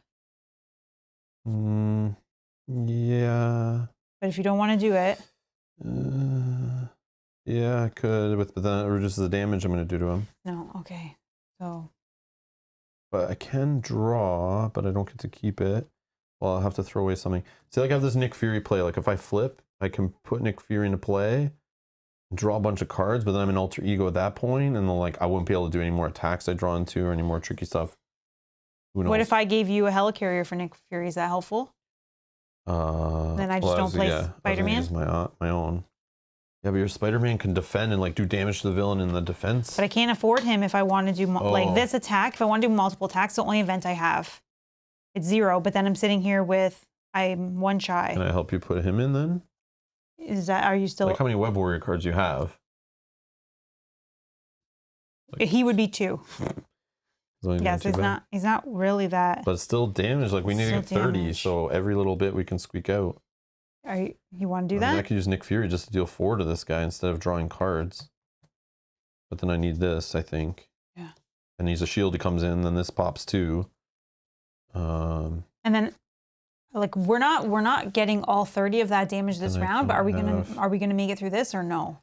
Yeah. But if you don't want to do it. Yeah, I could, but then it reduces the damage I'm going to do to him. No, okay. So. But I can draw, but I don't get to keep it. Well, I'll have to throw away something. See, like I have this Nick Fury play. Like if I flip, I can put Nick Fury into play, draw a bunch of cards, but then I'm an alter ego at that point, and then like I wouldn't be able to do any more attacks I draw into or any more tricky stuff. Who knows? What if I gave you a helicarrier for Nick Fury? Is that helpful? Then I just don't play Spider-Man? Use my own. Yeah, but your Spider-Man can defend and like do damage to the villain in the defense. But I can't afford him if I want to do like this attack. If I want to do multiple attacks, the only event I have, it's 0. But then I'm sitting here with I'm 1 shy. Can I help you put him in then? Are you still like how many Web Warrior cards you have? Like, he would be 2. Yes, he's not really that. But it's still damage. Like we need to get 30, so every little bit we can squeak out. You want to do that? I could use Nick Fury just to deal 4 to this guy instead of drawing cards. But then I need this, I think. Yeah. And he's a shield. He comes in, then this pops too. And then, like we're not getting all 30 of that damage this round. But are we gonna make it through this or no?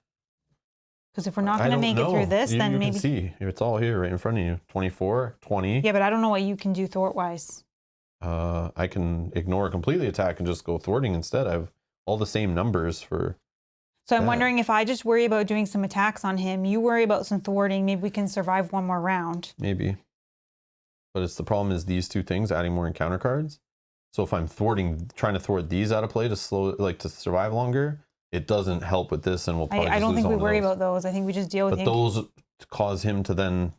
Because if we're not gonna make it through this, then maybe. You can see it's all here right in front of you. 24, 20. Yeah, but I don't know what you can do thwart wise. I can ignore a completely attack and just go thwarting instead. I have all the same numbers for. So I'm wondering if I just worry about doing some attacks on him, you worry about some thwarting, maybe we can survive 1 more round. Maybe. But the problem is these 2 things, adding more encounter cards. So if I'm trying to thwart these out of play to to survive longer, it doesn't help with this, and we'll probably I don't think we worry about those. I think we just deal with. But those cause him to then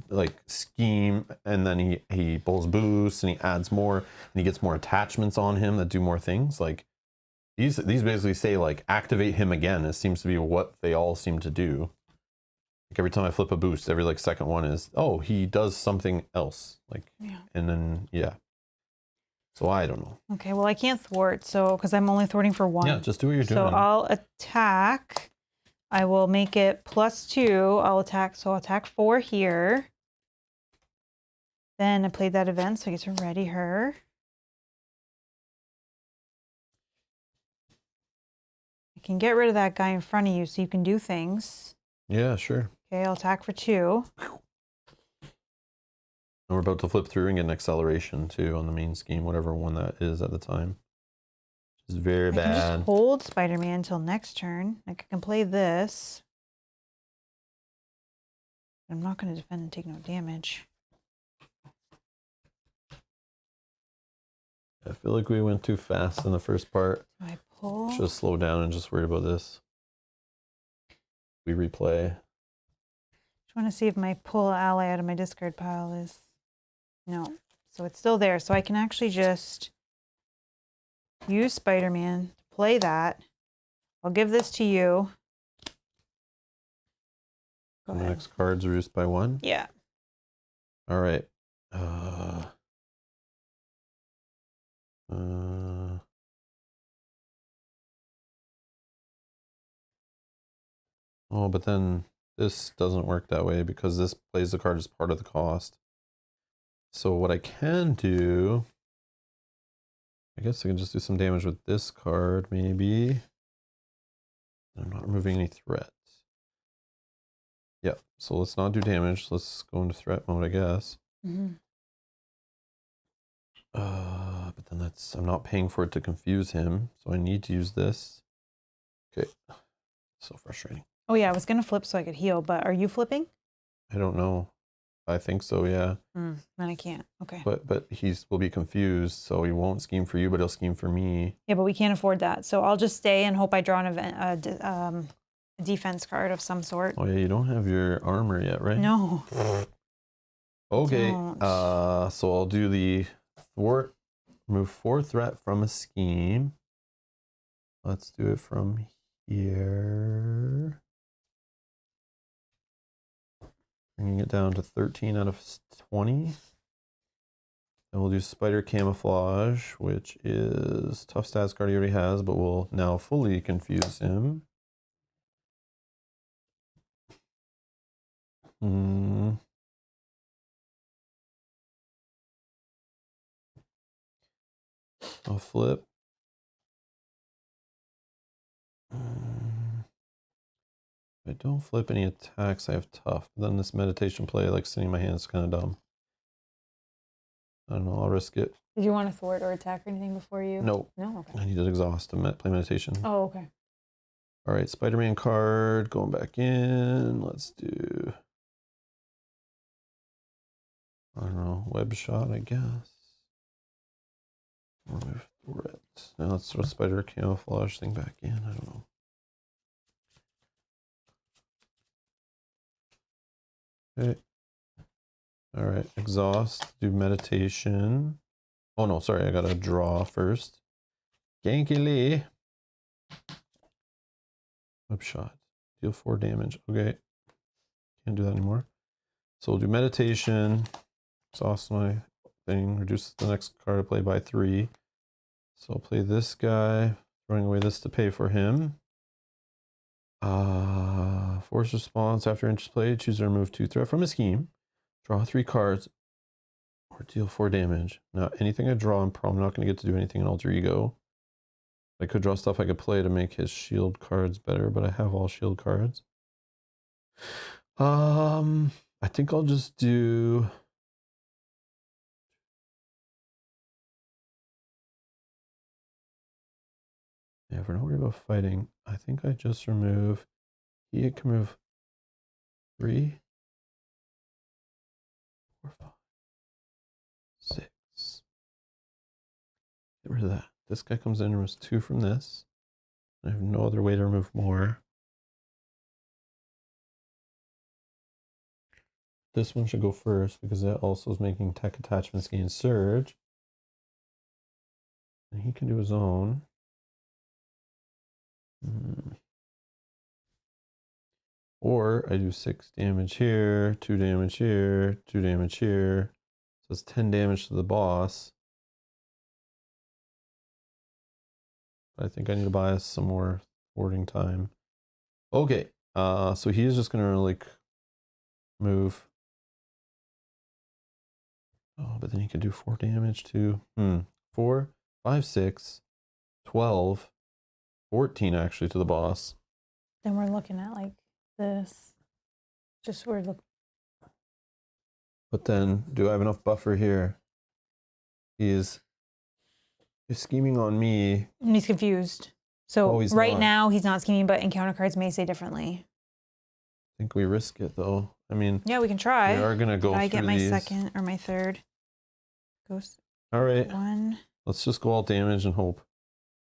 like scheme, and then he pulls boosts and he adds more, and he gets more attachments on him that do more things. Like these basically say like activate him again. It seems to be what they all seem to do. Like every time I flip a boost, every like second one is he does something else. Like and then So I don't know. Okay, well I can't thwart, so because I'm only thwarting for 1. Yeah, just do what you're doing. So I'll attack. I will make it +2. I'll attack. So I'll attack 4 here. Then I played that event, so I get to ready her. I can get rid of that guy in front of you, so you can do things. Yeah, sure. Okay, I'll attack for 2. And we're about to flip through and get an acceleration too on the main scheme, whatever one that is at the time. Which is very bad. I can just hold Spider-Man until next turn. Like I can play this. I'm not going to defend and take no damage. I feel like we went too fast in the first part. I pull. Should slow down and just worry about this. We replay. Just want to see if my pull ally out of my discard pile is... No. So it's still there. So I can actually just use Spider-Man to play that. I'll give this to you. Go The ahead. next card's reduced by 1? Yeah. All right. Oh, but then this doesn't work that way because this plays the card as part of the cost. So what I can do, I guess I can just do some damage with this card, maybe. I'm not removing any threats. Yep, so let's not do damage. Let's go into threat mode, I guess. Mm-hmm. But then I'm not paying for it to confuse him, so I need to use this. Okay, so frustrating. Oh yeah, I was gonna flip so I could heal, but are you flipping? I don't know. I think so, yeah. Then I can't. Okay. But will be confused, so he won't scheme for you, but he'll scheme for me. Yeah, but we can't afford that. So I'll just stay and hope I draw a defense card of some sort. Oh yeah, you don't have your armor yet, right? No. Okay. Don't. So I'll do the thwart. Remove 4 threat from a scheme. Let's do it from here. Bringing it down to 13 out of 20. And we'll do Spider Camouflage, which is tough stats card he already has, but we'll now fully confuse him. I'll flip. If I don't flip any attacks, I have tough. Then this meditation play, like sitting in my hand, is kind of dumb. I don't know, I'll risk it. Did you want to thwart or attack or anything before you? No. No? Okay. I need to exhaust to play meditation. Oh, okay. All right, Spider-Man card, going back in. Let's do, I don't know, web shot, I guess. Remove threat. Now let's throw Spider Camouflage thing back in. I don't know. Okay. All right, exhaust, do meditation. Oh no, sorry, I gotta draw first. Genki Lee. Web shot. Deal 4 damage. Okay. Can't do that anymore. So we'll do meditation. Exhaust my thing. Reduce the next card I play by 3. So I'll play this guy. Throwing away this to pay for him. Force response after interest play. Choose to remove 2 threat from a scheme. Draw 3 cards. Or deal 4 damage. Now anything I draw, I'm probably not going to get to do anything in Alter Ego. I could draw stuff I could play to make his shield cards better, but I have all shield cards. I think I'll just do... Yeah, if we're not worried about fighting, I think I just remove... He can move 3, 4, 5, 6. Get rid of that. This guy comes in and removes 2 from this. I have no other way to remove more. This one should go first because that also is making tech attachments gain surge. And he can do his own. Or I do 6 damage here, 2 damage here, 2 damage here. So it's 10 damage to the boss. I think I need to buy us some more thwarting time. Okay, so he is just gonna like move. Oh, but then he could do 4 damage too. 4, 5, 6, 12, 14 actually to the boss. Then we're looking at like this. Just we're looking. But then, do I have enough buffer here? He's scheming on me. And he's confused. So he's right not. now he's not scheming, but encounter cards may say differently. I think we risk it though. I mean, yeah, we can try. We are gonna go. Did I get my these. second or my third? Ghost. All right. 1, Let's just go all damage and hope.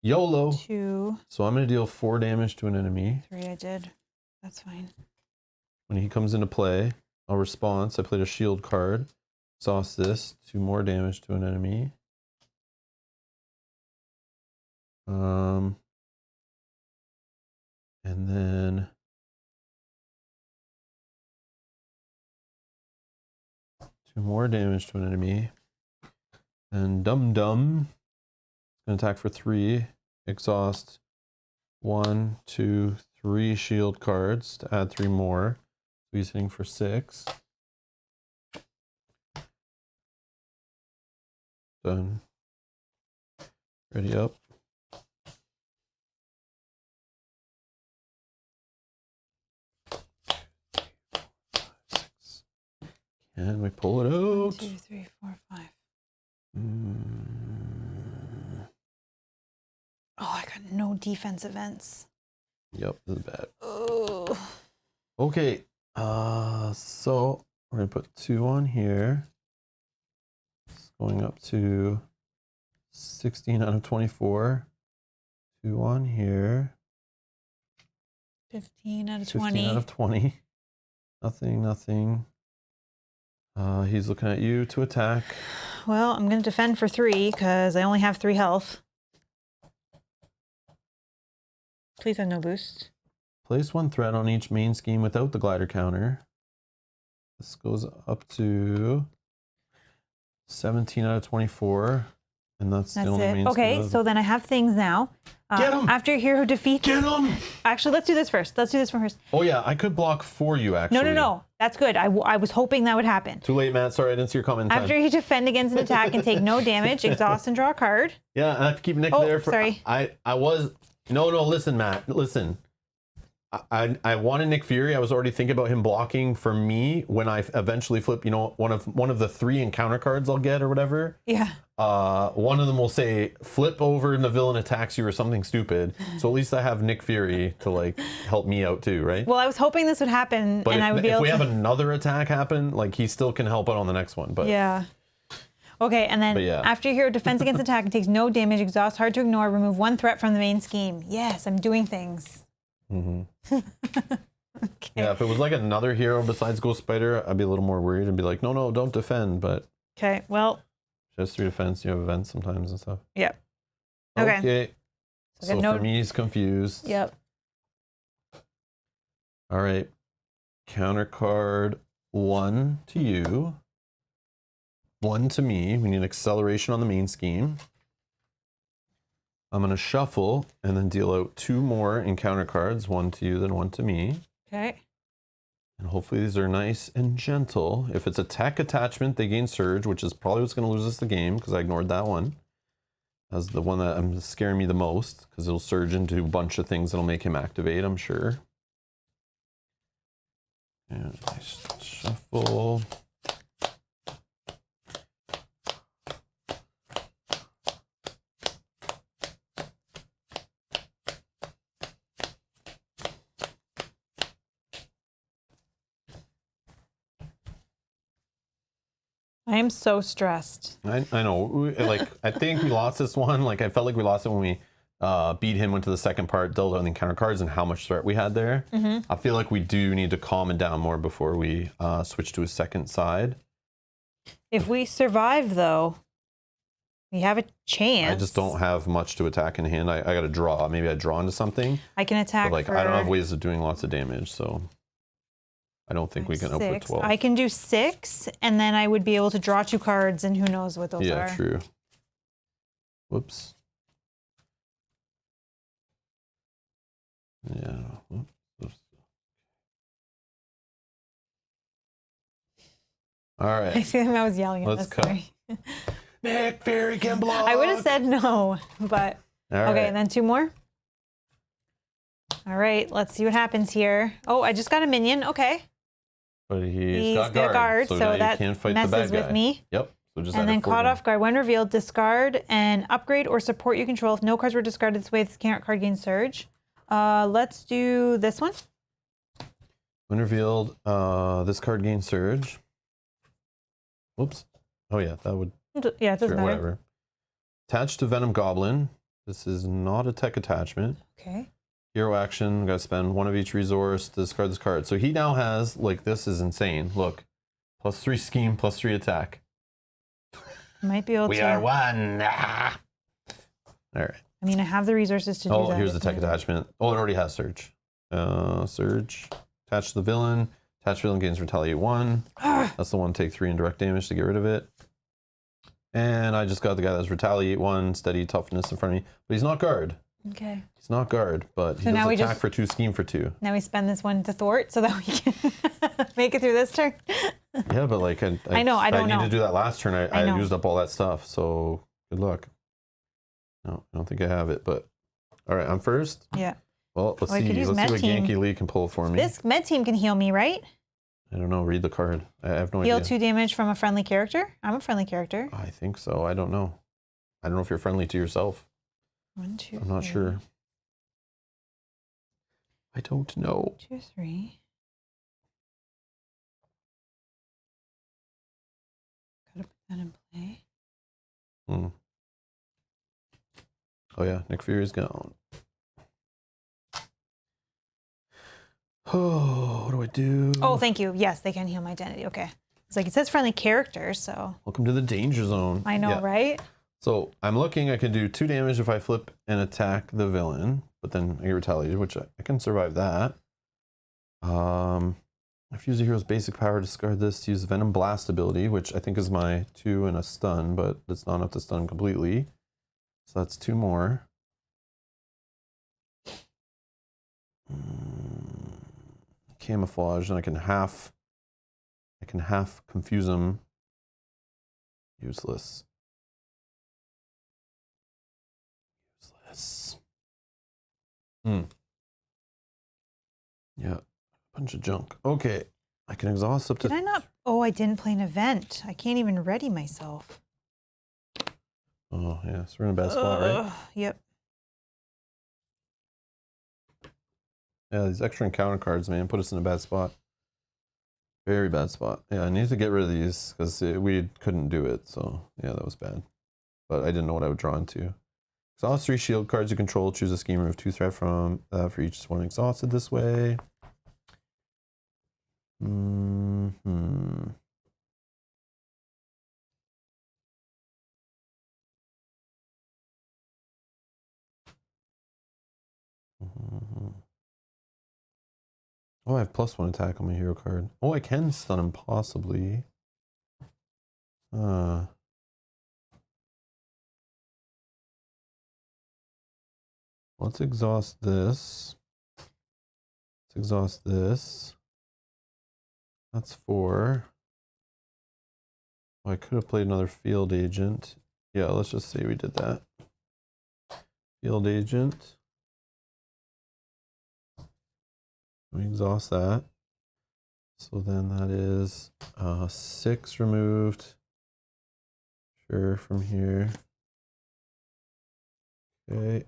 YOLO. 2. So I'm going to deal 4 damage to an enemy. 3 I did. That's fine. When he comes into play, I'll response. I played a shield card. Exhaust this. 2 more damage to an enemy. And then 2 more damage to an enemy. And Dum Dum is going to attack for 3. Exhaust 1, 2, 3 shield cards to add 3 more. So he's hitting for 6. Done. Ready up. And we pull it out. 1, 2, 3, 4, 5. Oh, I got no defense events. Yep, this is bad. Oh. Okay, so we're gonna put 2 on here. It's going up to 16 out of 24. 2 on here. 15 out of 20. 15 out of 20. Nothing, nothing. He's looking at you to attack. Well, I'm going to defend for 3 because I only have 3 health. Please have no boost. Place 1 threat on each main scheme without the glider counter. This goes up to 17 out of 24. And that's the only main Okay, scheme. so then I have things now. Get him! After a hero defeats... Get him! Actually, let's do this first. Let's do this one first. Oh yeah, I could block for you actually. No. That's good. I was hoping that would happen. Too late, Matt. Sorry, I didn't see your comment. After you defend against an attack and take no damage, exhaust and draw a card. Yeah, I have to keep Nick there for... sorry. I was... No, listen, Matt. Listen. I wanted Nick Fury. I was already thinking about him blocking for me when I eventually flip, you know, one of the 3 encounter cards I'll get or whatever. Yeah. One of them will say flip over and the villain attacks you or something stupid. So at least I have Nick Fury to like help me out too, right? Well, I was hoping this would happen, but and I would be able to... If we have another attack happen, like he still can help out on the next one. But yeah. Okay, and then after your hero defense against attack and takes no damage, exhaust, hard to ignore, remove 1 threat from the main scheme. Yes, I'm doing things. Mm-hmm. Okay. Yeah, if it was like another hero besides Ghost Spider, I'd be a little more worried and be like, no, don't defend. But okay, well, just 3 defense, you have events sometimes and stuff. Yep. Okay. So for me, he's confused. Yep. All right. Counter card 1 to you. 1 to me. We need acceleration on the main scheme. I'm going to shuffle and then deal out 2 more encounter cards. 1 to you, then 1 to me. Okay. And hopefully these are nice and gentle. If it's a tech attachment, they gain surge, which is probably what's going to lose us the game because I ignored that one. That's the one that I'm scaring me the most because it'll surge into a bunch of things that'll make him activate, I'm sure. And nice shuffle. I am so stressed. I know. Like, I think we lost this one. Like, I felt like we lost it when we beat him into the second part, dealt out the encounter cards and how much threat we had there. I feel like we do need to calm it down more before we switch to a second side. If we survive, though, we have a chance. I just don't have much to attack in hand. I got to draw. Maybe I draw into something. I can attack but, like, I don't have ways of doing lots of damage, so... I don't think we can output 12. I can do 6, and then I would be able to draw 2 cards, and who knows what those are. Yeah, true. Whoops. Yeah. Whoops. All right. I see him. I was yelling at Let's us. cut. Sorry. Nick Fury can block. I would have said no, but okay, and then 2 more. All right, let's see what happens here. Oh, I just got a minion. Okay. But he's got guard, so now that you can't fight messes the bad guy. with me. Yep. So just and then caught off guard. When revealed, discard and upgrade or support you control. If no cards were discarded this way, this card gains surge. Let's do this one. When revealed, this card gains surge. Whoops. Oh yeah, that would. Yeah, it doesn't matter. Whatever. Attached to Venom Goblin. This is not a tech attachment. Okay. Hero action, gotta spend one of each resource to discard this card. So he now has, like, this is insane. Look, +3 scheme, +3 attack. Might be able to. We are one. Ah. All right. I mean, I have the resources to do that. Oh, here's the tech attachment. Oh, it already has Surge. Surge. Attached to the villain. Attached villain gains Retaliate 1. That's the one, take 3 indirect damage to get rid of it. And I just got the guy that's Retaliate 1, Steady, Toughness in front of me. But he's not guard. Okay. He's not guard, but he So now does we attack just- for 2, scheme for 2. Now we spend this one to thwart so that we can make it through this turn. Yeah, but like I know, I don't need know. to do that last turn. I know. used up all that stuff, so good luck. No, I don't think I have it, but all right, I'm first. Yeah. Well, let's Oh, I see. could use Let's see Med what Team. Yankee Lee can pull for me. This med team can heal me, right? I don't know. Read the card. I have no Heal idea. 2 damage from a friendly character. I'm a friendly character. I think so. I don't know. I don't know if you're friendly to yourself. 1, 2, I'm not 3. sure. I don't know. 2, 3. Gotta put that in play. Hmm. Oh yeah, Nick Fury's gone. Oh, what do I do? Oh, thank you. Yes, they can heal my identity. Okay. It's like it says friendly character, so Welcome to the danger zone. I know, Yeah. right? So I'm looking, I can do 2 damage if I flip and attack the villain, but then I get retaliated, which I can survive that. If you use a hero's basic power, discard this to use Venom Blast ability, which I think is my 2 and a stun, but it's not enough to stun completely. So that's 2 more. Camouflage, and I can half confuse them. Useless. Useless. Yeah, bunch of junk. Okay, I can exhaust up to. Did I not? Oh, I didn't play an event. I can't even ready myself. Oh yeah, so we're in a bad spot, right? Yep. Yeah, these extra encounter cards, man, put us in a bad spot. Very bad spot. Yeah, I need to get rid of these because we couldn't do it. So yeah, that was bad. But I didn't know what I would draw into. Exhaust 3 shield cards you control. Choose a scheme, remove 2 threat from for each one exhausted this way. Oh, I have +1 attack on my hero card. Oh, I can stun him possibly. Let's exhaust this. Let's exhaust this. That's 4. Oh, I could have played another field agent. Yeah, let's just say we did that. Field agent. We exhaust that. So then that is 6 removed. Sure, from here. Okay.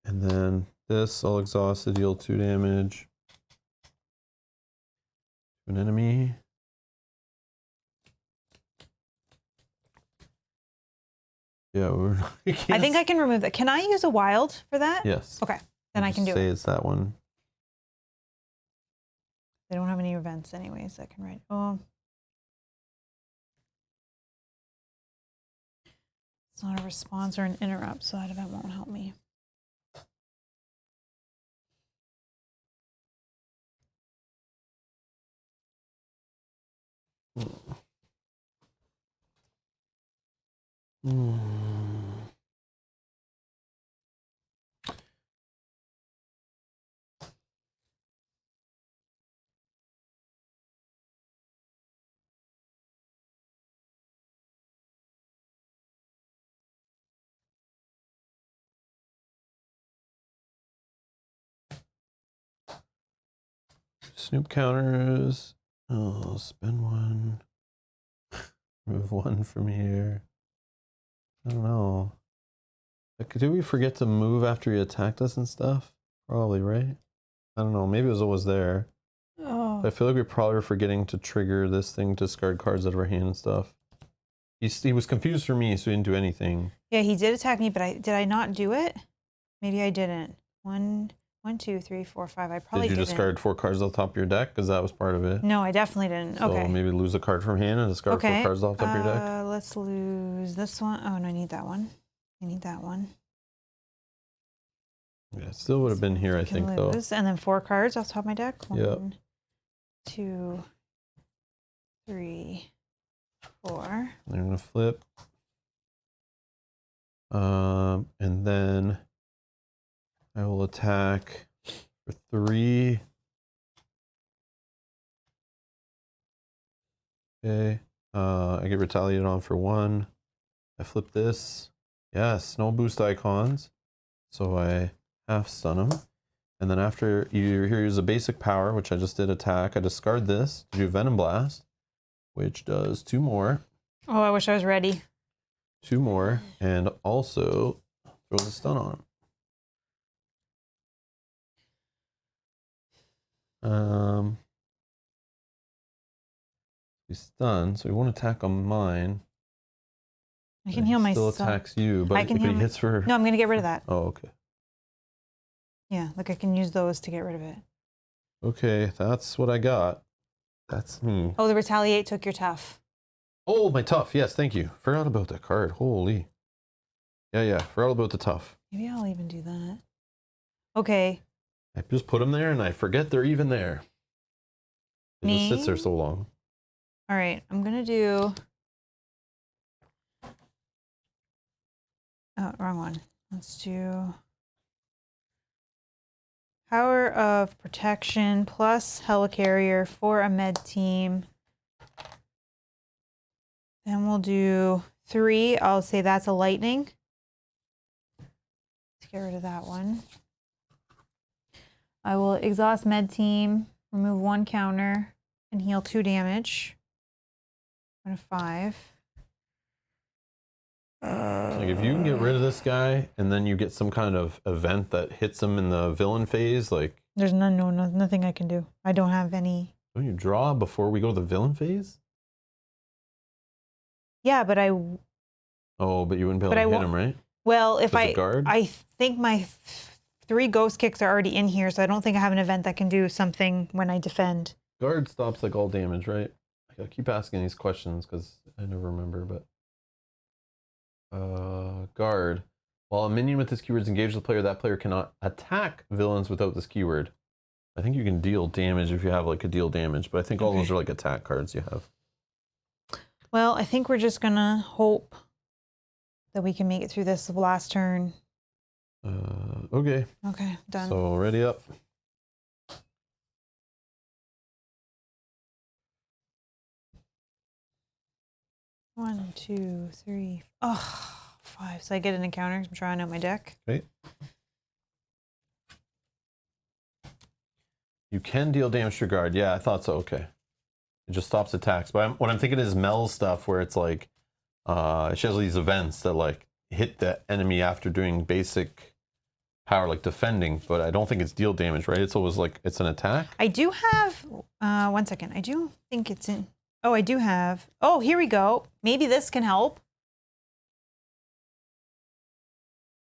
And then this, I'll exhaust to deal 2 damage to an enemy. Yeah, we can't. I think I can remove that. Can I use a wild for that? Yes. Okay, then I can do say it. it's that one. They don't have any events anyways. I can write. Oh. It's not a response or an interrupt, so that event won't help me. Snoop counters. Oh, spend 1. Remove 1 from here. I don't know. Like, did we forget to move after he attacked us and stuff? Probably, right? I don't know. Maybe it was always there. Oh. But I feel like we probably were forgetting to trigger this thing to discard cards out of our hand and stuff. He was confused for me, so he didn't do anything. Yeah, he did attack me, but did I not do it? Maybe I didn't. 1, 2, 3, 4, 5. I probably didn't. Did you discard 4 cards off the top of your deck? Because that was part of it. No, I definitely didn't. So okay. maybe lose a card from hand and discard 4 cards off the top of your deck. Let's lose this one. Oh, no, I need that one. I need that one. Yeah, it still would have been here, I think, though. And then 4 cards off the top of my deck. Yep. 1, 2, 3, 4. They're going to flip. And then I will attack for 3. Okay. I get retaliated on for 1. I flip this. Yes, no boost icons. So I half stun him. And then after you use a basic power, which I just did attack, I discard this to do Venom Blast, which does 2 more. Oh, I wish I was ready. 2 more, and also throws a stun on him. He's stunned, so he won't attack on mine. I can heal myself. Still attacks you, but he hits for... No, I'm going to get rid of that. Oh, okay. Yeah, like I can use those to get rid of it. Okay, that's what I got. That's me. Oh, the Retaliate took your tough. Oh, my tough. Yes, thank you. Forgot about that card. Holy. Yeah. Forgot about the tough. Maybe I'll even do that. Okay. I just put them there and I forget they're even there. It just sits there so long. All right, I'm going to do... Oh, wrong one. Let's do... Power of Protection plus Helicarrier for a med team. Then we'll do 3. I'll say that's a lightning. Let's get rid of that one. I will exhaust med team, remove 1 counter, and heal 2 damage. 1 of 5. Like if you can get rid of this guy and then you get some kind of event that hits him in the villain phase, like... There's nothing I can do. I don't have any... Don't you draw before we go to the villain phase? Yeah, but I... Oh, but you wouldn't be able to hit him, right? Well, if guard? I think my 3 ghost kicks are already in here, so I don't think I have an event that can do something when I defend. Guard stops like all damage, right? I gotta keep asking these questions because I never remember, but... guard. While a minion with this keyword is engaged with the player, that player cannot attack villains without this keyword. I think you can deal damage if you have like a deal damage, but I think all those are like attack cards you have. Well, I think we're just gonna hope that we can make it through this last turn. Okay. Okay, done. So ready up. One, 2, 3. Oh, 5. So I get an encounter. I'm drawing out my deck. Okay. You can deal damage to your guard. Yeah, I thought so. Okay. It just stops attacks. But what I'm thinking is Mel's stuff where it's like, she has these events that like hit the enemy after doing basic power, like defending, but I don't think it's deal damage, right? It's always like, it's an attack. I do have, 1 second. I do think it's in. Oh, I do have. Oh, here we go. Maybe this can help.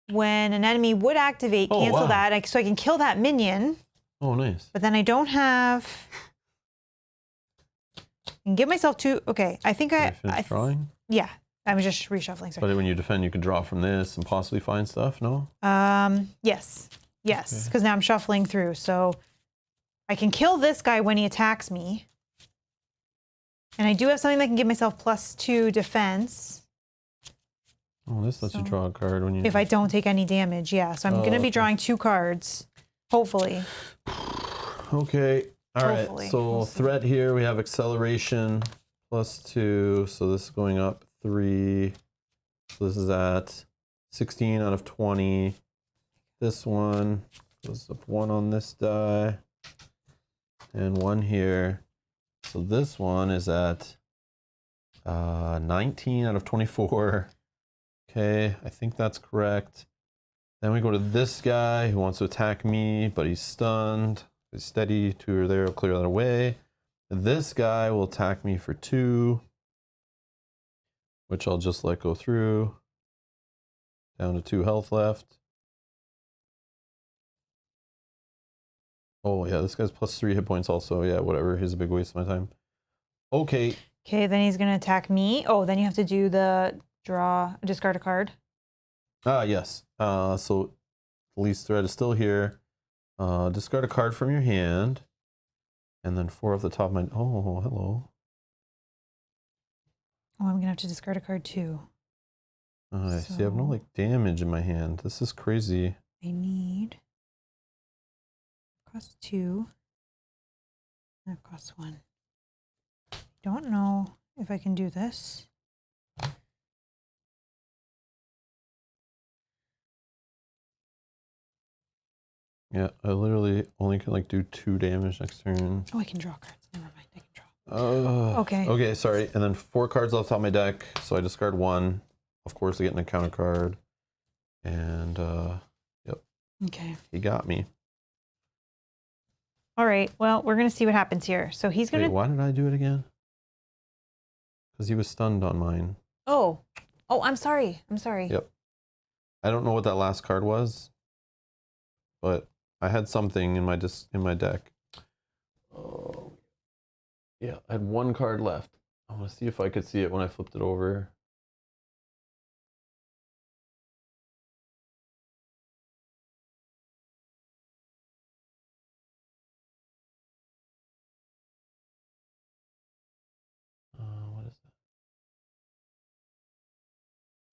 When an enemy would activate, cancel that, so I can kill that minion. Oh, nice. But then I don't have. I can give myself 2. Okay, I think I drawing. Yeah, I was just reshuffling. Sorry. But when you defend, you can draw from this and possibly find stuff. No. Yes, because now I'm shuffling through, so I can kill this guy when he attacks me. And I do have something that can give myself +2 defense. Oh, this lets you draw a card when you... If I don't take any damage, yeah. So I'm going to be drawing 2 cards, hopefully. Okay. All right. Hopefully. So threat here, we have acceleration +2. So this is going up 3. So this is at 16 out of 20. This one goes up 1 on this die. And 1 here. So this one is at 19 out of 24. Okay, I think that's correct. Then we go to this guy who wants to attack me, but he's stunned. He's steady, 2 are there, I'll clear that away. This guy will attack me for 2, which I'll just let go through. Down to 2 health left. Oh yeah, this guy's plus 3 hit points also. Yeah, whatever. He's a big waste of my time. Okay. Okay, then he's gonna attack me. Oh, then you have to do the discard a card. Yes. So least threat is still here. Discard a card from your hand. And then 4 off the top of my... Oh, hello. Oh, I'm gonna have to discard a card too. I see I have no like damage in my hand. This is crazy. I need... Cost 2. That costs 1. Don't know if I can do this. Yeah, I literally only can like do 2 damage next turn. Oh, I can draw cards. Never mind, I can draw. Okay. Okay, sorry. And then 4 cards left on my deck, so I discard 1. Of course, I get an encounter card. And, yep. Okay. He got me. All right, well, we're going to see what happens here. So he's going to... Wait, why did I do it again? Because he was stunned on mine. Oh, I'm sorry. I'm sorry. Yep. I don't know what that last card was, but I had something in my deck. Oh, yeah, I had 1 card left. I want to see if I could see it when I flipped it over. What is that?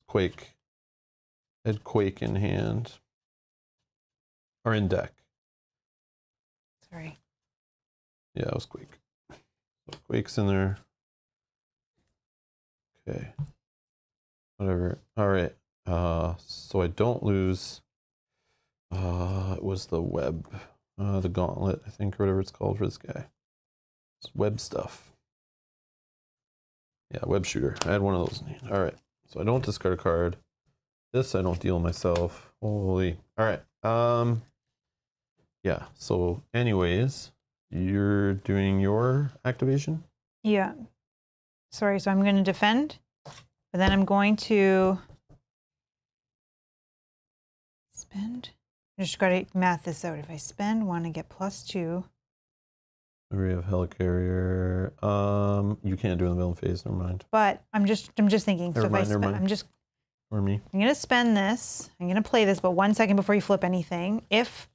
Quake. I had Quake in hand. Or in deck. Sorry. Yeah, it was Quake. So Quake's in there. Okay. Whatever. Alright. So I don't lose. It was the web. The gauntlet, I think, or whatever it's called for this guy. It's web stuff. Yeah, web shooter. I had one of those in hand. Alright. So I don't discard a card. This I don't deal myself. Holy. Alright. Yeah, so anyways, you're doing your activation? Yeah. Sorry, so I'm going to defend, but then I'm going to spend. I just got to math this out. If I spend 1, I get plus 2. We have Helicarrier. You can't do it in the villain phase, never mind. But I'm just thinking. Never so mind, if I spend, I'm just... Or me. I'm going to spend this. I'm going to play this, but 1 second before you flip anything. If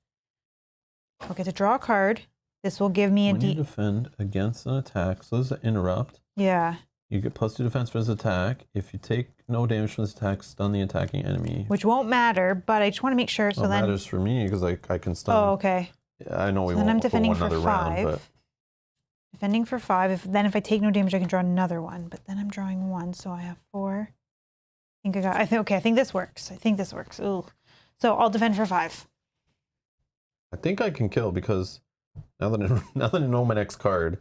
I'll get to draw a card, this will give me a when you defend against an attack, so this is an interrupt. Yeah. You get plus 2 defense for this attack. If you take no damage from this attack, stun the attacking enemy. Which won't matter, but I just want to make sure. So well, then it matters for me because I can stun. Oh, okay. Yeah, I know we so won't then I'm go defending another for 5. round, but defending for 5. If I take no damage, I can draw another one. But then I'm drawing 1, so I have 4. I think this works. Ooh. So I'll defend for 5. I think I can kill because now that I know my next card,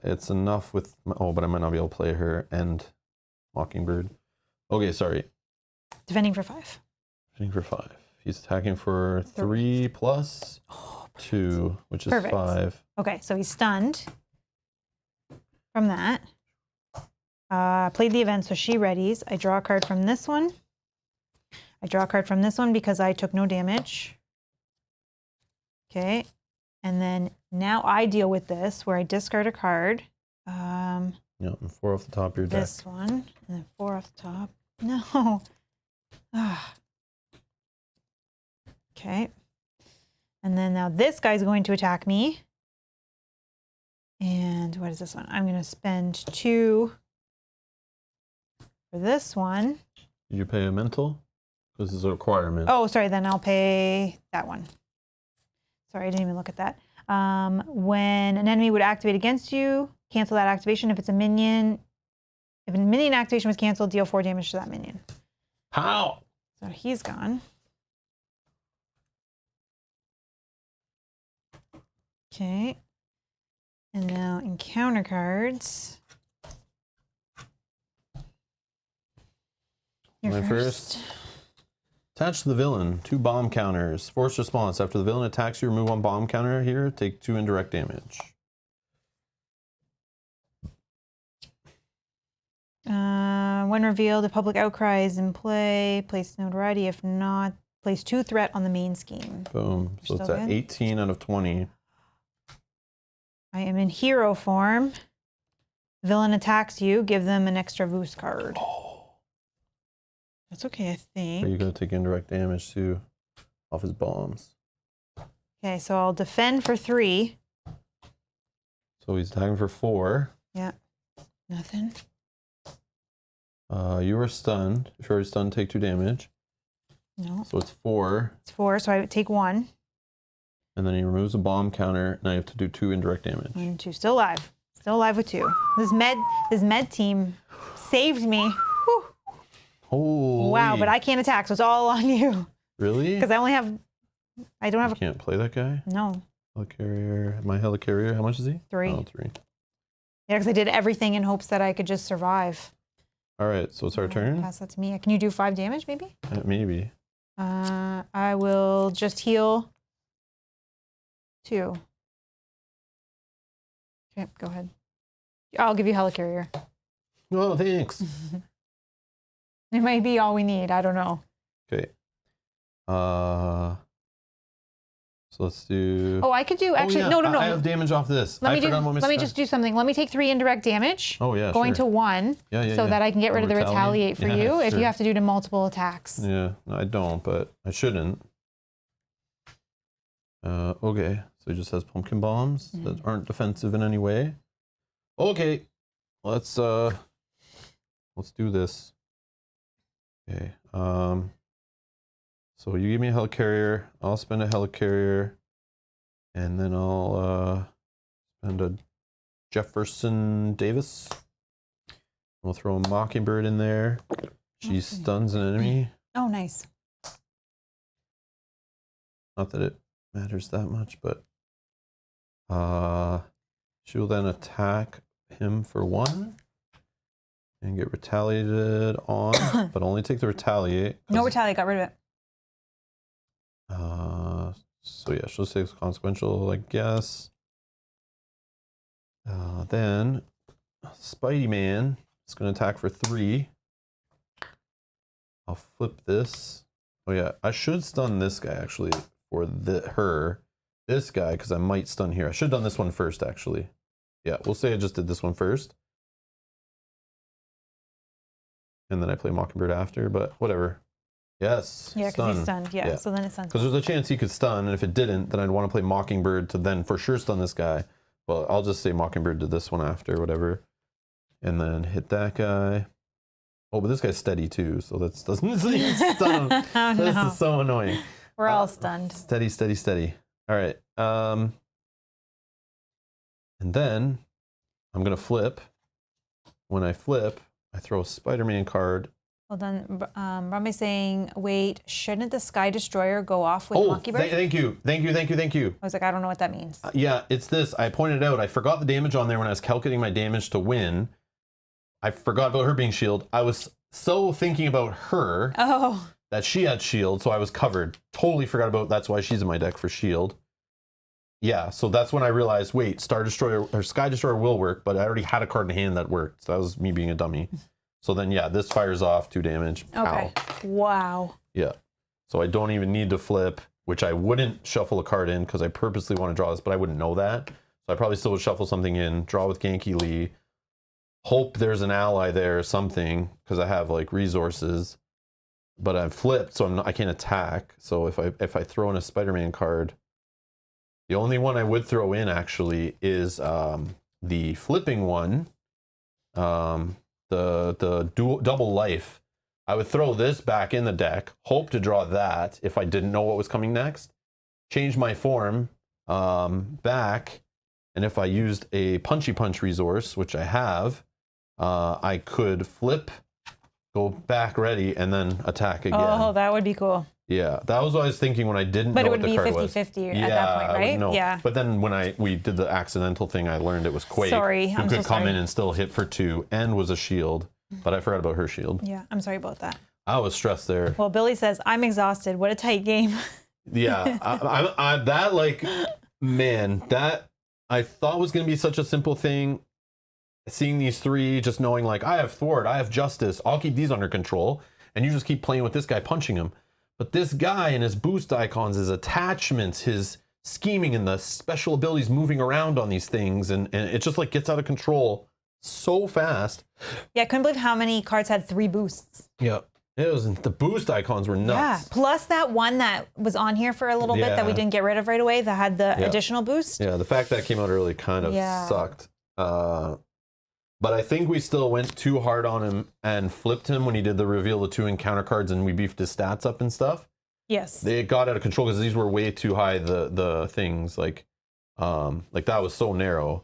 it's enough with but I might not be able to play her and Mockingbird. Okay, sorry. Defending for 5. Defending for 5. He's attacking for 3 plus 2, which is 5. Okay, so he's stunned from that. Played the event, so she readies. I draw a card from this one. I draw a card from this one because I took no damage. Okay, and then now I deal with this where I discard a card. Yeah, and 4 off the top of your deck. This one, and then 4 off the top. No. Okay. And then now this guy's going to attack me. And what is this one? I'm going to spend 2 for this one. Did you pay a mental? Because it's a requirement. Oh, sorry, then I'll pay that one. Sorry, I didn't even look at that. When an enemy would activate against you, cancel that activation. If it's a minion, if a minion activation was canceled, deal 4 damage to that minion. How? So he's gone. Okay. And now encounter cards. You're first. Attach to the villain 2 bomb counters. Force response. After the villain attacks you, remove 1 bomb counter here. Take 2 indirect damage. When revealed, a public outcry is in play. Place notoriety. If not, place 2 threat on the main scheme. Boom. So it's at 18 out of 20. I am in hero form. Villain attacks you. Give them an extra boost card. Oh. That's okay, I think. Are you going to take indirect damage too off his bombs? Okay, so I'll defend for 3. So he's attacking for 4. Yeah. Nothing. You are stunned. If you're stunned, take 2 damage. No. So it's 4. It's 4, so I would take 1. And then he removes a bomb counter. Now you have to do 2 indirect damage. 1, 2. Still alive. Still alive with 2. This med team saved me. Whew. Holy. Wow, but I can't attack, so it's all on you. Really? Because I don't have You can't play that guy? No. Helicarrier. My helicarrier, how much is he? 3. Oh, 3. Yeah, because I did everything in hopes that I could just survive. All right, so it's our turn? Pass that to me. Can you do 5 damage, maybe? Maybe. I will just heal 2. Okay, go ahead. I'll give you helicarrier. Oh, thanks. It might be all we need. I don't know. Okay. So let's do... Oh, I could do... Actually, no. I have damage off this. Let me just do something. Let me take 3 indirect damage. Oh, yeah, Going to 1. So that I can get rid of the retaliate for you if you have to do to multiple attacks. Yeah, no, I don't, but I shouldn't. Okay, so he just has pumpkin bombs that aren't defensive in any way. Okay, let's do this. Okay, so you give me a helicarrier, I'll spend a helicarrier, and then I'll spend a Jefferson Davis. We'll throw a Mockingbird in there. She stuns an enemy. Oh, nice. Not that it matters that much, but she will then attack him for 1 and get retaliated on, but only take the retaliate. No retaliate, got rid of it. So yeah, she'll take consequential, I guess. Then Spidey Man is going to attack for 3. I'll flip this. Oh yeah, I should stun this guy actually, or this guy, because I might stun here. I should have done this one first actually. Yeah, we'll say I just did this one first. And then I play Mockingbird after, but whatever. Yes. Yeah, because he's stunned. Yeah, so then it's stunned. Because there's a chance he could stun, and if it didn't, then I'd want to play Mockingbird to then for sure stun this guy. Well, I'll just say Mockingbird to this one after, whatever. And then hit that guy. Oh, but this guy's steady too, so that doesn't stun him. Oh, This no. is so annoying. We're all stunned. Steady, steady, steady. All right. And then I'm going to flip. When I flip, I throw a Spider-Man card. Well done. Rami's saying, wait, shouldn't the Sky Destroyer go off with Mockingbird? Thank you. I was like, I don't know what that means. Yeah, it's this. I pointed out, I forgot the damage on there when I was calculating my damage to win. I forgot about her being shield. I was so thinking about her that she had shield, so I was covered. Totally forgot about that's why she's in my deck for shield. Yeah, so that's when I realized, wait, Star Destroyer or Sky Destroyer will work, but I already had a card in hand that worked. So that was me being a dummy. So then, yeah, this fires off 2 damage. Okay. Ow. Wow. Yeah. So I don't even need to flip, which I wouldn't shuffle a card in because I purposely want to draw this, but I wouldn't know that. So I probably still would shuffle something in, draw with Genki Lee, hope there's an ally there or something because I have like resources, but I've flipped, so I can't attack. So if I throw in a Spider-Man card, the only one I would throw in actually is the flipping one. The double life. I would throw this back in the deck, hope to draw that if I didn't know what was coming next, change my form back, and if I used a punchy punch resource, which I have, I could flip, go back ready, and then attack again. Oh, that would be cool. Yeah, that was what I was thinking when I didn't know what the card was. But it would be 50-50 at that point, right? No. Yeah. But then when we did the accidental thing, I learned it was Quake. Sorry, who could come in and still hit for 2 and was a shield. But I forgot about her shield. Yeah, I'm sorry about that. I was stressed there. Well, Billy says, I'm exhausted. What a tight game. Yeah, that like, man, that I thought was going to be such a simple thing. seeing these three, just knowing like, I have Thwart, I have Justice, I'll keep these under control. And you just keep playing with this guy, punching him. But this guy and his boost icons, his attachments, his scheming, and the special abilities moving around on these things, and it just like gets out of control so fast. Yeah, I couldn't believe how many cards had 3 boosts. Yeah. It was, the boost icons were nuts. Yeah, plus that one that was on here for a little bit that we didn't get rid of right away that had the additional boost. Yeah, the fact that came out early kind of sucked. But I think we still went too hard on him and flipped him when he did the reveal the 2 encounter cards and we beefed his stats up and stuff. Yes. They got out of control because these were way too high, the things. Like that was so narrow.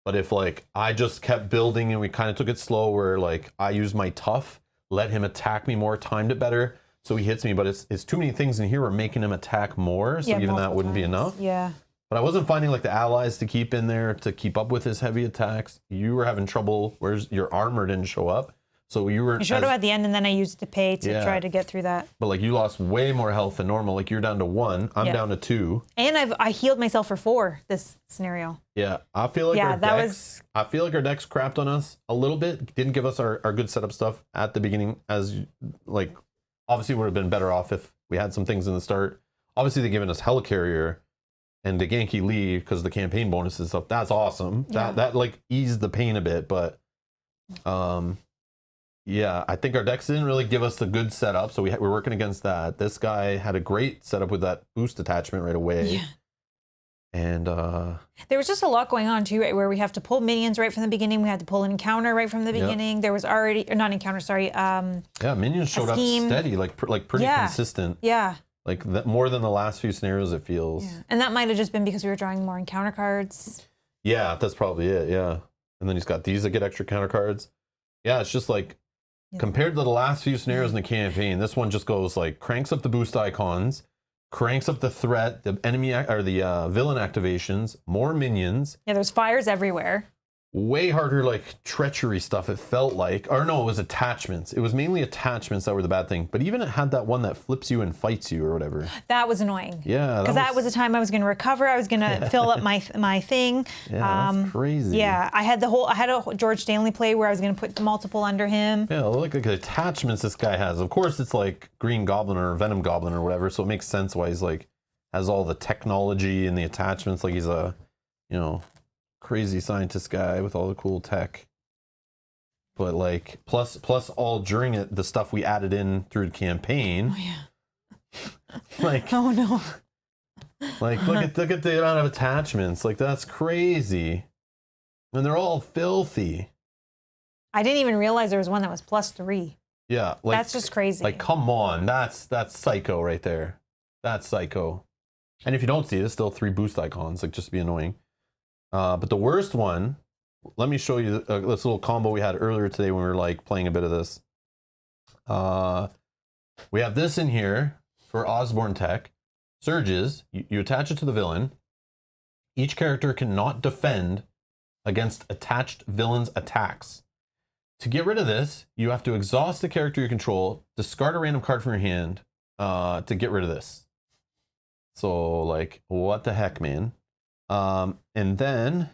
But if like I just kept building and we kind of took it slow where like I used my tough, let him attack me more, timed it better, so he hits me. But it's too many things in here were making him attack more, so even that wouldn't be enough. Yeah. But I wasn't finding like the allies to keep in there to keep up with his heavy attacks. You were having trouble. Where's your armor didn't show up, so you were. I showed up at the end, and then I used it to pay to try to get through that. But like you lost way more health than normal. Like you're down to 1. I'm down to 2. And I healed myself for 4 this scenario. Yeah, I feel like I feel like our decks crapped on us a little bit. Didn't give us our good setup stuff at the beginning. As like, obviously would have been better off if we had some things in the start. Obviously they've given us Helicarrier and the Genki Lee because the campaign bonuses and stuff. That's awesome. That like eased the pain a bit, but yeah, I think our decks didn't really give us the good setup, so we're working against that. This guy had a great setup with that boost attachment right away. Yeah. And there was just a lot going on too, right? Where we have to pull minions right from the beginning. We had to pull an encounter right from the beginning. There was already, or not encounter, sorry. Yeah, minions showed up steady, like pretty consistent. Yeah. Like more than the last few scenarios, it feels. Yeah. And that might have just been because we were drawing more encounter cards. Yeah, that's probably it. Yeah. And then he's got these that get extra counter cards. Yeah, it's just like compared to the last few scenarios in the campaign, this one just goes like cranks up the boost icons, cranks up the threat, the enemy or the villain activations, more minions. Yeah, there's fires everywhere. Way harder, like treachery stuff. It felt like, or no, it was attachments. It was mainly attachments that were the bad thing. But even it had that one that flips you and fights you or whatever. That was annoying. Yeah, because that was the time I was going to recover. I was going to fill up my thing. Yeah, that's crazy. Yeah, I had a George Stanley play where I was going to put multiple under him. Yeah, look at the attachments this guy has. Of course, it's like Green Goblin or Venom Goblin or whatever. So it makes sense why he's like has all the technology and the attachments. Like he's a, crazy scientist guy with all the cool tech. But like plus all during it the stuff we added in through the campaign. Oh yeah. Like oh no. Like look at the amount of attachments. Like that's crazy. And they're all filthy. I didn't even realize there was one that was +3. Yeah, like that's just crazy. Like come on, that's psycho right there. That's psycho. And if you don't see it, it's still 3 boost icons, like just to be annoying. But the worst one, let me show you this little combo we had earlier today when we were like playing a bit of this. We have this in here for Osborne Tech. Surges, you attach it to the villain. Each character cannot defend against attached villain's attacks. To get rid of this, you have to exhaust the character you control, discard a random card from your hand to get rid of this. So like, what the heck, man? And then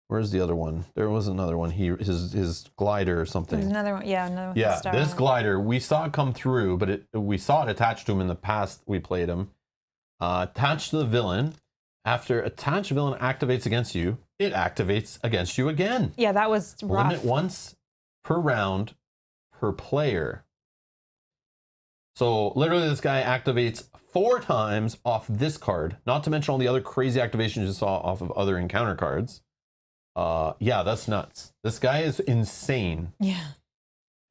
where's the other one? There was another one. His glider or something. There's another one. Yeah, another one. Yeah, this glider we saw it come through, but we saw it attached to him in the past. We played him attached to the villain. After attached villain activates against you, it activates against you again. Yeah, that was rough. Limit once per round per player. So literally this guy activates 4 times off this card, not to mention all the other crazy activations you saw off of other encounter cards. Yeah, that's nuts. This guy is insane. Yeah.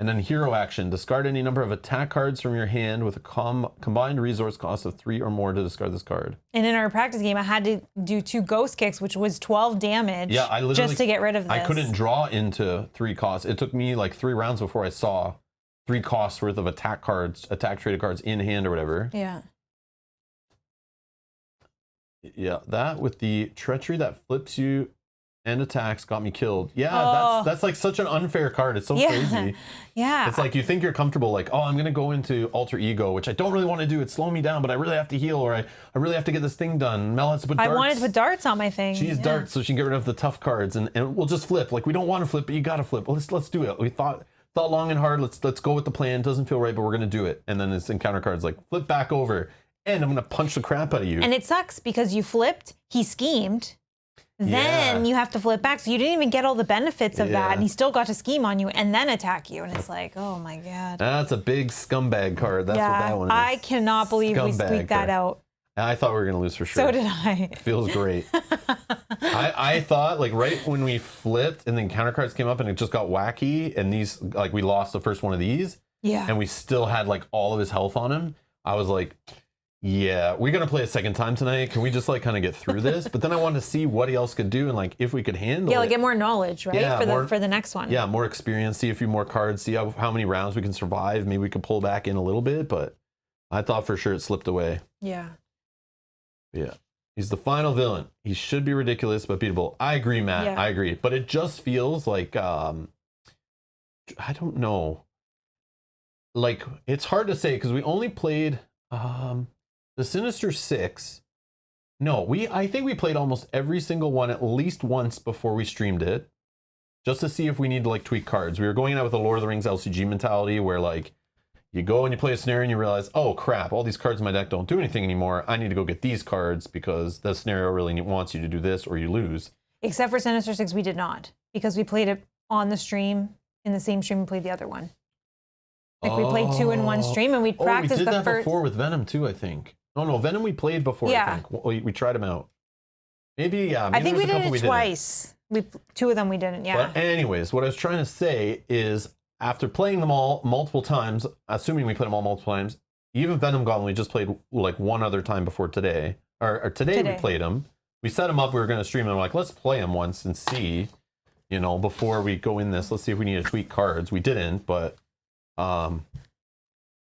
And then hero action, discard any number of attack cards from your hand with a combined resource cost of 3 or more to discard this card. And in our practice game, I had to do 2 ghost kicks, which was 12 damage. Yeah, I literally just to get rid of this. I couldn't draw into 3 costs. It took me like 3 rounds before I saw 3 costs worth of attack traded cards in hand or whatever. Yeah. Yeah, that with the treachery that flips you and attacks got me killed. Yeah, that's like such an unfair card. It's so crazy. Yeah. It's like you think you're comfortable, like, oh, I'm gonna go into alter ego, which I don't really want to do. It's slowing me down, but I really have to heal, or I really have to get this thing done. Mel has to put darts. I wanted to put darts on my thing. She's darts, so she can get rid of the tough cards, and we'll just flip. Like, we don't want to flip, but you gotta flip. Well, let's do it. We thought long and hard. Let's go with the plan. Doesn't feel right, but we're gonna do it. And then it's encounter cards like flip back over, and I'm gonna punch the crap out of you. And it sucks because you flipped, he schemed. Then you have to flip back. So you didn't even get all the benefits of that. And he still got to scheme on you and then attack you. And it's like, oh my God. That's a big scumbag card. That's what that one is. I cannot believe we squeaked that out. I thought we were going to lose for sure. So did I. Feels great. I thought, like, right when we flipped and then counter cards came up and it just got wacky and these, like, we lost the first one of these. Yeah. And we still had, like, all of his health on him. I was like, yeah, we're going to play a second time tonight. Can we just, like, kind of get through this? But then I wanted to see what else could do and, like, if we could handle it. Yeah, like, get more knowledge, right? Yeah, for the next one. Yeah, more experience, see a few more cards, see how many rounds we can survive. Maybe we could pull back in a little bit, but I thought for sure it slipped away. Yeah. Yeah. He's the final villain. He should be ridiculous, but beatable. I agree, Matt. Yeah. I agree. But it just feels like, I don't know. Like, it's hard to say because we only played the Sinister Six. No, I think we played almost every single one at least once before we streamed it, just to see if we need to, like, tweak cards. We were going out with a Lord of the Rings LCG mentality where, like, you go and you play a scenario and you realize, oh crap, all these cards in my deck don't do anything anymore. I need to go get these cards because the scenario really wants you to do this or you lose. Except for Sinister Six, we did not, because we played it on the stream, in the same stream we played the other one. Like, we played 2 in one stream and we practiced we did the that before with Venom too, I think. No, Venom we played before, I think. We tried them out. Maybe I think we did it twice. 2 of them we didn't, yeah. But anyways, what I was trying to say is, after playing them all multiple times, assuming we played them all multiple times, even Venom Goblin we just played, like, one other time before today. Or today we played them. We set them up, we were going to stream them. We're like, let's play them once and see, you know, before we go in this. Let's see if we need to tweak cards. We didn't, but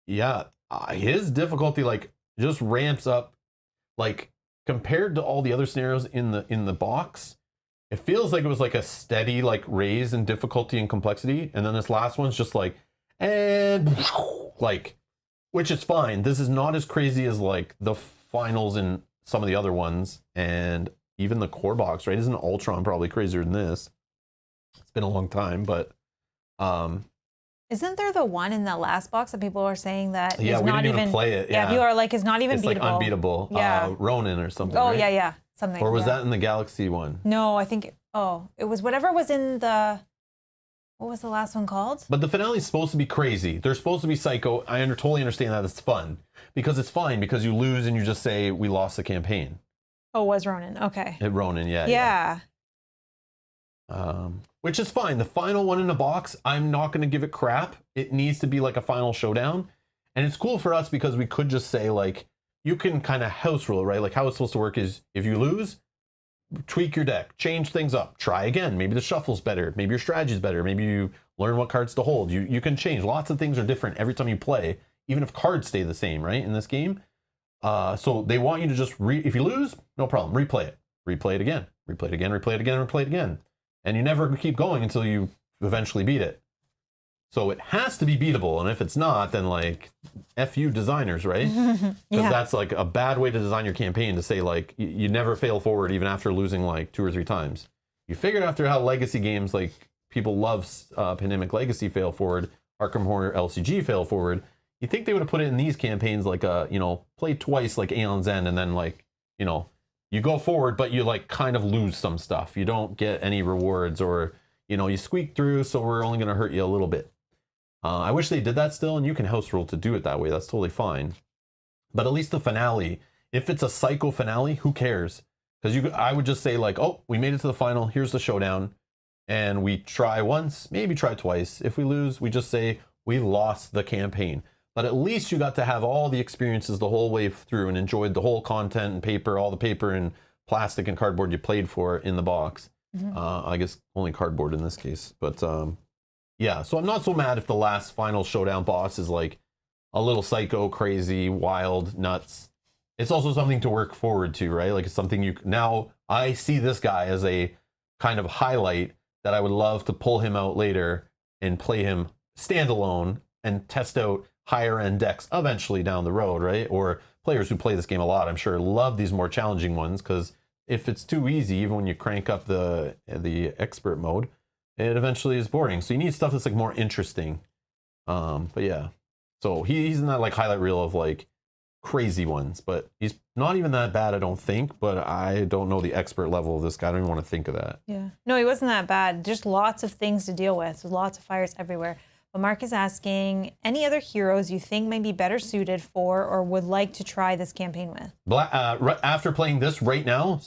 yeah, his difficulty, like, just ramps up, like, compared to all the other scenarios in the box. It feels like it was like a steady, like, raise in difficulty and complexity, and then this last one's just like, and like, which is fine. This is not as crazy as, like, the finals in some of the other ones, and even the core box, right? Isn't Ultron probably crazier than this? It's been a long time, but isn't there the one in the last box that people are saying that we not didn't even play it? Yeah, people are like, it's not even it's beatable. Like unbeatable. Yeah, Ronin or something. Oh, right? yeah, something. Or was that in the Galaxy one? No, I think. It was whatever was in the. What was the last one called? But the finale is supposed to be crazy. They're supposed to be psycho. I totally understand that. It's fun because it's fine because you lose and you just say we lost the campaign. Oh, it was Ronin. Okay. Ronin, yeah. Yeah. Which is fine. The final one in the box, I'm not going to give it crap. It needs to be like a final showdown. And it's cool for us because we could just say, like, you can kind of house rule, right? Like, how it's supposed to work is if you lose, tweak your deck, change things up, try again. Maybe the shuffle's better. Maybe your strategy's better. Maybe you learn what cards to hold. You can change. Lots of things are different every time you play, even if cards stay the same, right? In this game. So they want you to just, if you lose, no problem. Replay it. Replay it again. Replay it again. Replay it again. Replay it again. And you never keep going until you eventually beat it. So it has to be beatable. And if it's not, then, like, F you designers, right? Because that's, like, a bad way to design your campaign, to say, like, you never fail forward even after losing, like, 2 or 3 times. You figured after how legacy games, like, people love Pandemic Legacy fail forward, Arkham Horror LCG fail forward, you think they would have put it in these campaigns, like, you know, play twice, like Aeon's End, and then, like, you know, you go forward, but you, like, kind of lose some stuff. You don't get any rewards, or, you know, you squeak through, so we're only going to hurt you a little bit. I wish they did that still, and you can house rule to do it that way. That's totally fine. But at least the finale, if it's a psycho finale, who cares? Because I would just say, like, oh, we made it to the final. Here's the showdown. And we try once, maybe try twice. If we lose, we just say we lost the campaign. But at least you got to have all the experiences the whole way through and enjoyed the whole content and paper, all the paper and plastic and cardboard you played for in the box. I guess only cardboard in this case. But yeah, so I'm not so mad if the last final showdown boss is, like, a little psycho, crazy, wild, nuts. It's also something to work forward to, right? Like, it's something now I see this guy as a kind of highlight that I would love to pull him out later and play him standalone and test out higher end decks eventually down the road, right? Or players who play this game a lot, I'm sure, love these more challenging ones, because if it's too easy, even when you crank up the expert mode, it eventually is boring. So you need stuff that's like more interesting. But yeah, so he's in that like highlight reel of like crazy ones, but he's not even that bad, I don't think. But I don't know the expert level of this guy. I don't even want to think of that. Yeah, no, he wasn't that bad. Just lots of things to deal with. There's lots of fires everywhere. But Mark is asking, any other heroes you think may be better suited for or would like to try this campaign with? After playing this right now,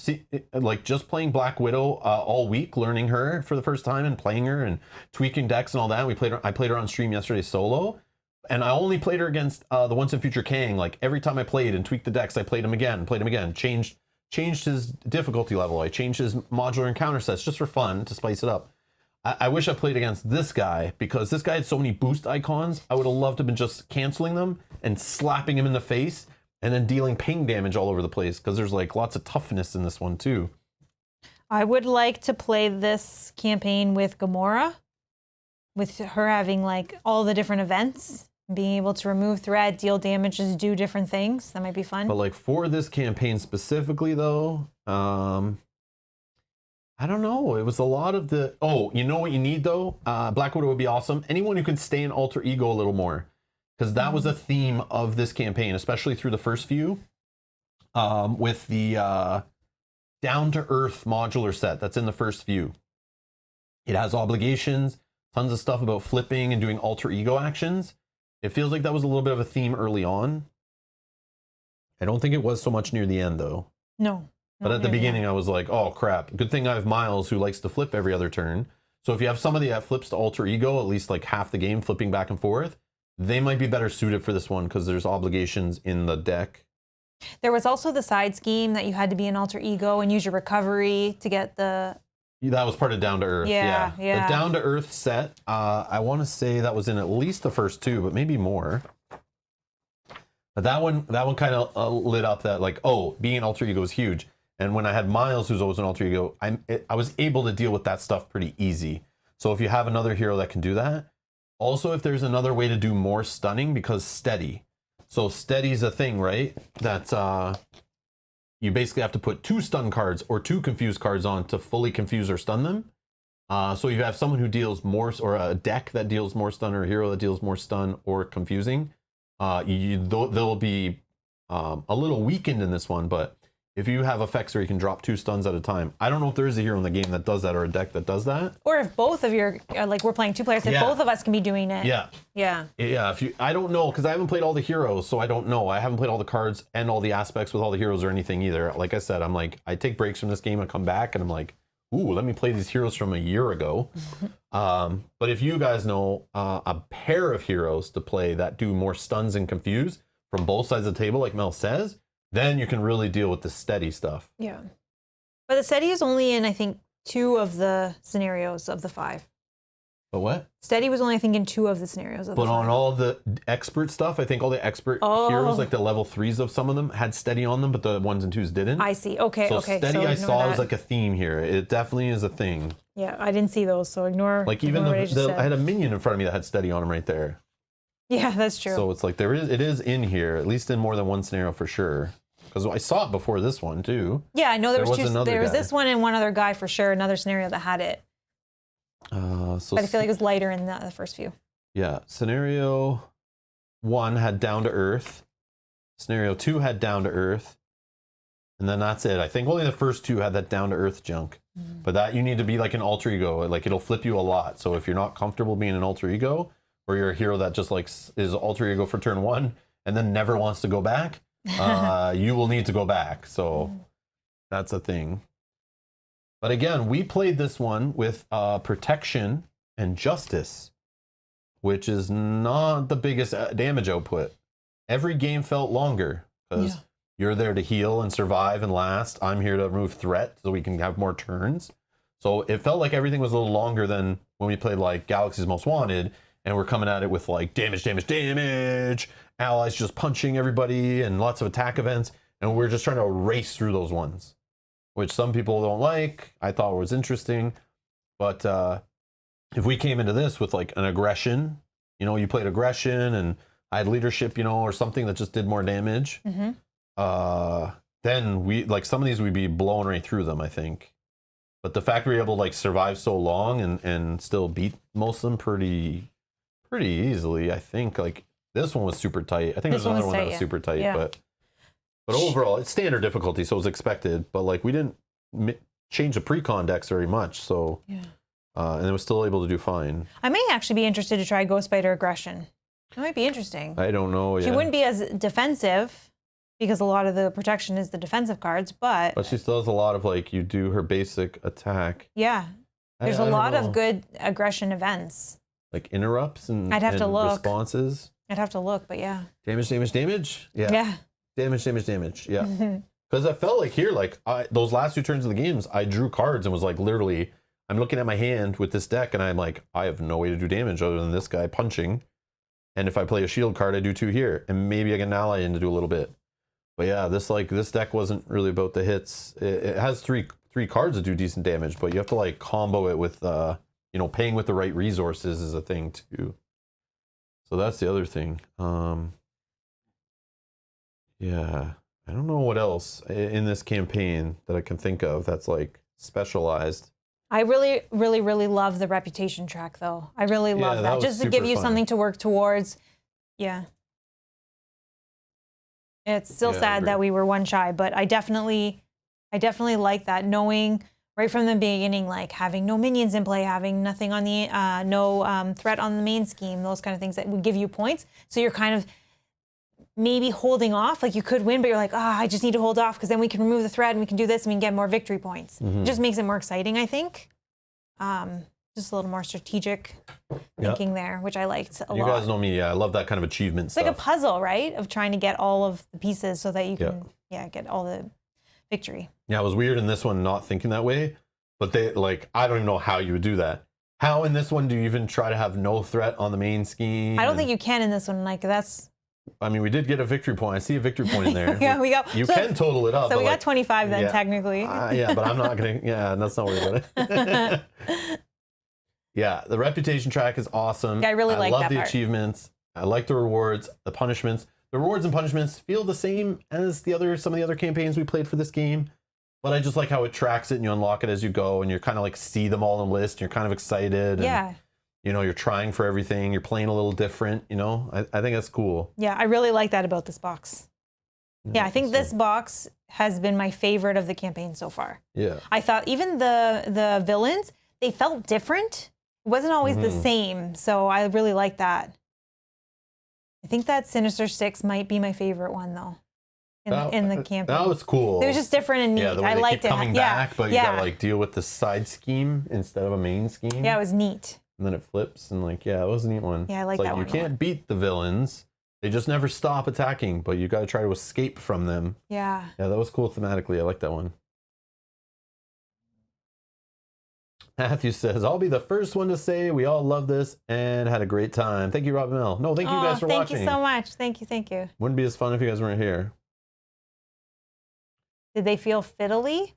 like just playing Black Widow all week, learning her for the first time and playing her and tweaking decks and all that. I played her on stream yesterday solo, and I only played her against the Once and Future Kang. Like every time I played and tweaked the decks, I played him again, changed his difficulty level. I changed his modular encounter sets just for fun to spice it up. I wish I played against this guy, because this guy had so many boost icons. I would have loved to have been just canceling them and slapping him in the face and then dealing ping damage all over the place, because there's like lots of toughness in this one too. I would like to play this campaign with Gamora, with her having like all the different events, being able to remove threat, deal damages, do different things. That might be fun. But like for this campaign specifically though, I don't know. It was a lot of the... Oh, you know what you need, though? Black Widow would be awesome. Anyone who can stay in alter ego a little more. Because that was a theme of this campaign, especially through the first few. With the down-to-earth modular set that's in the first few. It has obligations, tons of stuff about flipping and doing alter ego actions. It feels like that was a little bit of a theme early on. I don't think it was so much near the end, though. No. But at the beginning, I was like, oh, crap. Good thing I have Miles, who likes to flip every other turn. So if you have somebody that flips to alter ego, at least like half the game flipping back and forth, they might be better suited for this one, because there's obligations in the deck. There was also the side scheme that you had to be an alter ego and use your recovery to get the... That was part of Down to Earth. Yeah. The Down to Earth set, I want to say that was in at least the first two, but maybe more. But that one kind of lit up that like, oh, being an alter ego is huge. And when I had Miles, who's always an alter ego, I was able to deal with that stuff pretty easy. So if you have another hero that can do that, also if there's another way to do more stunning, because steady. So steady's a thing, right? That you basically have to put 2 stun cards or 2 confuse cards on to fully confuse or stun them. So you have someone who deals more, or a deck that deals more stun, or a hero that deals more stun or confusing. They'll be a little weakened in this one, but if you have effects where you can drop 2 stuns at a time, I don't know if there is a hero in the game that does that, or a deck that does that. Or if both of your, like we're playing 2 players, if both of us can be doing it. Yeah. I don't know, because I haven't played all the heroes, so I don't know. I haven't played all the cards and all the aspects with all the heroes or anything either. Like I said, I'm like, I take breaks from this game and come back, and I'm like, ooh, let me play these heroes from a year ago. But if you guys know a pair of heroes to play that do more stuns and confuse from both sides of the table, like Mel says, then you can really deal with the steady stuff. Yeah. But the steady is only in, I think, 2 of the scenarios of the 5. But what? Steady was only, I think, in 2 of the scenarios of the 5. But on all the expert stuff, I think all the expert heroes, like the level 3s of some of them, had steady on them, but the 1s and 2s didn't. I see. Okay, so okay. Steady I saw as like a theme here. It definitely is a thing. Yeah, I didn't see those, so ignore. Like even I had a minion in front of me that had steady on him right there. Yeah, that's true. So it's like it is in here, at least in more than one scenario for sure. Because I saw it before this one too. Yeah, I know there was 2. There was guy. this one and one other guy for sure. Another scenario that had it. But I feel like it was lighter in the first few. Yeah, scenario 1 had Down to Earth. Scenario 2 had Down to Earth. And then that's it. I think only the first 2 had that Down to Earth junk. But that you need to be like an alter ego. Like it'll flip you a lot. So if you're not comfortable being an alter ego, or you're a hero that just like is alter ego for turn 1 and then never wants to go back, you will need to go back. So that's a thing. But again, we played this one with protection and justice, which is not the biggest damage output. Every game felt longer because you're there to heal and survive and last. I'm here to remove threat so we can have more turns. So it felt like everything was a little longer than when we played like Galaxy's Most Wanted, and we're coming at it with like damage, allies just punching everybody and lots of attack events, and we're just trying to race through those ones. which some people don't like. I thought was interesting. But if we came into this with like an aggression, you know, you played aggression and I had leadership, you know, or something that just did more damage, then we, like, some of these we'd be blowing right through them, I think. But the fact we were able to like survive so long and still beat most of them pretty easily, I think. Like this one was super tight. I think there's another one that was super tight, but overall it's standard difficulty, so it was expected. But like we didn't change the pre-con decks very much, so and it was still able to do fine. I may actually be interested to try Ghost Spider Aggression. It might be interesting. I don't know. She wouldn't be as defensive, because a lot of the protection is the defensive cards, but she still has a lot of, like, you do her basic attack. Yeah. There's a lot of good aggression events. Like interrupts and, I'd have to look. Responses. I'd have to look, but yeah. Damage, damage, damage? Yeah. Yeah. Damage, damage, damage. Yeah. Because I felt like here, like, those last 2 turns of the games, I drew cards and was like, literally, I'm looking at my hand with this deck and I'm like, I have no way to do damage other than this guy punching. And if I play a shield card, I do 2 here. And maybe I get an ally in to do a little bit. But yeah, this deck wasn't really about the hits. It has three cards that do decent damage, but you have to like combo it with you know, paying with the right resources is a thing too. So that's the other thing. Yeah, I don't know what else in this campaign that I can think of that's like specialized. I really, really, really love the reputation track though. I really love that. Just to give you something to work towards. Yeah. It's still sad that we were 1 shy, but I definitely like that, knowing right from the beginning, like having no minions in play, having nothing on the no threat on the main scheme, those kind of things that would give you points. So you're kind of maybe holding off, like you could win, but you're like, I just need to hold off because then we can remove the threat and we can do this and we can get more victory points. It just makes it more exciting, I think. Just a little more strategic thinking there, which I liked a lot. You guys know me, I love that kind of achievement stuff. It's like a puzzle, right? Of trying to get all of the pieces so that you can, get all the victory. Yeah, it was weird in this one not thinking that way, but they, like, I don't even know how you would do that. How in this one do you even try to have no threat on the main scheme? I don't think you can in this one, like, that's... I mean, we did get a victory point. I see a victory point in there. Yeah, we got... You can total it up. So we got 25 then, technically. Yeah, but I'm not going to... Yeah, that's not what we're going to... Yeah, the reputation track is awesome. Yeah, I really like that part. I love the achievements. I like the rewards, the punishments. The rewards and punishments feel the same as some of the other campaigns we played for this game, but I just like how it tracks it and you unlock it as you go and you kind of like see them all on the list and you're kind of excited. And, you know, you're trying for everything. You're playing a little different, you know? I think that's cool. Yeah, I really like that about this box. Yeah, I think this box has been my favorite of the campaign so far. Yeah. I thought even the villains, they felt different. It wasn't always the same, so I really like that. I think that Sinister 6 might be my favorite one, though, in the campaign. That was cool. It was just different and neat. Yeah, the way I liked it. Coming back, but you gotta like deal with the side scheme instead of a main scheme. Yeah, it was neat. And then it flips, and like, yeah, it was a neat one. Yeah, I like that one. You can't beat the villains. They just never stop attacking, but you gotta try to escape from them. Yeah. Yeah, that was cool thematically. I like that one. Matthew says, I'll be the first one to say we all love this and had a great time. Thank you, Robin Mel. No, thank you guys for watching. Thank you so much. Thank you, thank you. Wouldn't be as fun if you guys weren't here. Did they feel fiddly?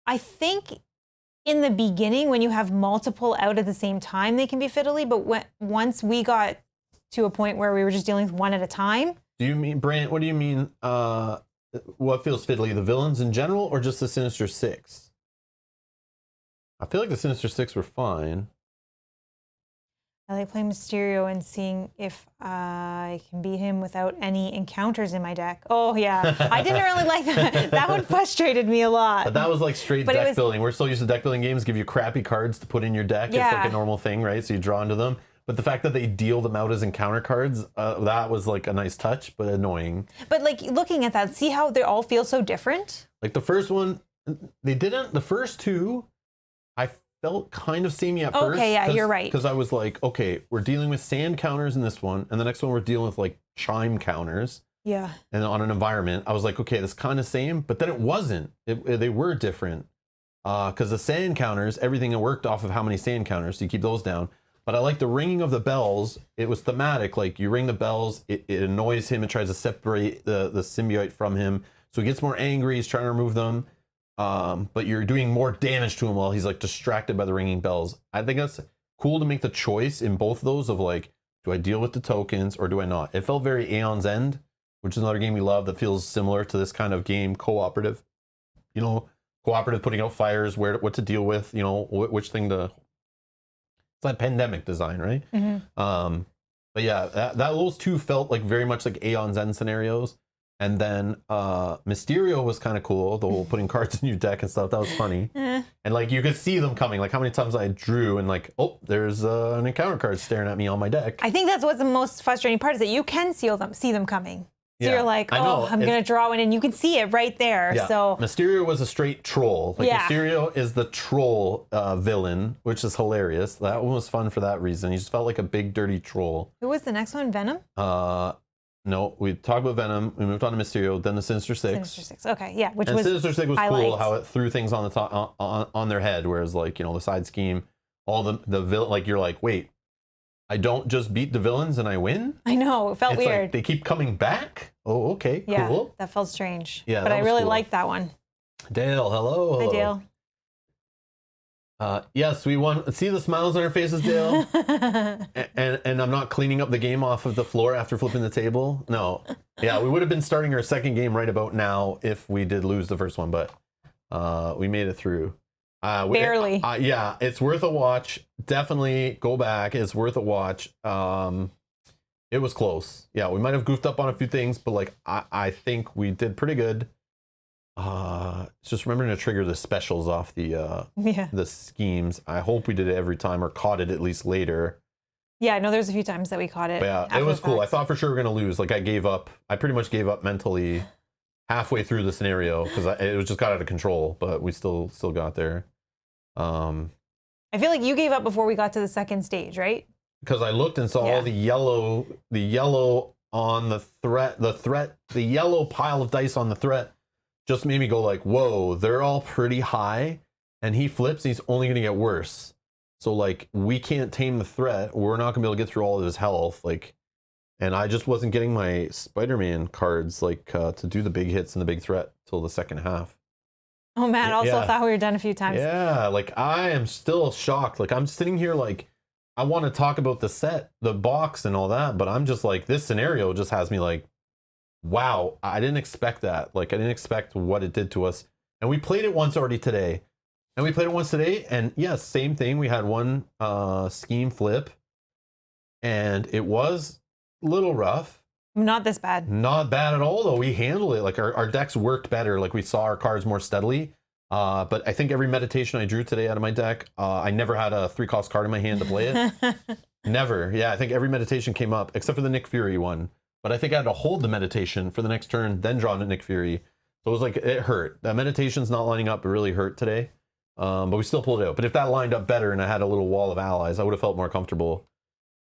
I think in the beginning, when you have multiple out at the same time, they can be fiddly, but once we got to a point where we were just dealing with one at a time. Do you mean, Brant, what do you mean, what feels fiddly? The villains in general or just the Sinister Six? I feel like the Sinister Six were fine. I like playing Mysterio and seeing if I can beat him without any encounters in my deck. Oh, yeah. I didn't really like that. That one frustrated me a lot. But that was like straight deck building. We're so used to deck building games, give you crappy cards to put in your deck. Yeah. It's like a normal thing, right? So you draw into them. But the fact that they deal them out as encounter cards, that was like a nice touch, but annoying. But like looking at that, see how they all feel so different? Like the first one, they didn't. The first two, I felt kind of samey at first. Okay, yeah, you're right. Because I was like, okay, we're dealing with sand counters in this one, and the next one we're dealing with like chime counters. Yeah. And on an environment, I was like, okay, that's kind of same, but then it wasn't. They were different. Because the sand counters, everything worked off of how many sand counters, so you keep those down. But I like the ringing of the bells. It was thematic. Like you ring the bells, it annoys him and tries to separate the symbiote from him So he gets more angry. He's trying to remove them. But you're doing more damage to him while he's like distracted by the ringing bells. I think that's cool to make the choice in both of those of like, do I deal with the tokens or do I not? It felt very Aeon's End, which is another game we love that feels similar to this kind of game, cooperative. You know, cooperative, putting out fires, what to deal with, you know, which thing to. It's like pandemic design, right? But yeah, that those two felt like very much like Aeon's End scenarios. And then Mysterio was kind of cool, the whole putting cards in your deck and stuff. That was funny. And like you could see them coming. Like how many times I drew and like, oh, there's an encounter card staring at me on my deck. I think that's what's the most frustrating part is that you can see them coming. So Yeah, you're like, I know. oh, I'm going to draw one, and you can see it right there. Yeah. So Mysterio was a straight troll. Like Yeah. Mysterio is the troll villain, which is hilarious. That one was fun for that reason. He just felt like a big dirty troll. who was the next one? Venom? No, we talked about Venom. We moved on to Mysterio, then the Sinister Six. Sinister Six. Okay, yeah, which And was Sinister Six was cool highlights. how it threw things on the top on their head, whereas like, you know, the side scheme, all the villain, like you're like, wait, I don't just beat the villains and I win? I know, it felt It's weird. like they keep coming back? Oh, okay, Yeah, cool. that felt strange. Yeah, but that I was really cool. liked that one. Dale, hello. Hi, Dale. Yes, we won. See the smiles on our faces, Dale? and I'm not cleaning up the game off of the floor after flipping the table. No. Yeah, we would have been starting our second game right about now if we did lose the first one, but we made it through. Barely. Yeah, it's worth a watch. Definitely go back. It's worth a watch. It was close. Yeah, we might have goofed up on a few things, but like I think we did pretty good. It's just remembering to trigger the specials off the the schemes. I hope we did it every time or caught it at least later. Yeah, I know there's a few times that we caught it. But yeah, after it was the cool. I fact. thought for sure we were gonna lose. Like I gave up. I pretty much gave up mentally halfway through the scenario because it was just got out of control. But we still got there. I feel like you gave up before we got to the second stage, right? Because I looked and saw all the yellow on the yellow pile of dice on the threat just made me go like, whoa, they're all pretty high, and he flips, he's only gonna get worse. So like, we can't tame the threat. We're not gonna be able to get through all of his health. Like, and I just wasn't getting my Spider-Man cards like to do the big hits and the big threat till the second half. Oh, Matt also Yeah. thought we were done a few times. Yeah, like I am still shocked. Like I'm sitting here like I want to talk about the set, the box and all that, but I'm just like this scenario just has me like, wow, I didn't expect that. Like I didn't expect what it did to us. And we played it once already today. And yes, same thing. We had one scheme flip and it was a little rough. Not this bad. Not bad at all, though. We handled it. Like our decks worked better. Like we saw our cards more steadily. But I think every meditation I drew today out of my deck, I never had a 3-cost card in my hand to play it. Never. Yeah, I think every meditation came up, except for the Nick Fury one. But I think I had to hold the meditation for the next turn, then draw Nick Fury. So it was like, it hurt. That meditation's not lining up. It really hurt today. But we still pulled it out. But if that lined up better and I had a little wall of allies, I would have felt more comfortable.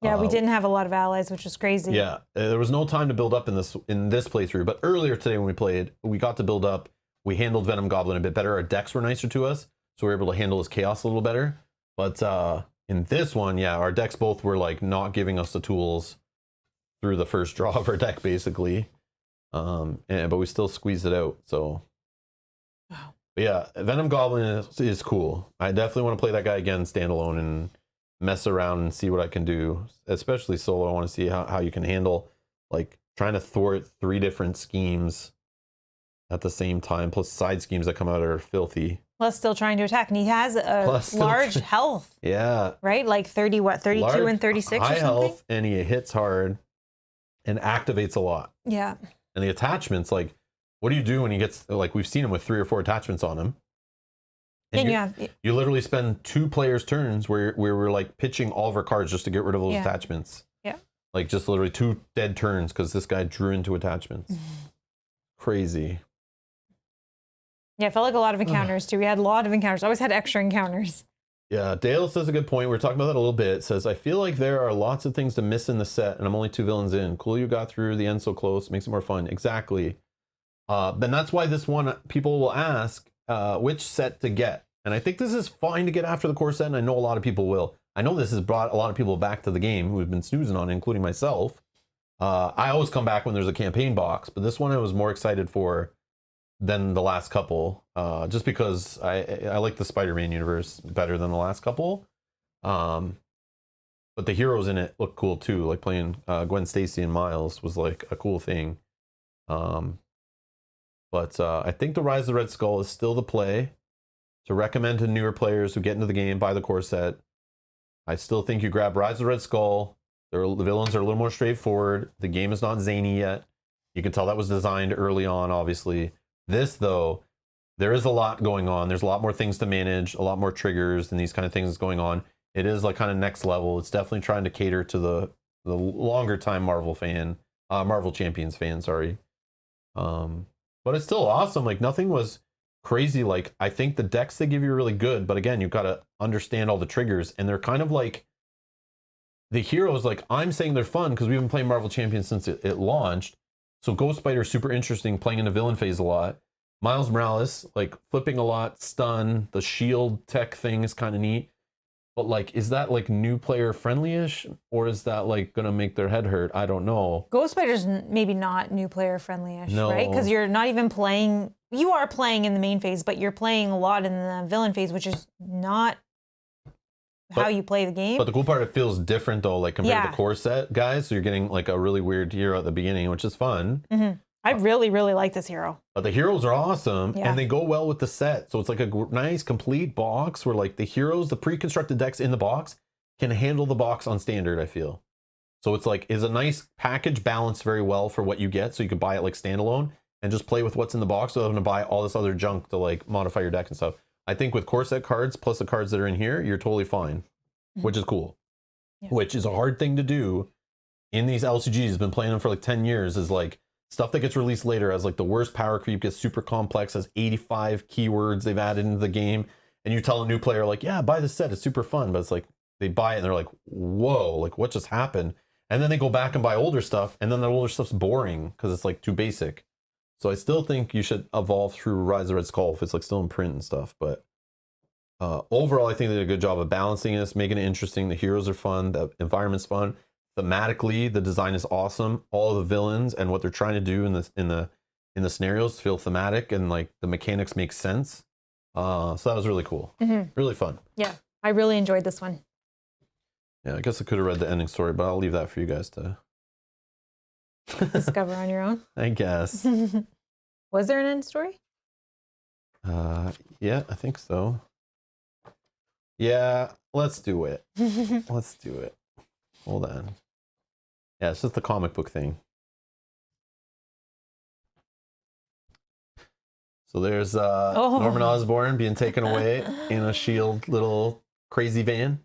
Yeah, we didn't have a lot of allies, which was crazy. Yeah, there was no time to build up in this playthrough. But earlier today when we played, we got to build up. We handled Venom Goblin a bit better. Our decks were nicer to us, so we were able to handle his chaos a little better. But in this one, yeah, our decks both were like not giving us the tools through the first draw of our deck, basically. But we still squeezed it out. So, Wow. But yeah, Venom Goblin is cool. I definitely want to play that guy again, standalone, and mess around and see what I can do. Especially solo, I want to see how you can handle like trying to thwart 3 different schemes at the same time, plus side schemes that come out are filthy. Plus still trying to attack. And he has a large health, Yeah. right? Like 32 and 36 high or something? health, and he hits hard and activates a lot. Yeah. And the attachments, like, what do you do when he gets, like, we've seen him with 3 or 4 attachments on him. And you literally spend 2 players' turns where we're like pitching all of our cards just to get rid of those attachments. Yeah. Like just literally 2 dead turns because this guy drew into attachments. Crazy. Yeah, it felt like a lot of encounters too. We had a lot of encounters. Always had extra encounters. Yeah, Dale says a good point. We were talking about that a little bit. It says, I feel like there are lots of things to miss in the set, and I'm only 2 villains in. Cool you got through the end so close. Makes it more fun. Exactly. Then that's why this one, people will ask which set to get. And I think this is fine to get after the core set, and I know a lot of people will. I know this has brought a lot of people back to the game who have been snoozing on it, including myself. I always come back when there's a campaign box, but this one I was more excited for than the last couple, just because I like the Spider-Man universe better than the last couple. But the heroes in it look cool too. Like playing Gwen Stacy and Miles was like a cool thing. But I think the Rise of the Red Skull is still the play to recommend to newer players who get into the game, buy the core set. I still think you grab Rise of the Red Skull. The villains are a little more straightforward. The game is not zany yet. You can tell that was designed early on, obviously. This, though, there is a lot going on. There's a lot more things to manage, a lot more triggers and these kind of things going on. It is like kind of next level. It's definitely trying to cater to the longer time Marvel Champions fan, sorry. But it's still awesome. Like nothing was crazy. Like I think the decks they give you are really good, but again, you've got to understand all the triggers, and they're kind of like the heroes. Like I'm saying they're fun because we've been playing Marvel Champions since it launched. So Ghost Spider is super interesting, playing in the villain phase a lot. Miles Morales, like flipping a lot, stun, the shield tech thing is kind of neat. But like, is that like new player friendly-ish, or is that like gonna make their head hurt? I don't know. Ghost Spider's maybe not new player friendly-ish, No. right? Because you're not even playing. You are playing in the main phase, but you're playing a lot in the villain phase, which is not how you play the game. But the cool part, it feels different though, like compared to the core set guys. So you're getting like a really weird hero at the beginning, which is fun. Mm-hmm. I really, really like this hero. But the heroes are awesome, and they go well with the set. So it's like a nice, complete box where like the heroes, the pre-constructed decks in the box can handle the box on standard, I feel. So it's like, is a nice package balanced very well for what you get. So you could buy it like standalone and just play with what's in the box without having to buy all this other junk to like modify your deck and stuff. I think with core set cards plus the cards that are in here, you're totally fine, which is cool. Yeah. Which is a hard thing to do in these LCGs. Been playing them for like 10 years is like, stuff that gets released later as like the worst power creep, gets super complex, has 85 keywords they've added into the game, and you tell a new player like, yeah, buy this set, it's super fun, but it's like they buy it and they're like, whoa, like what just happened? And then they go back and buy older stuff, and then the older stuff's boring because it's like too basic. So I still think you should evolve through Rise of the Red Skull if it's like still in print and stuff, but overall I think they did a good job of balancing this, making it interesting. The heroes are fun, the environment's fun. Thematically, the design is awesome. All of the villains and what they're trying to do in the scenarios feel thematic, and like the mechanics make sense. So that was really cool. Really fun. Yeah, I really enjoyed this one. Yeah, I guess I could have read the ending story, but I'll leave that for you guys to discover on your own. I guess. Was there an end story? Yeah, I think so. Yeah, let's do it. Let's do it. Hold on. Yeah, it's just the comic book thing. So there's Norman Osborn being taken away in a S.H.I.E.L.D. little crazy van.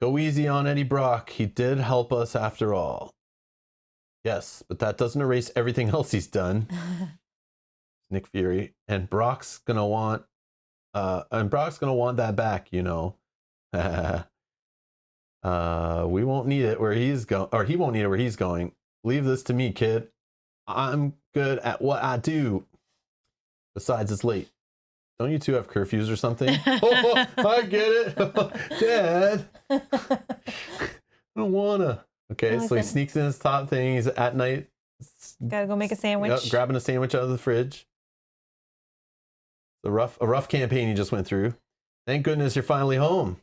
Go easy on Eddie Brock. He did help us after all. Yes, but that doesn't erase everything else he's done. Nick Fury. And Brock's gonna want that back, you know. We won't need it where he's going, or he won't need it where he's going. Leave this to me, kid. I'm good at what I do. Besides, it's late. Don't you two have curfews or something? Oh, I get it. Dad. I don't wanna. Okay, so he sneaks in his top thing. He's at night. Gotta go make a sandwich. Yep, grabbing a sandwich out of the fridge. A rough campaign he just went through. Thank goodness you're finally home.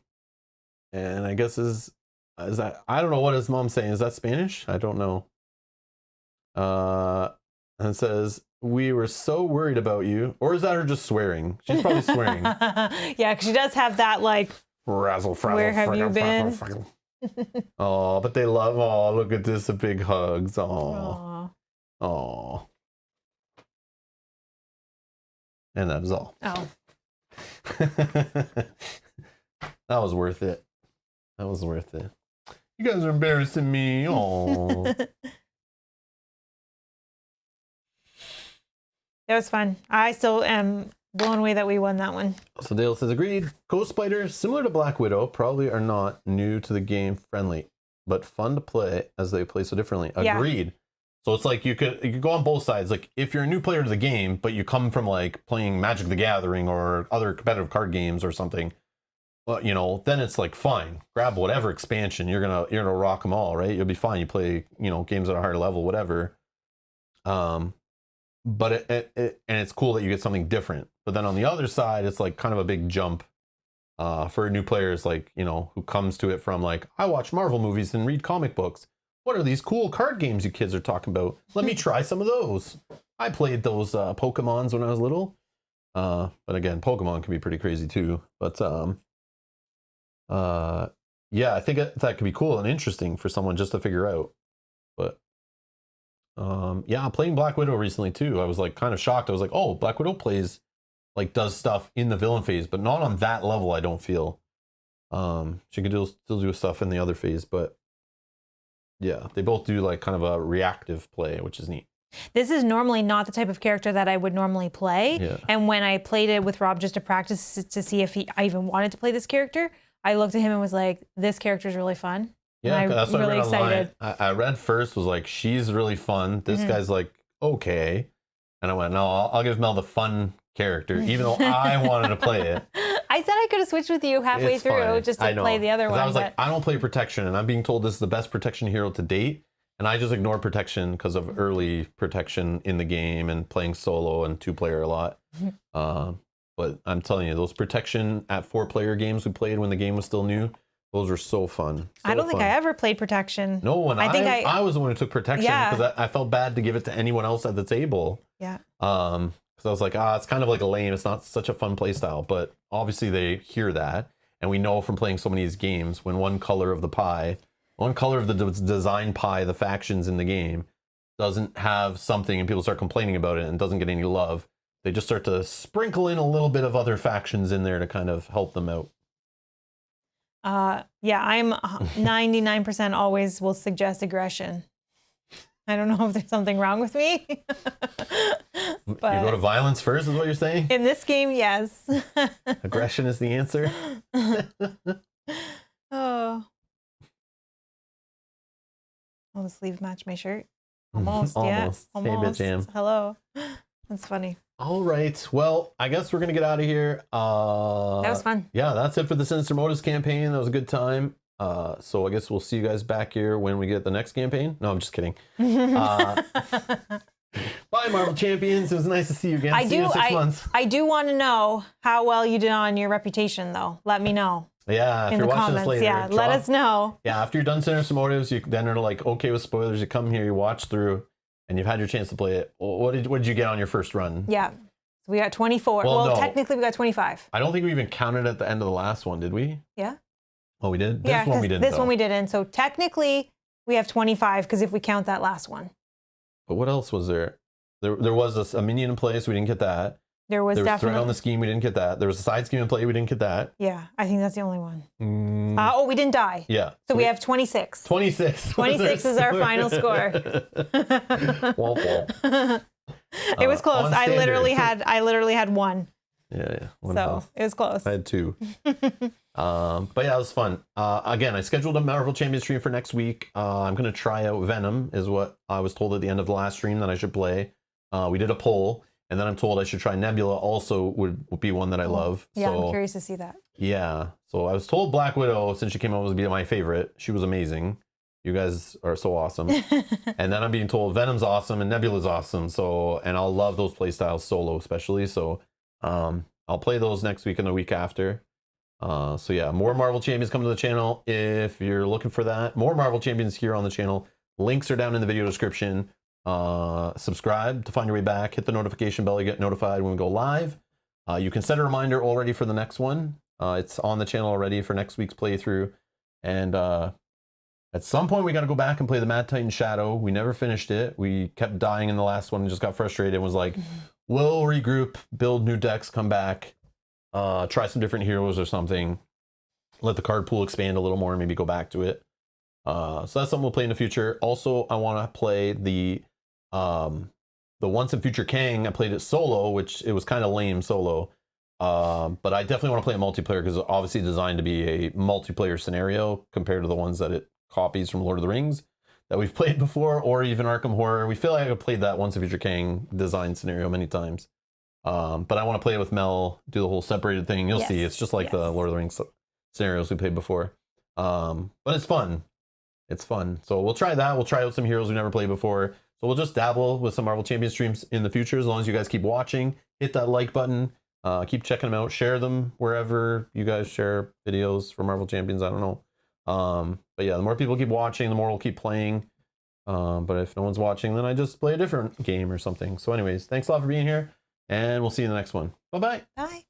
And I guess is that, I don't know what his mom's saying. Is that Spanish? I don't know. And it says, we were so worried about you. Or is that her just swearing? She's probably swearing. Yeah, because she does have that like, razzle, frazzle, where have you been? Oh, but they love, oh, look at this, the big hugs. Oh. Oh. And that is all. Oh. That was worth it. That was worth it. You guys are embarrassing me. Oh. That was fun. I still am blown away that we won that one. So Dale says, agreed. Ghost Spider, similar to Black Widow, probably are not new to the game friendly, but fun to play as they play so differently. Agreed. Yeah. So it's like you could go on both sides. Like if you're a new player to the game, but you come from like playing Magic the Gathering or other competitive card games or something, well, you know, then it's like fine. Grab whatever expansion, you're gonna rock them all, right? You'll be fine. You play, you know, games at a higher level, whatever. but and it's cool that you get something different. But then on the other side, it's like kind of a big jump for new players, like, you know, who comes to it from like, I watch Marvel movies and read comic books. What are these cool card games you kids are talking about? Let me try some of those. I played those Pokemons when I was little. But again, Pokemon can be pretty crazy too. But yeah, I think that could be cool and interesting for someone just to figure out. But yeah, playing Black Widow recently too. I was like kind of shocked. I was like, oh, Black Widow does stuff in the villain phase, but not on that level, I don't feel. She could still do stuff in the other phase, but yeah, they both do like kind of a reactive play, which is neat. This is normally not the type of character that I would normally play. Yeah. And when I played it with Rob just to practice to see if I even wanted to play this character, I looked at him and was like, this character is really fun. Yeah, that's what really I read excited. online. I read first, was like, she's really fun. This guy's like, okay. And I went, no, I'll give Mel the fun character, even though I wanted to play it. I said I could have switched with you halfway through just to play the other one. I was like, I don't play protection, and I'm being told this is the best protection hero to date. And I just ignored protection because of early protection in the game and playing solo and 2-player a lot. But I'm telling you, those protection at 4-player games we played when the game was still new, those were so fun. I don't think I ever played protection. No one. I was the one who took protection because I felt bad to give it to anyone else at the table. Yeah. Because I was like, it's kind of like a lame. It's not such a fun play style. But obviously they hear that, and we know from playing so many of these games, when one color of the design pie, the factions in the game, doesn't have something and people start complaining about it and doesn't get any love, they just start to sprinkle in a little bit of other factions in there to kind of help them out. Yeah, I'm 99% always will suggest aggression. I don't know if there's something wrong with me. But you go to violence first, is what you're saying? In this game, yes. Aggression is the answer. Oh. I'll just leave match my shirt. Almost, yeah. Almost. Hey, bitch, hello. That's funny. All right. Well, I guess we're going to get out of here. That was fun. Yeah, that's it for the Sinister Motives campaign. That was a good time. So I guess we'll see you guys back here when we get the next campaign. No, I'm just kidding. Bye, Marvel Champions. It was nice to see you again. See you in 6 months. I do want to know how well you did on your reputation, though. Let me know. Yeah, if you're watching this later, yeah, let us know. Yeah, after you're done Sinister Motives, you then are like okay with spoilers. You come here, you watch through, and you've had your chance to play it. What did you get on your first run? Yeah, so we got 24. Well, no. Technically we got 25. I don't think we even counted at the end of the last one, did we? Yeah. Oh, we did? This one we didn't. This one we didn't. So technically we have 25 because if we count that last one. But what else was there? There was a minion in play, so we didn't get that. There was definitely threat on the scheme. We didn't get that. There was a side scheme in play. We didn't get that. Yeah, I think that's the only one. Oh, we didn't die. Yeah. So we have 26. 26. 26 is our final score. It was close. I literally had one. Yeah. So it was close. I had 2. But yeah, it was fun. Again, I scheduled a Marvel Champions stream for next week. I'm gonna try out Venom, is what I was told at the end of the last stream that I should play. We did a poll. And then I'm told I should try Nebula, also would be one that I love. Yeah, so, I'm curious to see that. Yeah. So I was told Black Widow, since she came out, would be my favorite. She was amazing. You guys are so awesome. And then I'm being told Venom's awesome and Nebula's awesome. So, and I'll love those playstyles solo especially. So I'll play those next week and the week after. So yeah, more Marvel Champions come to the channel if you're looking for that. More Marvel Champions here on the channel. Links are down in the video description. Subscribe to find your way back. Hit the notification bell to get notified when we go live. You can set a reminder already for the next one. It's on the channel already for next week's playthrough. And at some point we got to go back and play the Mad Titan Shadow. We never finished it. We kept dying in the last one and just got frustrated and was like, we'll regroup, build new decks, come back, try some different heroes or something. Let the card pool expand a little more and maybe go back to it. So that's something we'll play in the future. Also, I want to play the Once and Future Kang. I played it solo, which it was kind of lame solo. But I definitely want to play it multiplayer because it's obviously designed to be a multiplayer scenario compared to the ones that it copies from Lord of the Rings that we've played before, or even Arkham Horror. We feel like I've played that Once and Future Kang design scenario many times. But I want to play it with Mel, do the whole separated thing. You'll see. It's just like the Lord of the Rings scenarios we played before. But it's fun. It's fun. So we'll try that. We'll try out some heroes we never played before. So we'll just dabble with some Marvel Champions streams in the future, as long as you guys keep watching. Hit that like button. Keep checking them out. Share them wherever you guys share videos for Marvel Champions. I don't know. But yeah, the more people keep watching, the more we'll keep playing. But if no one's watching, then I just play a different game or something. So anyways, thanks a lot for being here, and we'll see you in the next one. Bye-bye. Bye.